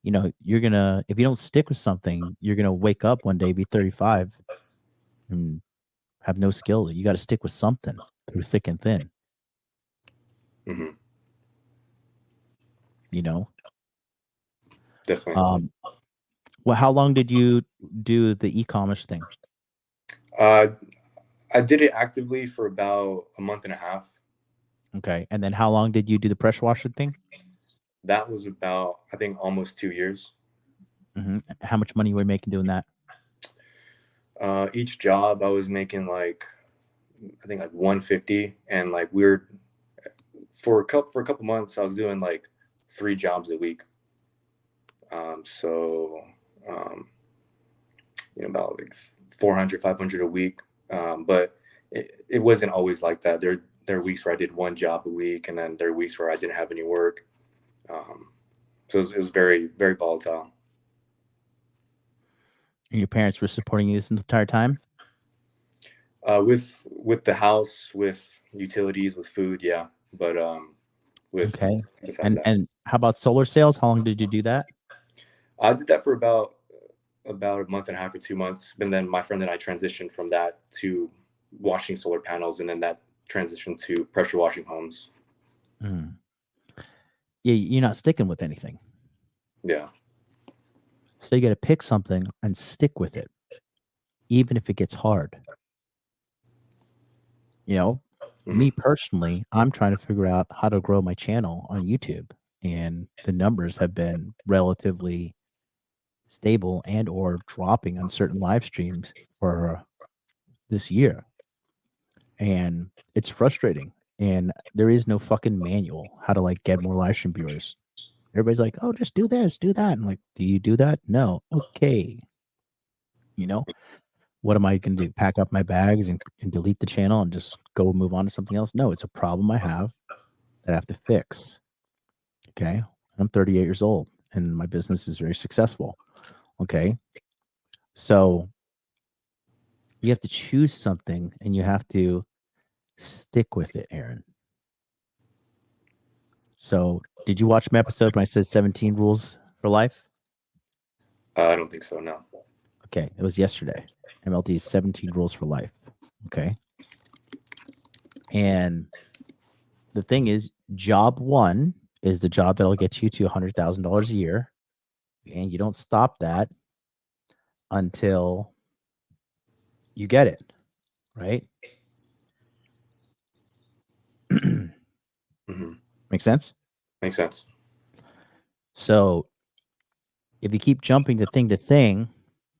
Speaker 1: you're gonna, if you don't stick with something, you're gonna wake up one day, be 35, and have no skills. You got to stick with something through thick and thin.
Speaker 15: Mm-hmm.
Speaker 1: Definitely. Well, how long did you do the e-commerce thing?
Speaker 15: I did it actively for about a month and a half.
Speaker 1: Okay. And then how long did you do the pressure washing thing?
Speaker 15: That was about, I think, almost 2 years.
Speaker 1: Mm-hmm. How much money were you making doing that?
Speaker 15: Each job I was making I think like 150, and like for a couple months I was doing like 3 jobs a week. About like 400, 500 a week. But it wasn't always like that. There are weeks where I did 1 job a week, and then there are weeks where I didn't have any work. So it was very, very volatile.
Speaker 1: And your parents were supporting you this entire time?
Speaker 15: With the house, with utilities, with food, yeah. But
Speaker 1: okay. And how about solar sales? How long did you do that?
Speaker 15: I did that for about a month and a half or 2 months, and then my friend and I transitioned from that to washing solar panels, and then that transitioned to pressure washing homes.
Speaker 1: Mm. Yeah, you're not sticking with anything.
Speaker 15: Yeah.
Speaker 1: So you got to pick something and stick with it, even if it gets hard. Me personally, I'm trying to figure out how to grow my channel on YouTube, and the numbers have been relatively stable and or dropping on certain live streams for this year. And it's frustrating. And there is no fucking manual how to get more live stream viewers. Everybody's like, oh, just do this, do that. I'm like, do you do that? No. Okay. You know, what am I going to do? Pack up my bags and delete the channel and just go move on to something else? No, it's a problem I have that I have to fix. Okay. I'm 38 years old and my business is very successful. Okay. So you have to choose something and you have to stick with it, Aaron. So did you watch my episode when I said 17 rules for life?
Speaker 15: I don't think so, no.
Speaker 1: Okay. It was yesterday. MLD's 17 rules for life. Okay. And the thing is, job one is the job that'll get you to $100,000 a year. And you don't stop that until you get it. Right? Make sense?
Speaker 15: Makes sense.
Speaker 1: So if you keep jumping to thing,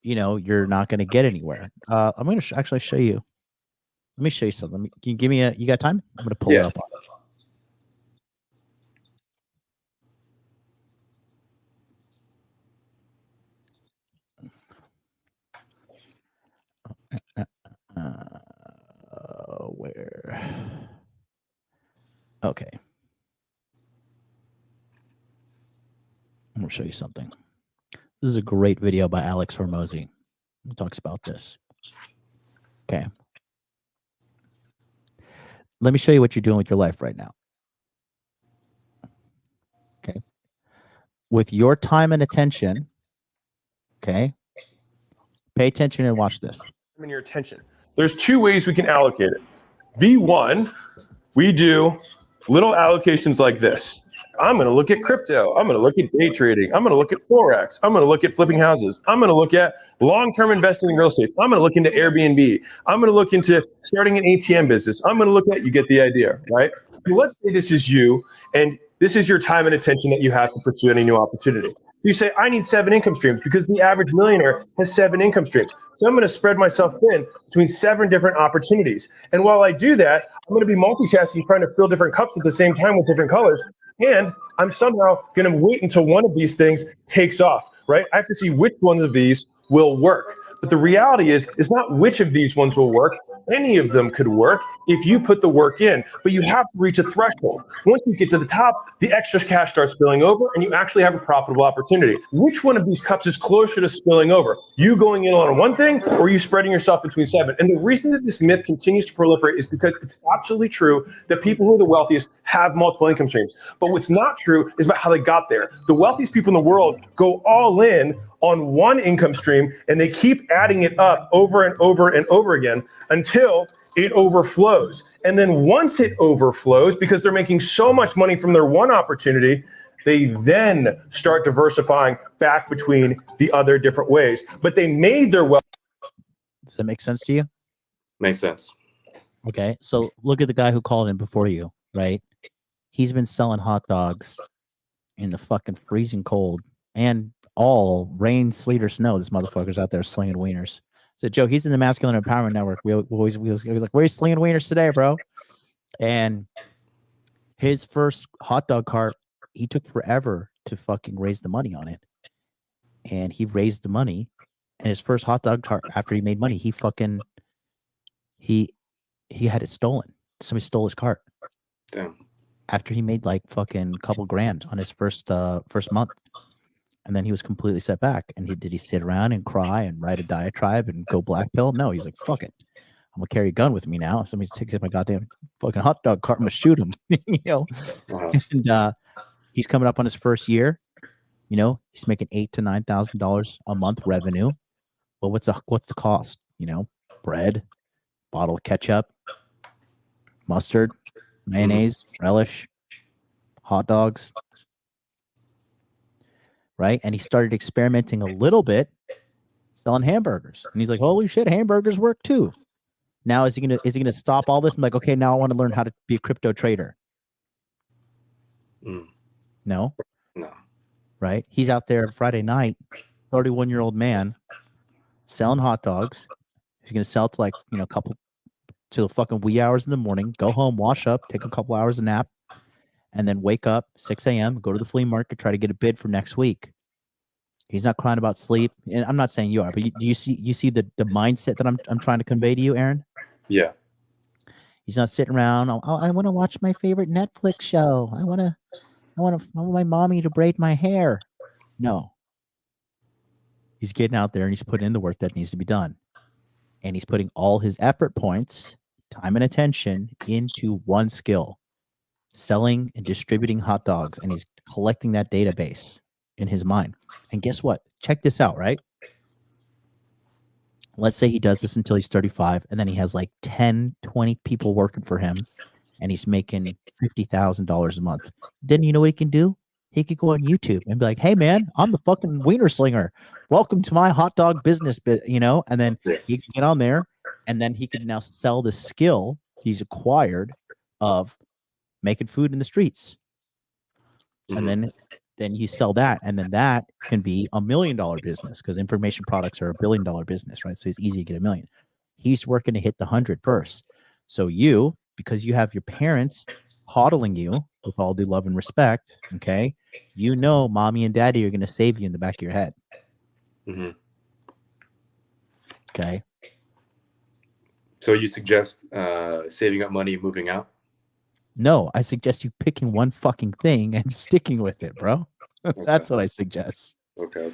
Speaker 1: you know, you're not going to get anywhere. I'm going to actually show you. Let me show you something. Can you give me you got time? I'm going to pull it up. Where? Okay. I'm going to show you something. This is a great video by Alex Hormozy. He talks about this. Okay. Let me show you what you're doing with your life right now. Okay. With your time and attention, okay, pay attention and watch this.
Speaker 16: And your attention. There's two ways we can allocate it. V1, we do little allocations like this. I'm going to look at crypto. I'm going to look at day trading. I'm going to look at Forex. I'm going to look at flipping houses. I'm going to look at long-term investing in real estate. I'm going to look into Airbnb. I'm going to look into starting an ATM business. I'm going to look at, you get the idea, right? So let's say this is you, and this is your time and attention that you have to pursue any new opportunity. You say, I need 7 income streams because the average millionaire has 7 income streams. So I'm going to spread myself thin between 7 different opportunities. And while I do that, I'm going to be multitasking, trying to fill different cups at the same time with different colors. And I'm somehow going to wait until one of these things takes off, right? I have to see which ones of these will work. But the reality is, it's not which of these ones will work. Any of them could work if you put the work in, but you have to reach a threshold. Once you get to the top, the extra cash starts spilling over and you actually have a profitable opportunity. Which one of these cups is closer to spilling over? You going in on one thing or you spreading yourself between 7? And the reason that this myth continues to proliferate is because it's absolutely true that people who are the wealthiest have multiple income streams. But what's not true is about how they got there. The wealthiest people in the world go all in on one income stream and they keep adding it up over and over and over again until it overflows. And then once it overflows, because they're making so much money from their one opportunity, they then start diversifying back between the other different ways. But they made their wealth.
Speaker 1: Does that make sense to you?
Speaker 15: Makes sense.
Speaker 1: Okay. So look at the guy who called in before you, right? He's been selling hot dogs in the fucking freezing cold and all rain, sleet, or snow. This motherfucker's out there slinging wieners. So Joe, he's in the Masculine Empowerment Network. We was like, where are you slinging wieners today, bro? And his first hot dog cart, he took forever to fucking raise the money on it. And he raised the money. And his first hot dog cart, after he made money, he had it stolen. Somebody stole his cart.
Speaker 15: Damn.
Speaker 1: After he made like fucking couple grand on his first month. And then he was completely set back. And did he sit around and cry and write a diatribe and go black pill? No, he's like, fuck it. I'm gonna carry a gun with me now. Somebody takes my goddamn fucking hot dog cart. I'm gonna shoot him. You know.
Speaker 15: Wow.
Speaker 1: And he's coming up on his first year. You know, he's making $8,000 to $9,000 a month revenue. Well, what's the cost? You know, bread, bottle of ketchup, mustard, mayonnaise, relish, hot dogs. Right. And he started experimenting a little bit selling hamburgers. And he's like, holy shit, hamburgers work too. Now is he gonna stop all this? I'm like, okay, now I want to learn how to be a crypto trader. No. Right. He's out there Friday night, 31-year-old man selling hot dogs. He's gonna sell to like, you know, till fucking wee hours in the morning, go home, wash up, take a couple hours of nap, and then wake up 6 a.m., go to the flea market, try to get a bid for next week. He's not crying about sleep, and I'm not saying you are, but you see the mindset that I'm trying to convey to you, Aaron?
Speaker 15: Yeah.
Speaker 1: He's not sitting around. Oh, I want to watch my favorite Netflix show. I want my mommy to braid my hair. No. He's getting out there and he's putting in the work that needs to be done. And he's putting all his effort points, time and attention into one skill, selling and distributing hot dogs. And he's collecting that database in his mind. And guess what? Check this out, right? Let's say he does this until he's 35, and then he has like 10, 20 people working for him, and he's making $50,000 a month. Then you know what he can do? He could go on YouTube and be like, hey, man, I'm the fucking wiener slinger. Welcome to my hot dog business, and then he can get on there, and then he can now sell the skill he's acquired of making food in the streets. And then you sell that, and then that can be $1 million business, because information products are $1 billion business, right? So it's easy to get $1 million. He's working to hit the 100 first. So you, because you have your parents coddling you with all due love and respect, okay, you know mommy and daddy are going to save you in the back of your head. Okay.
Speaker 15: So you suggest saving up money and moving out?
Speaker 1: No, I suggest you picking one fucking thing and sticking with it, bro. That's what I suggest.
Speaker 15: Okay.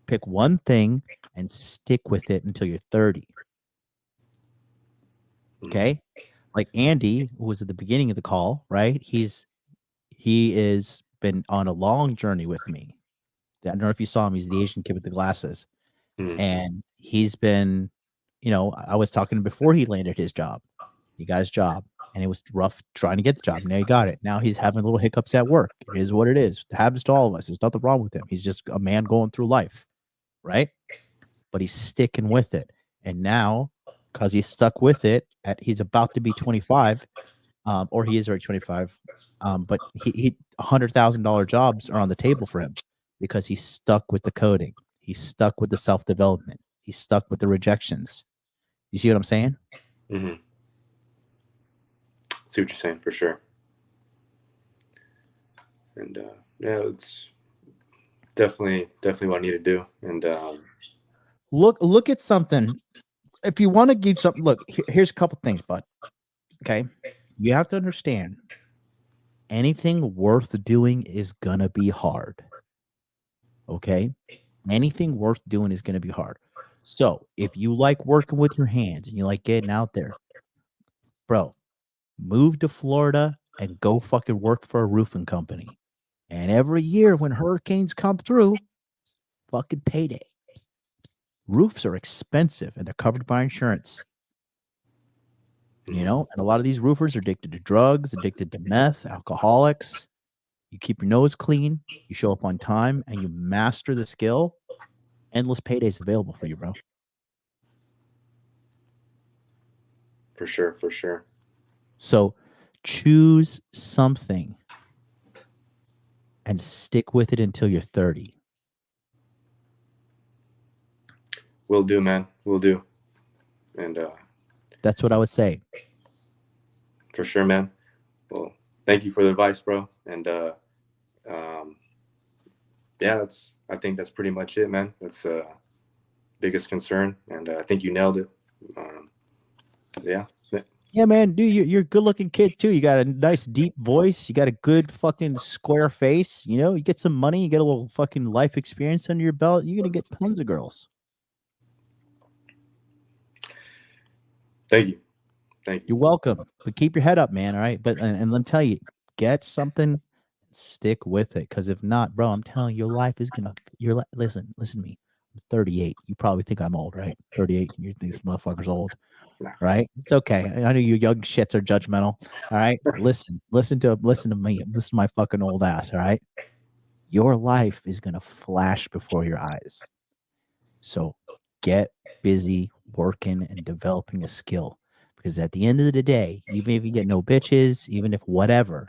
Speaker 1: Pick one thing and stick with it until you're 30. Okay? Like Andy, who was at the beginning of the call, right? He is been on a long journey with me. I don't know if you saw him. He's the Asian kid with the glasses. And he's been, I was talking to him before he landed his job. He got his job, and it was rough trying to get the job. Now he got it. Now he's having little hiccups at work. It is what it is. It happens to all of us. There's nothing wrong with him. He's just a man going through life, right? But he's sticking with it. And now, because he's stuck with it, he's about to be 25, or he is already 25, but he $100,000 jobs are on the table for him because he's stuck with the coding. He's stuck with the self-development. He's stuck with the rejections. You see what I'm saying?
Speaker 15: See what you're saying, for sure. And yeah, it's definitely what I need to do. And
Speaker 1: look at something. If you want to give something, look, here's a couple things, bud. Okay, you have to understand, anything worth doing is gonna be hard. Okay, anything worth doing is gonna be hard. So if you like working with your hands and you like getting out there, bro, move to Florida and go fucking work for a roofing company. And every year when hurricanes come through, fucking payday. Roofs are expensive and they're covered by insurance. And a lot of these roofers are addicted to drugs, addicted to meth, alcoholics. You keep your nose clean, you show up on time, and you master the skill. Endless paydays available for you, bro.
Speaker 15: For sure.
Speaker 1: So choose something and stick with it until you're 30.
Speaker 15: Will do, man. Will do. And
Speaker 1: that's what I would say.
Speaker 15: For sure, man. Well, thank you for the advice, bro. And yeah, I think that's pretty much it, man. That's biggest concern, and I think you nailed it.
Speaker 1: Yeah, man, dude, you're a good-looking kid too. You got a nice deep voice. You got a good fucking square face. You get some money. You get a little fucking life experience under your belt. You're gonna get tons of girls.
Speaker 15: Thank you.
Speaker 1: You're welcome. But keep your head up, man. All right. But and let me tell you, get something, stick with it. Because if not, bro, I'm telling you, your life is gonna. Listen to me. I'm 38. You probably think I'm old, right? 38. You think this motherfucker's old, right? It's okay. I know you young shits are judgmental. All right. Listen to me. Listen to my fucking old ass. All right. Your life is gonna flash before your eyes. So get busy working and developing a skill, because at the end of the day, even if you get no bitches, even if whatever,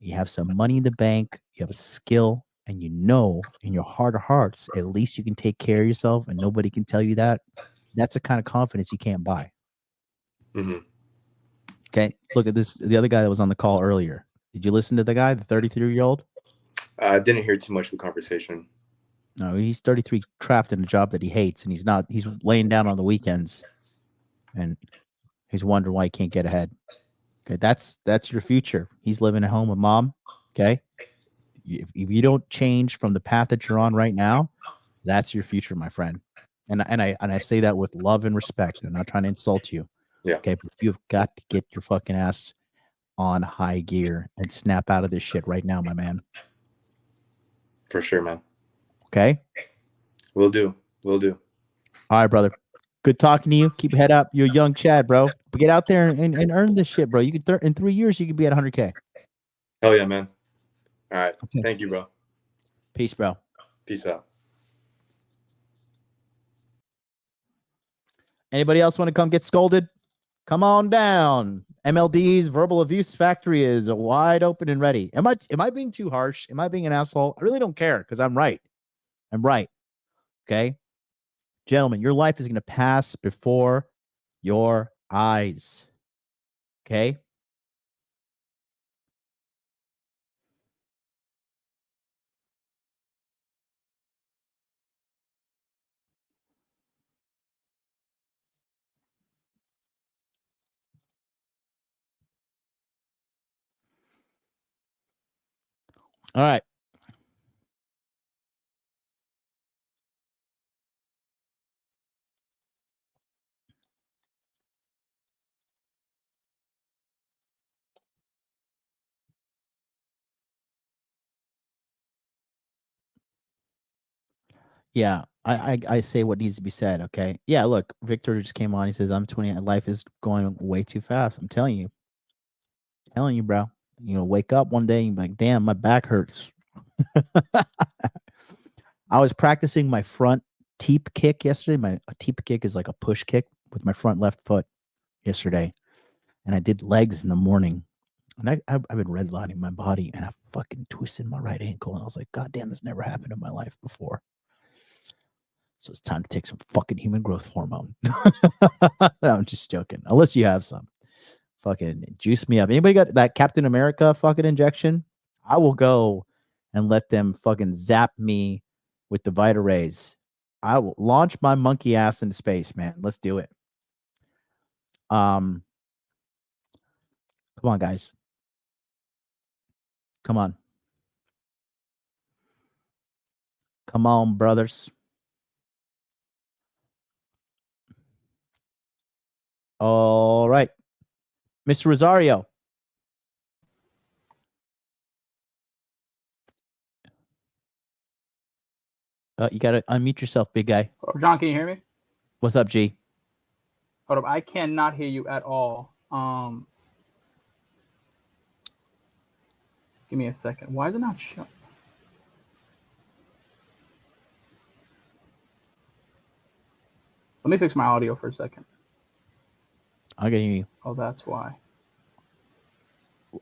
Speaker 1: you have some money in the bank, you have a skill, and in your heart of hearts, at least you can take care of yourself and nobody can tell you that. That's the kind of confidence you can't buy. Okay, look at this. The other guy that was on the call earlier, Did you listen to the guy, the 33-year-old?
Speaker 15: I didn't hear too much of the conversation.
Speaker 1: No, he's 33, trapped in a job that he hates, and he's laying down on the weekends, and he's wondering why he can't get ahead. Okay, that's your future. He's living at home with mom. Okay, if you don't change from the path that you're on right now, that's your future, my friend. And I say that with love and respect. I'm not trying to insult you.
Speaker 15: Yeah.
Speaker 1: Okay, but you've got to get your fucking ass on high gear and snap out of this shit right now, my man.
Speaker 15: For sure, man.
Speaker 1: Okay.
Speaker 15: Will do.
Speaker 1: All right, brother. Good talking to you. Keep your head up. You're a young Chad, bro. But get out there and earn this shit, bro. You could in 3 years you could be at 100K.
Speaker 15: Hell yeah, man. All right.
Speaker 1: Okay.
Speaker 15: Thank you, bro.
Speaker 1: Peace, bro.
Speaker 15: Peace out.
Speaker 1: Anybody else want to come get scolded? Come on down. MLD's Verbal Abuse Factory is wide open and ready. Am I being too harsh? Am I being an asshole? I really don't care because I'm right. I'm right. Okay? Gentlemen, your life is going to pass before your eyes. Okay? All right. Yeah, I say what needs to be said. Okay. Yeah, look, Victor just came on. He says, I'm 20. Life is going way too fast. I'm telling you. Bro. Wake up one day and be like, damn, my back hurts. I was practicing my front teep kick yesterday. A teep kick is like a push kick with my front left foot yesterday. And I did legs in the morning. And I've been redlining my body, and I fucking twisted my right ankle. And I was like, God damn, this never happened in my life before. So it's time to take some fucking human growth hormone. No, I'm just joking. Unless you have some. Fucking juice me up. Anybody got that Captain America fucking injection? I will go and let them fucking zap me with the Vita Rays. I will launch my monkey ass into space, man. Let's do it. Come on, guys. Come on. Come on, brothers. All right. Mr. Rosario. You got to unmute yourself, big guy.
Speaker 17: John, can you hear me?
Speaker 1: What's up, G?
Speaker 17: Hold up. I cannot hear you at all. Give me a second. Why is it not showing? Let me fix my audio for a second.
Speaker 1: I can hear you.
Speaker 17: Oh, that's why.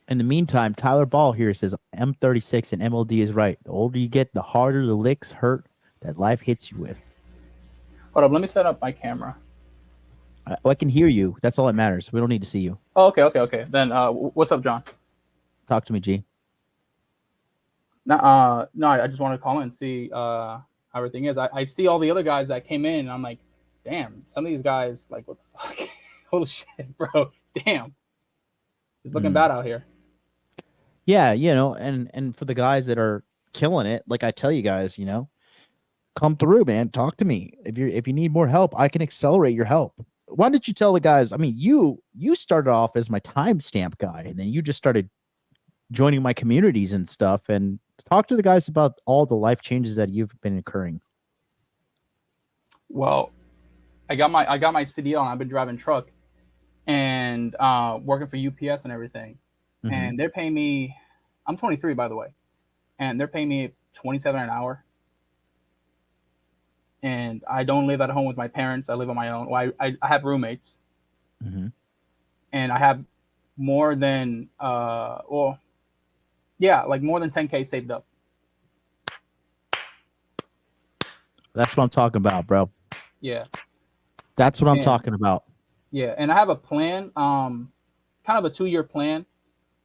Speaker 1: In the meantime, Tyler Ball here says M36 and MLD is right. The older you get, the harder the licks hurt that life hits you with.
Speaker 17: Hold up. Let me set up my camera.
Speaker 1: I can hear you. That's all that matters. We don't need to see you.
Speaker 17: Oh, okay. Then what's up, John?
Speaker 1: Talk to me, G.
Speaker 17: No, I just wanted to call in and see how everything is. I see all the other guys that came in, and I'm like, damn, some of these guys, like, what the fuck? Holy shit, bro. Damn. It's looking bad out here.
Speaker 1: Yeah, and for the guys that are killing it, like I tell you guys, come through, man. Talk to me. If you need more help, I can accelerate your help. Why didn't you tell the guys? I mean, you started off as my timestamp guy, and then you just started joining my communities and stuff. And talk to the guys about all the life changes that you've been incurring.
Speaker 17: Well, I got my CDL, and I've been driving truck and working for UPS and everything. Mm-hmm. And they're paying me. I'm 23, by the way, and they're paying me $27 an hour. And I don't live at home with my parents. I live on my own. Well, I have roommates.
Speaker 1: Mm-hmm.
Speaker 17: And I have more than, more than 10K saved up.
Speaker 1: That's what I'm talking about, bro.
Speaker 17: Yeah.
Speaker 1: That's what I'm talking about.
Speaker 17: Yeah. And I have a plan, kind of a 2-year plan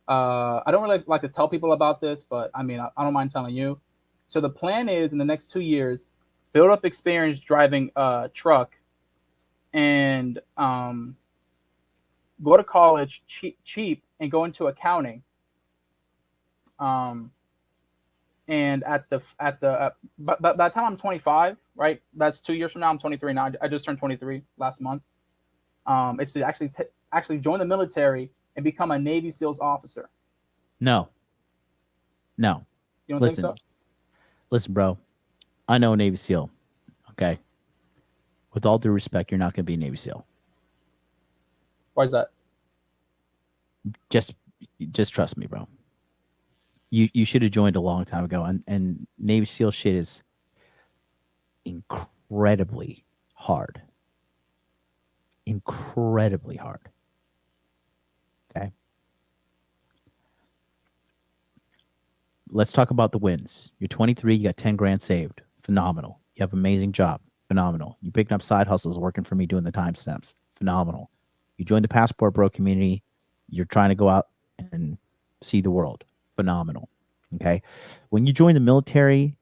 Speaker 17: I don't really like to tell people about this, but I mean, I don't mind telling you. So the plan is in the next 2 years, build up experience driving a truck, and go to college cheap and go into accounting. And by the time I'm 25, right? That's 2 years from now. I'm 23 now. I just turned 23 last month. It's to actually join the military and become a Navy SEALs officer.
Speaker 1: No.
Speaker 17: You don't think so?
Speaker 1: Listen, bro. I know a Navy SEAL. Okay. With all due respect, you're not going to be a Navy SEAL.
Speaker 17: Why is that?
Speaker 1: Just trust me, bro. You should have joined a long time ago. And Navy SEAL shit is incredibly hard. Incredibly hard. Okay. Let's talk about the wins. You're 23, you got 10 grand saved. Phenomenal. You have an amazing job. Phenomenal. You're picking up side hustles, working for me, doing the timestamps. Phenomenal. You joined the Passport Bro community. You're trying to go out and see the world. Phenomenal. Okay. When you join the military,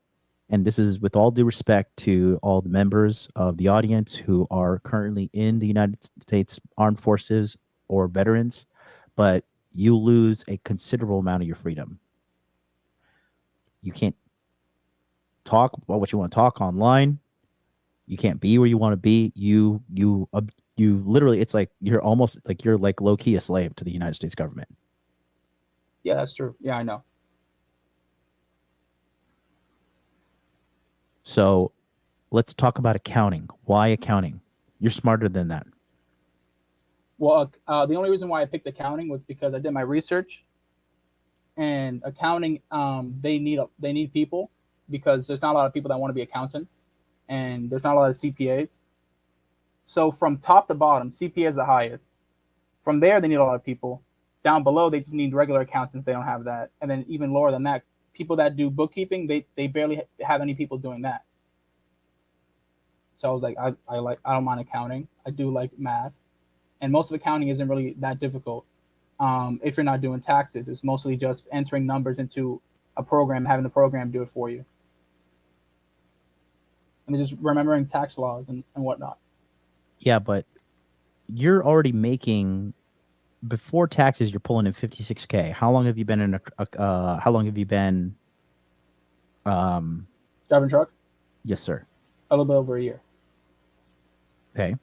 Speaker 1: and this is with all due respect to all the members of the audience who are currently in the United States Armed Forces or veterans, but you lose a considerable amount of your freedom. You can't talk about what you want to talk online. You can't be where you want to be. You literally, it's like you're almost like you're like low key a slave to the United States government.
Speaker 17: Yeah, that's true. Yeah, I know.
Speaker 1: So let's talk about accounting. Why accounting? You're smarter than that.
Speaker 17: Well, the only reason why I picked accounting was because I did my research, and accounting, they need people, because there's not a lot of people that want to be accountants, and there's not a lot of CPAs. So from top to bottom, CPA is the highest. From there, they need a lot of people. Down below, they just need regular accountants. They don't have that. And then even lower than that, people that do bookkeeping, they barely have any people doing that. So I was like, I don't mind accounting. I do like math, and most of accounting isn't really that difficult. If you're not doing taxes, it's mostly just entering numbers into a program, having the program do it for you, and just remembering tax laws and whatnot.
Speaker 1: Yeah, but you're already making, before taxes, you're pulling in $56K. How long have you been in how long have you been
Speaker 17: driving truck?
Speaker 1: Yes, sir.
Speaker 17: A little bit over a year.
Speaker 1: Okay.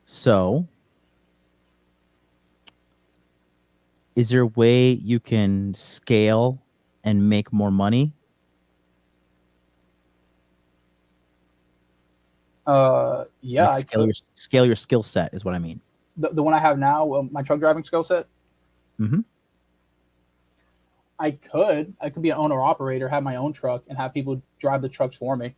Speaker 1: So is there a way you can scale and make more money?
Speaker 17: Yeah,
Speaker 1: like scale your skill set is what I mean.
Speaker 17: The one I have now, my truck driving skill set.
Speaker 1: Mm-hmm.
Speaker 17: I could be an owner operator, have my own truck, and have people drive the trucks for me.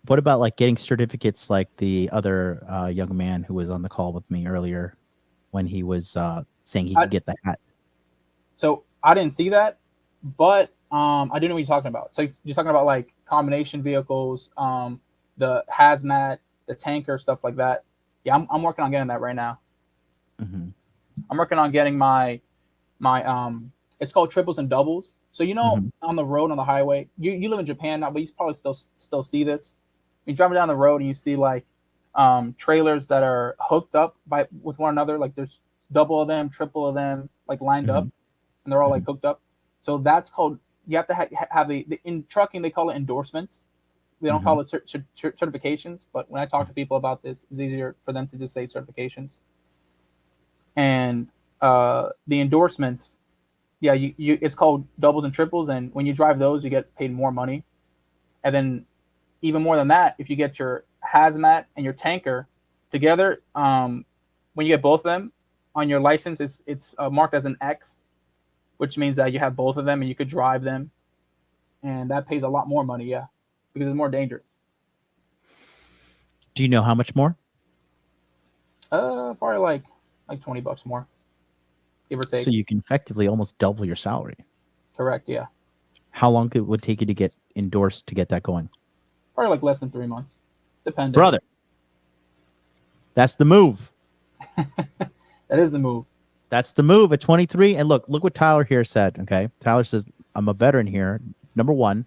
Speaker 1: What about like getting certificates like the other young man who was on the call with me earlier when he was saying he could get the hat?
Speaker 17: So I didn't see that, but I do know what you're talking about. So you're talking about like combination vehicles, the hazmat, the tanker, stuff like that. Yeah, I'm working on getting that right now.
Speaker 1: Mm-hmm.
Speaker 17: I'm working on getting my it's called triples and doubles. So on the road, on the highway, you live in Japan now, but you probably still see this. You're driving down the road and you see like trailers that are hooked up with one another. Like there's double of them, triple of them, like lined up, and they're all like hooked up. So that's called, you have to have in trucking, they call it endorsements. They don't call it certifications, but when I talk to people about this, it's easier for them to just say certifications. And the endorsements, yeah, it's called doubles and triples, and when you drive those, you get paid more money. And then even more than that, if you get your hazmat and your tanker together, when you get both of them on your license, it's marked as an X, which means that you have both of them and you could drive them, and that pays a lot more money, yeah, because it's more dangerous.
Speaker 1: Do you know how much more?
Speaker 17: Probably like $20 more, give or take.
Speaker 1: So you can effectively almost double your salary.
Speaker 17: Correct, yeah.
Speaker 1: How long it would take you to get endorsed to get that going?
Speaker 17: Probably like less than 3 months, depending.
Speaker 1: Brother, that's the move.
Speaker 17: That is the move.
Speaker 1: That's the move at 23. And look what Tyler here said. Okay. Tyler says, I'm a veteran here. Number one,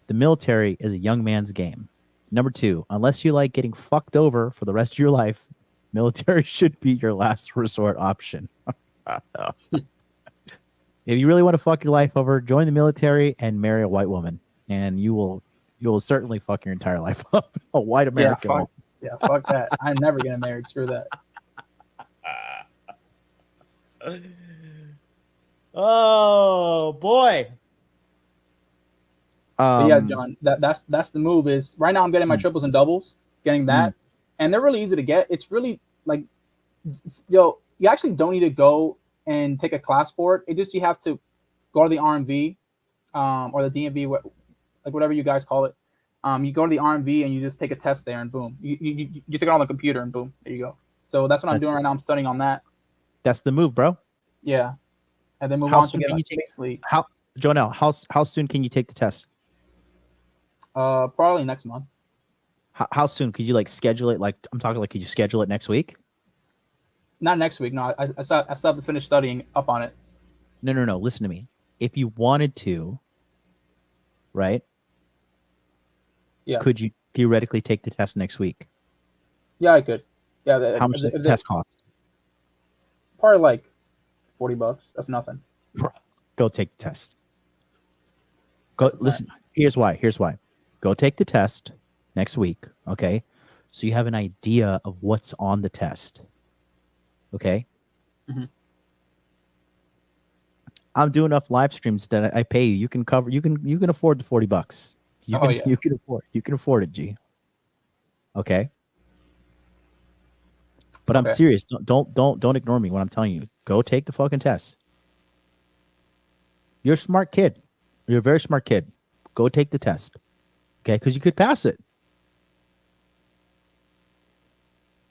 Speaker 1: the military is a young man's game. Number two, unless you like getting fucked over for the rest of your life, military should be your last resort option. If you really want to fuck your life over, join the military and marry a white woman, and you will certainly fuck your entire life up. A white American woman.
Speaker 17: Fuck that. I'm never getting married. Screw that.
Speaker 1: Oh boy.
Speaker 17: But yeah, John, that's the move. Is right now I'm getting my triples and doubles, getting that, and they're really easy to get. It's really like, you actually don't need to go and take a class for it. It just, you have to go to the RMV, or the DMV, like whatever you guys call it. You go to the RMV and you just take a test there, and boom, you take it on the computer, and boom, there you go. So that's what I'm doing right now. I'm studying on that.
Speaker 1: That's the move, bro.
Speaker 17: Yeah, and then move on to get sleep.
Speaker 1: Jonelle, how soon can you take the test?
Speaker 17: Probably next month.
Speaker 1: How soon could you like schedule it? Like I'm talking, like could you schedule it next week?
Speaker 17: Not next week. No, I still have to finish studying up on it.
Speaker 1: No. Listen to me. If you wanted to, right?
Speaker 17: Yeah.
Speaker 1: Could you theoretically take the test next week?
Speaker 17: Yeah, I could. Yeah.
Speaker 1: How much does the test cost?
Speaker 17: Probably like $40. That's nothing.
Speaker 1: Go take the test. Listen. Here's why. Go take the test next week. Okay. So you have an idea of what's on the test. Okay.
Speaker 17: Mm-hmm.
Speaker 1: I'm doing enough live streams that I pay you. You can cover. You can afford the $40. You can afford it, G. Okay. But I'm serious. Don't ignore me when I'm telling you. Go take the fucking test. You're a smart kid. You're a very smart kid. Go take the test. Okay, because you could pass it.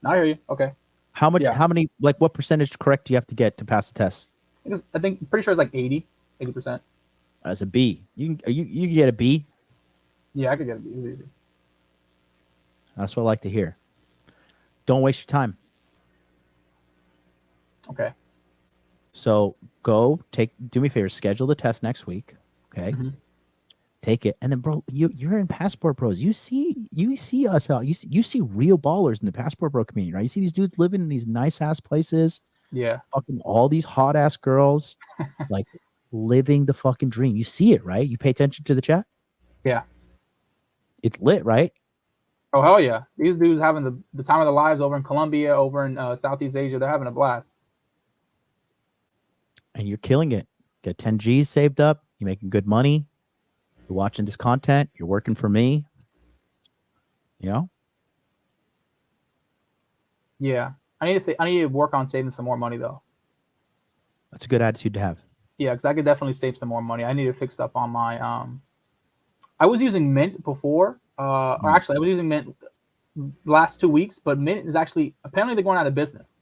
Speaker 17: I hear you. Okay.
Speaker 1: How many, like, what percentage correct do you have to get to pass the test?
Speaker 17: I think pretty sure it's like 80%.
Speaker 1: That's a B. You can get a B.
Speaker 17: Yeah, I could get a B. It's easy.
Speaker 1: That's what I like to hear. Don't waste your time.
Speaker 17: Okay.
Speaker 1: So do me a favor, schedule the test next week. Okay.
Speaker 17: Mm-hmm.
Speaker 1: Take it, and then, bro, you're in Passport Bros. You see us out. You see real ballers in the Passport Bro community, right? You see these dudes living in these nice ass places.
Speaker 17: Yeah.
Speaker 1: Fucking all these hot ass girls, like living the fucking dream. You see it, right? You pay attention to the chat.
Speaker 17: Yeah.
Speaker 1: It's lit, right?
Speaker 17: Oh hell yeah! These dudes having the time of their lives over in Colombia, over in Southeast Asia. They're having a blast.
Speaker 1: And you're killing it. Get 10 G's saved up. You're making good money. You're watching this content. You're working for me. You know?
Speaker 17: Yeah. I need to work on saving some more money though.
Speaker 1: That's a good attitude to have.
Speaker 17: Yeah, because I could definitely save some more money. I need to fix up on my I was using Mint before. Or actually I was using Mint the last 2 weeks, but Mint is actually apparently they're going out of business.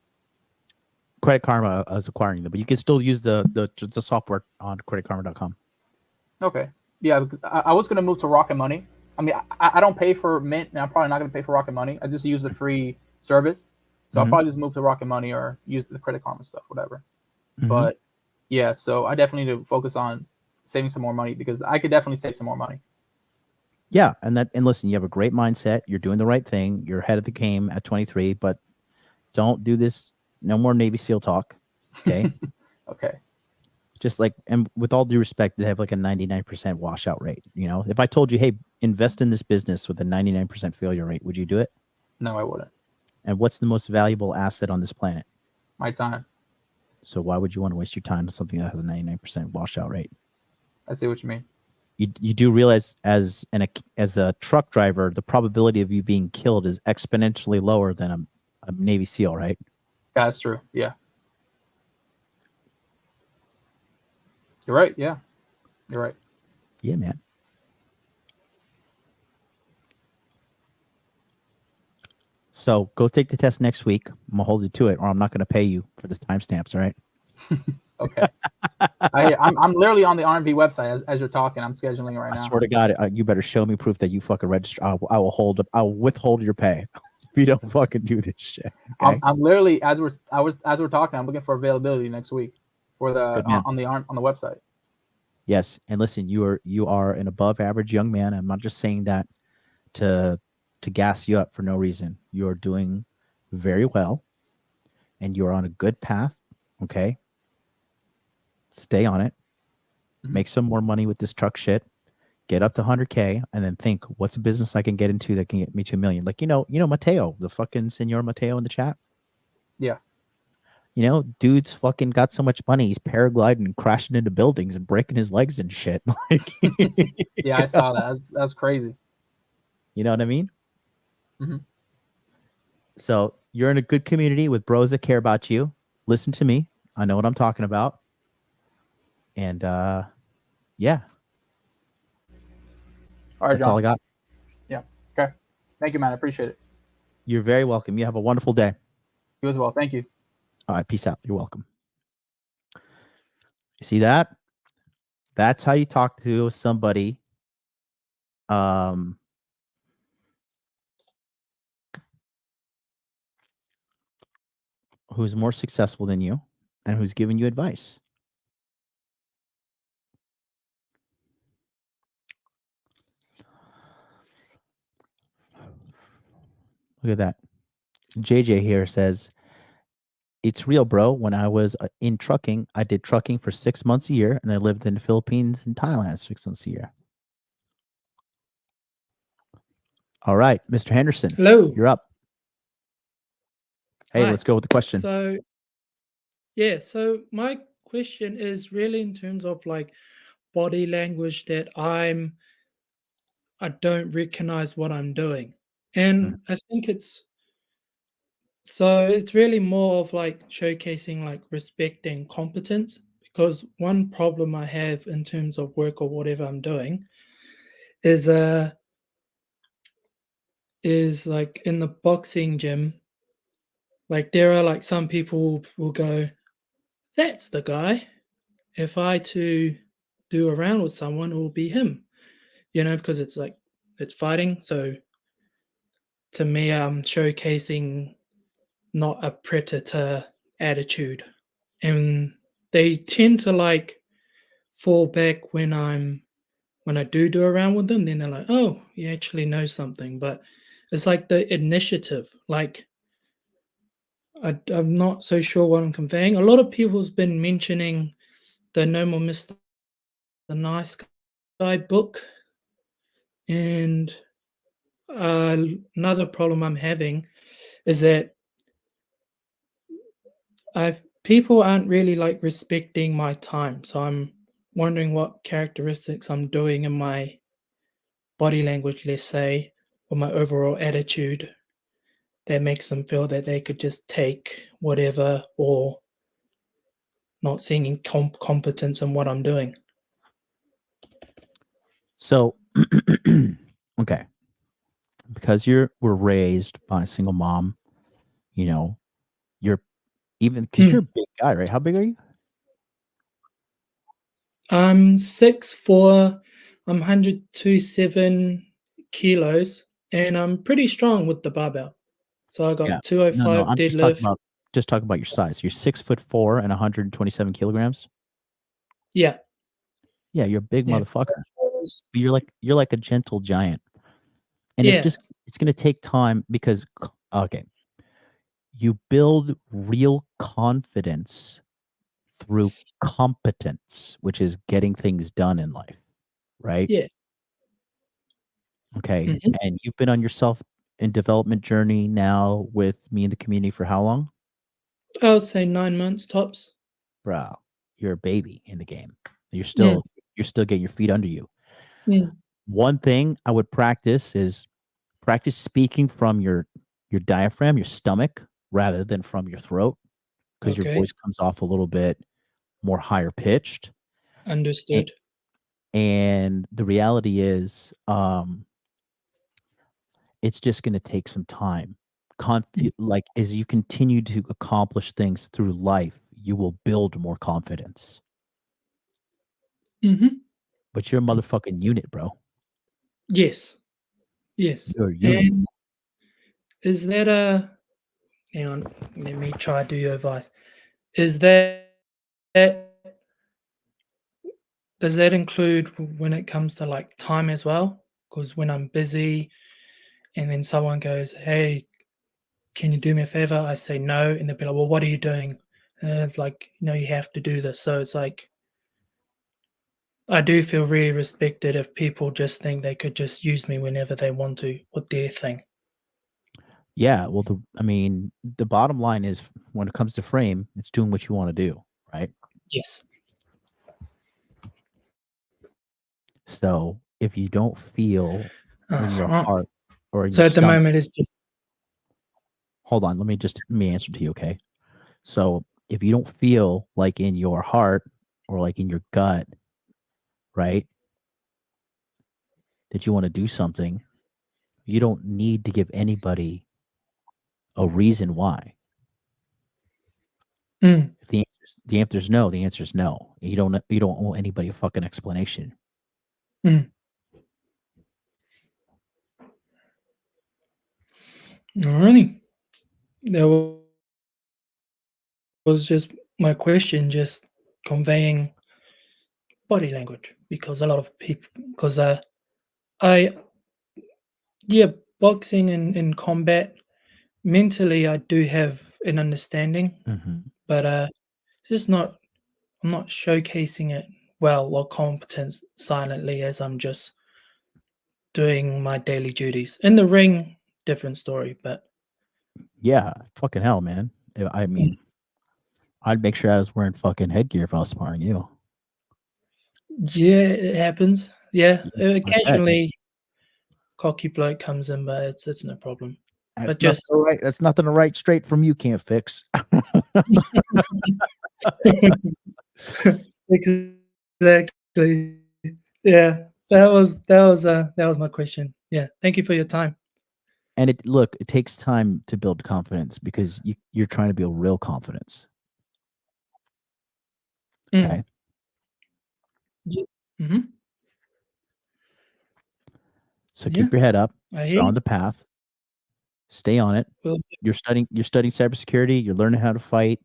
Speaker 1: Credit Karma is acquiring them, but you can still use the software on creditkarma.com.
Speaker 17: Okay. Yeah, I was going to move to Rocket Money. I mean, I don't pay for Mint, and I'm probably not going to pay for Rocket Money. I just use the free service. So I'll probably just move to Rocket Money or use the Credit Karma stuff, whatever.
Speaker 1: Mm-hmm.
Speaker 17: But yeah, so I definitely need to focus on saving some more money because I could definitely save some more money.
Speaker 1: Yeah, and listen, you have a great mindset. You're doing the right thing. You're ahead of the game at 23, but don't do this. No more Navy SEAL talk. Okay.
Speaker 17: Okay.
Speaker 1: Just like, and with all due respect, they have like a 99% washout rate. You know, if I told you, hey, invest in this business with a 99% failure rate, would you do it?
Speaker 17: No, I wouldn't.
Speaker 1: And what's the most valuable asset on this planet?
Speaker 17: My time.
Speaker 1: So why would you want to waste your time on something that has a 99% washout rate?
Speaker 17: I see what you mean.
Speaker 1: You do realize as a truck driver, the probability of you being killed is exponentially lower than a Navy SEAL, right?
Speaker 17: Yeah, that's true. Yeah. You're right. Yeah. You're right.
Speaker 1: Yeah, man. So go take the test next week. I'm going to hold you to it, or I'm not going to pay you for the timestamps, all right?
Speaker 17: Okay. I'm literally on the RMV website as you're talking. I'm scheduling it right now.
Speaker 1: I swear to God, you better show me proof that you fucking register. I will withhold your pay. we don't fucking do this shit. Okay.
Speaker 17: I'm literally as we're talking, I'm looking for availability next week for the
Speaker 1: Good man.
Speaker 17: on the website.
Speaker 1: Yes, and listen, you are an above average young man. I'm not just saying that to gas you up for no reason. You're doing very well, and you're on a good path. Okay, stay on it. Make some more money with this truck shit. Get up to 100K, and then think, what's a business I can get into that can get me to $1 million? Like Mateo, the fucking Senor Mateo in the chat.
Speaker 17: Yeah.
Speaker 1: Dude's fucking got so much money. He's paragliding and crashing into buildings and breaking his legs and shit. Like,
Speaker 17: Yeah, I saw that. That's crazy.
Speaker 1: You know what I mean?
Speaker 17: Mm-hmm.
Speaker 1: So you're in a good community with bros that care about you. Listen to me. I know what I'm talking about. And yeah.
Speaker 17: All right,
Speaker 1: That's
Speaker 17: John.
Speaker 1: all I got.
Speaker 17: Yeah. Okay. Thank you, man. I appreciate it.
Speaker 1: You're very welcome. You have a wonderful day.
Speaker 17: You as well. Thank you.
Speaker 1: All right. Peace out. You're welcome. You see that? That's how you talk to somebody. Who's more successful than you and who's giving you advice. Look at that. JJ here says, it's real, bro. When I was in trucking, I did trucking for 6 months a year, and I lived in the Philippines and Thailand 6 months a year. All right, Mr. Henderson.
Speaker 18: Hello.
Speaker 1: You're up. Hey,
Speaker 18: Hi.
Speaker 1: let's go with the question.
Speaker 18: So my question is really in terms of like body language that I don't recognize what I'm doing. And I think it's really more of like showcasing like respect and competence, because one problem I have in terms of work or whatever I'm doing is like in the boxing gym, like there are like some people will go, that's the guy. If I to do a round with someone, it will be him, because it's like it's fighting. So to me, I'm showcasing not a predator attitude, and they tend to like fall back when I do a round with them. Then they're like, oh, you actually know something. But it's like the initiative. Like I'm not so sure what I'm conveying. A lot of people's been mentioning the No More Mr. Niceguy book, and another problem I'm having is that people aren't really like respecting my time. So I'm wondering what characteristics I'm doing in my body language, let's say, or my overall attitude that makes them feel that they could just take whatever, or not seeing competence in what I'm doing.
Speaker 1: So, okay. Because were raised by a single mom, you're because you're a big guy, right? How big are you?
Speaker 18: I'm 6'4", I'm 127 kilos, and I'm pretty strong with the barbell. So I got 205
Speaker 1: I'm
Speaker 18: deadlift.
Speaker 1: just talking about your size. You're 6'4" and 127 kilograms.
Speaker 18: Yeah.
Speaker 1: Yeah, you're a big motherfucker. You're like a gentle giant. And
Speaker 18: Yeah.
Speaker 1: it's gonna take time because you build real confidence through competence, which is getting things done in life, right?
Speaker 18: Yeah.
Speaker 1: Okay. And you've been on your self and development journey now with me in the community for how long?
Speaker 18: I would say 9 months tops.
Speaker 1: Bro, you're a baby in the game. You're still getting your feet under you. One thing I would practice is practice speaking from your diaphragm, your stomach, rather than from your throat, because your voice comes off a little bit more higher pitched.
Speaker 18: Understood.
Speaker 1: And the reality is, it's just going to take some time. Like as you continue to accomplish things through life, you will build more confidence. But you're a motherfucking unit, bro.
Speaker 18: Yes. Yes.
Speaker 1: You're a unit.
Speaker 18: And is that a hang on, let me try to do your advice. Is that does that include when it comes to like time as well? Because when I'm busy and then someone goes, "Hey, can you do me a favor?" I say no, and they'll be like, "Well, what are you doing?" And it's like, you have to do this. So it's like I do feel really respected if people just think they could just use me whenever they want to with their thing.
Speaker 1: Yeah, well, the bottom line is when it comes to frame, it's doing what you want to do, right?
Speaker 18: Yes.
Speaker 1: So if you don't feel in your
Speaker 18: Uh-huh.
Speaker 1: heart or in
Speaker 18: So
Speaker 1: your
Speaker 18: at the
Speaker 1: stomach,
Speaker 18: moment, it's just
Speaker 1: hold on, let me answer to you, okay? So if you don't feel like in your heart or like in your gut, right, that you want to do something, you don't need to give anybody a reason why.
Speaker 18: Mm.
Speaker 1: If the answer's no, the answer's no. You don't owe anybody a fucking explanation.
Speaker 18: Mm. Alrighty. That was just my question, just conveying body language because a lot of people, because I, yeah, boxing and combat, mentally I do have an understanding, but just not, I'm not showcasing it well or competence silently as I'm just doing my daily duties. In the ring, different story, but
Speaker 1: Yeah, fucking hell, man. I mean, I'd make sure I was wearing fucking headgear if I was sparring you.
Speaker 18: yeah, it happens. Yeah,
Speaker 1: I bet.
Speaker 18: occasionally cocky bloke comes in, but it's no problem. But just
Speaker 1: That's nothing to write straight from you can't fix.
Speaker 18: exactly. Yeah, that was my question. Yeah, thank you for your time.
Speaker 1: And it takes time to build confidence because you're trying to build real confidence. Okay.
Speaker 18: Yeah. Mm-hmm.
Speaker 1: So
Speaker 18: Yeah,
Speaker 1: keep your head up.
Speaker 18: I hear
Speaker 1: You're
Speaker 18: you.
Speaker 1: on the path. Stay on it.
Speaker 18: Will do.
Speaker 1: You're studying cybersecurity, you're learning how to fight,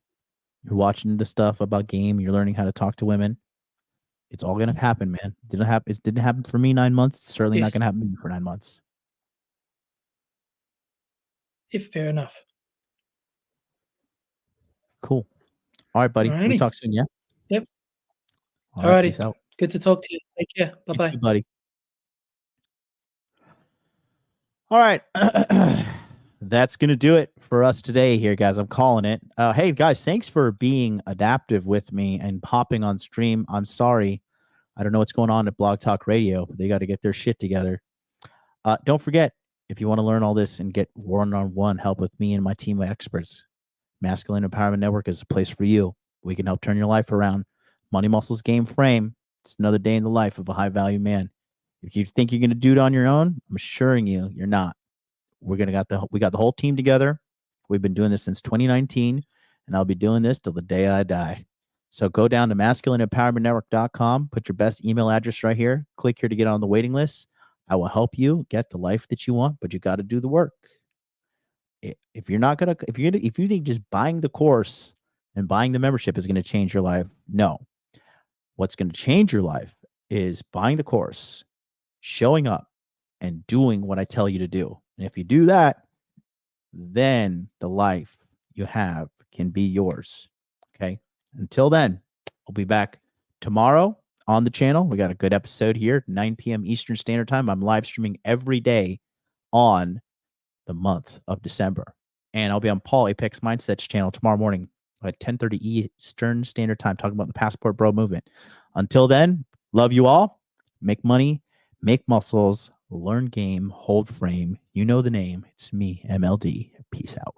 Speaker 1: you're watching the stuff about game, you're learning how to talk to women. It's all gonna happen, man. It didn't happen for me 9 months. It's certainly not
Speaker 18: Yes.
Speaker 1: gonna happen to you for 9 months.
Speaker 18: If fair enough.
Speaker 1: Cool. All right, buddy. We
Speaker 18: Alrighty.
Speaker 1: talk soon, yeah?
Speaker 18: Yep.
Speaker 1: All right, peace
Speaker 18: Alrighty.
Speaker 1: out.
Speaker 18: Good to talk to you. Take care. Bye
Speaker 1: You
Speaker 18: bye.
Speaker 1: too, buddy. All right. That's going to do it for us today here, guys. I'm calling it. Hey, guys, thanks for being adaptive with me and popping on stream. I'm sorry. I don't know what's going on at Blog Talk Radio, but they got to get their shit together. Don't forget, if you want to learn all this and get one-on-one help with me and my team of experts, Masculine Empowerment Network is a place for you. We can help turn your life around. Money, muscles, game, frame. It's another day in the life of a high-value man. If you think you're going to do it on your own, I'm assuring you, you're not. We got the whole team together. We've been doing this since 2019, and I'll be doing this till the day I die. So go down to masculineempowermentnetwork.com, put your best email address right here, click here to get on the waiting list. I will help you get the life that you want, but you got to do the work. If you think just buying the course and buying the membership is going to change your life, no. What's going to change your life is buying the course, showing up, and doing what I tell you to do. And if you do that, then the life you have can be yours. Okay. Until then, I'll be back tomorrow on the channel. We got a good episode here, 9 p.m. Eastern Standard Time. I'm live streaming every day on the month of December. And I'll be on Paul Apex Mindset's channel tomorrow morning at 10:30 Eastern Standard Time, talking about the Passport Bro movement. Until then, love you all. Make money, make muscles, learn game, hold frame. You know the name. It's me, MLD. Peace out.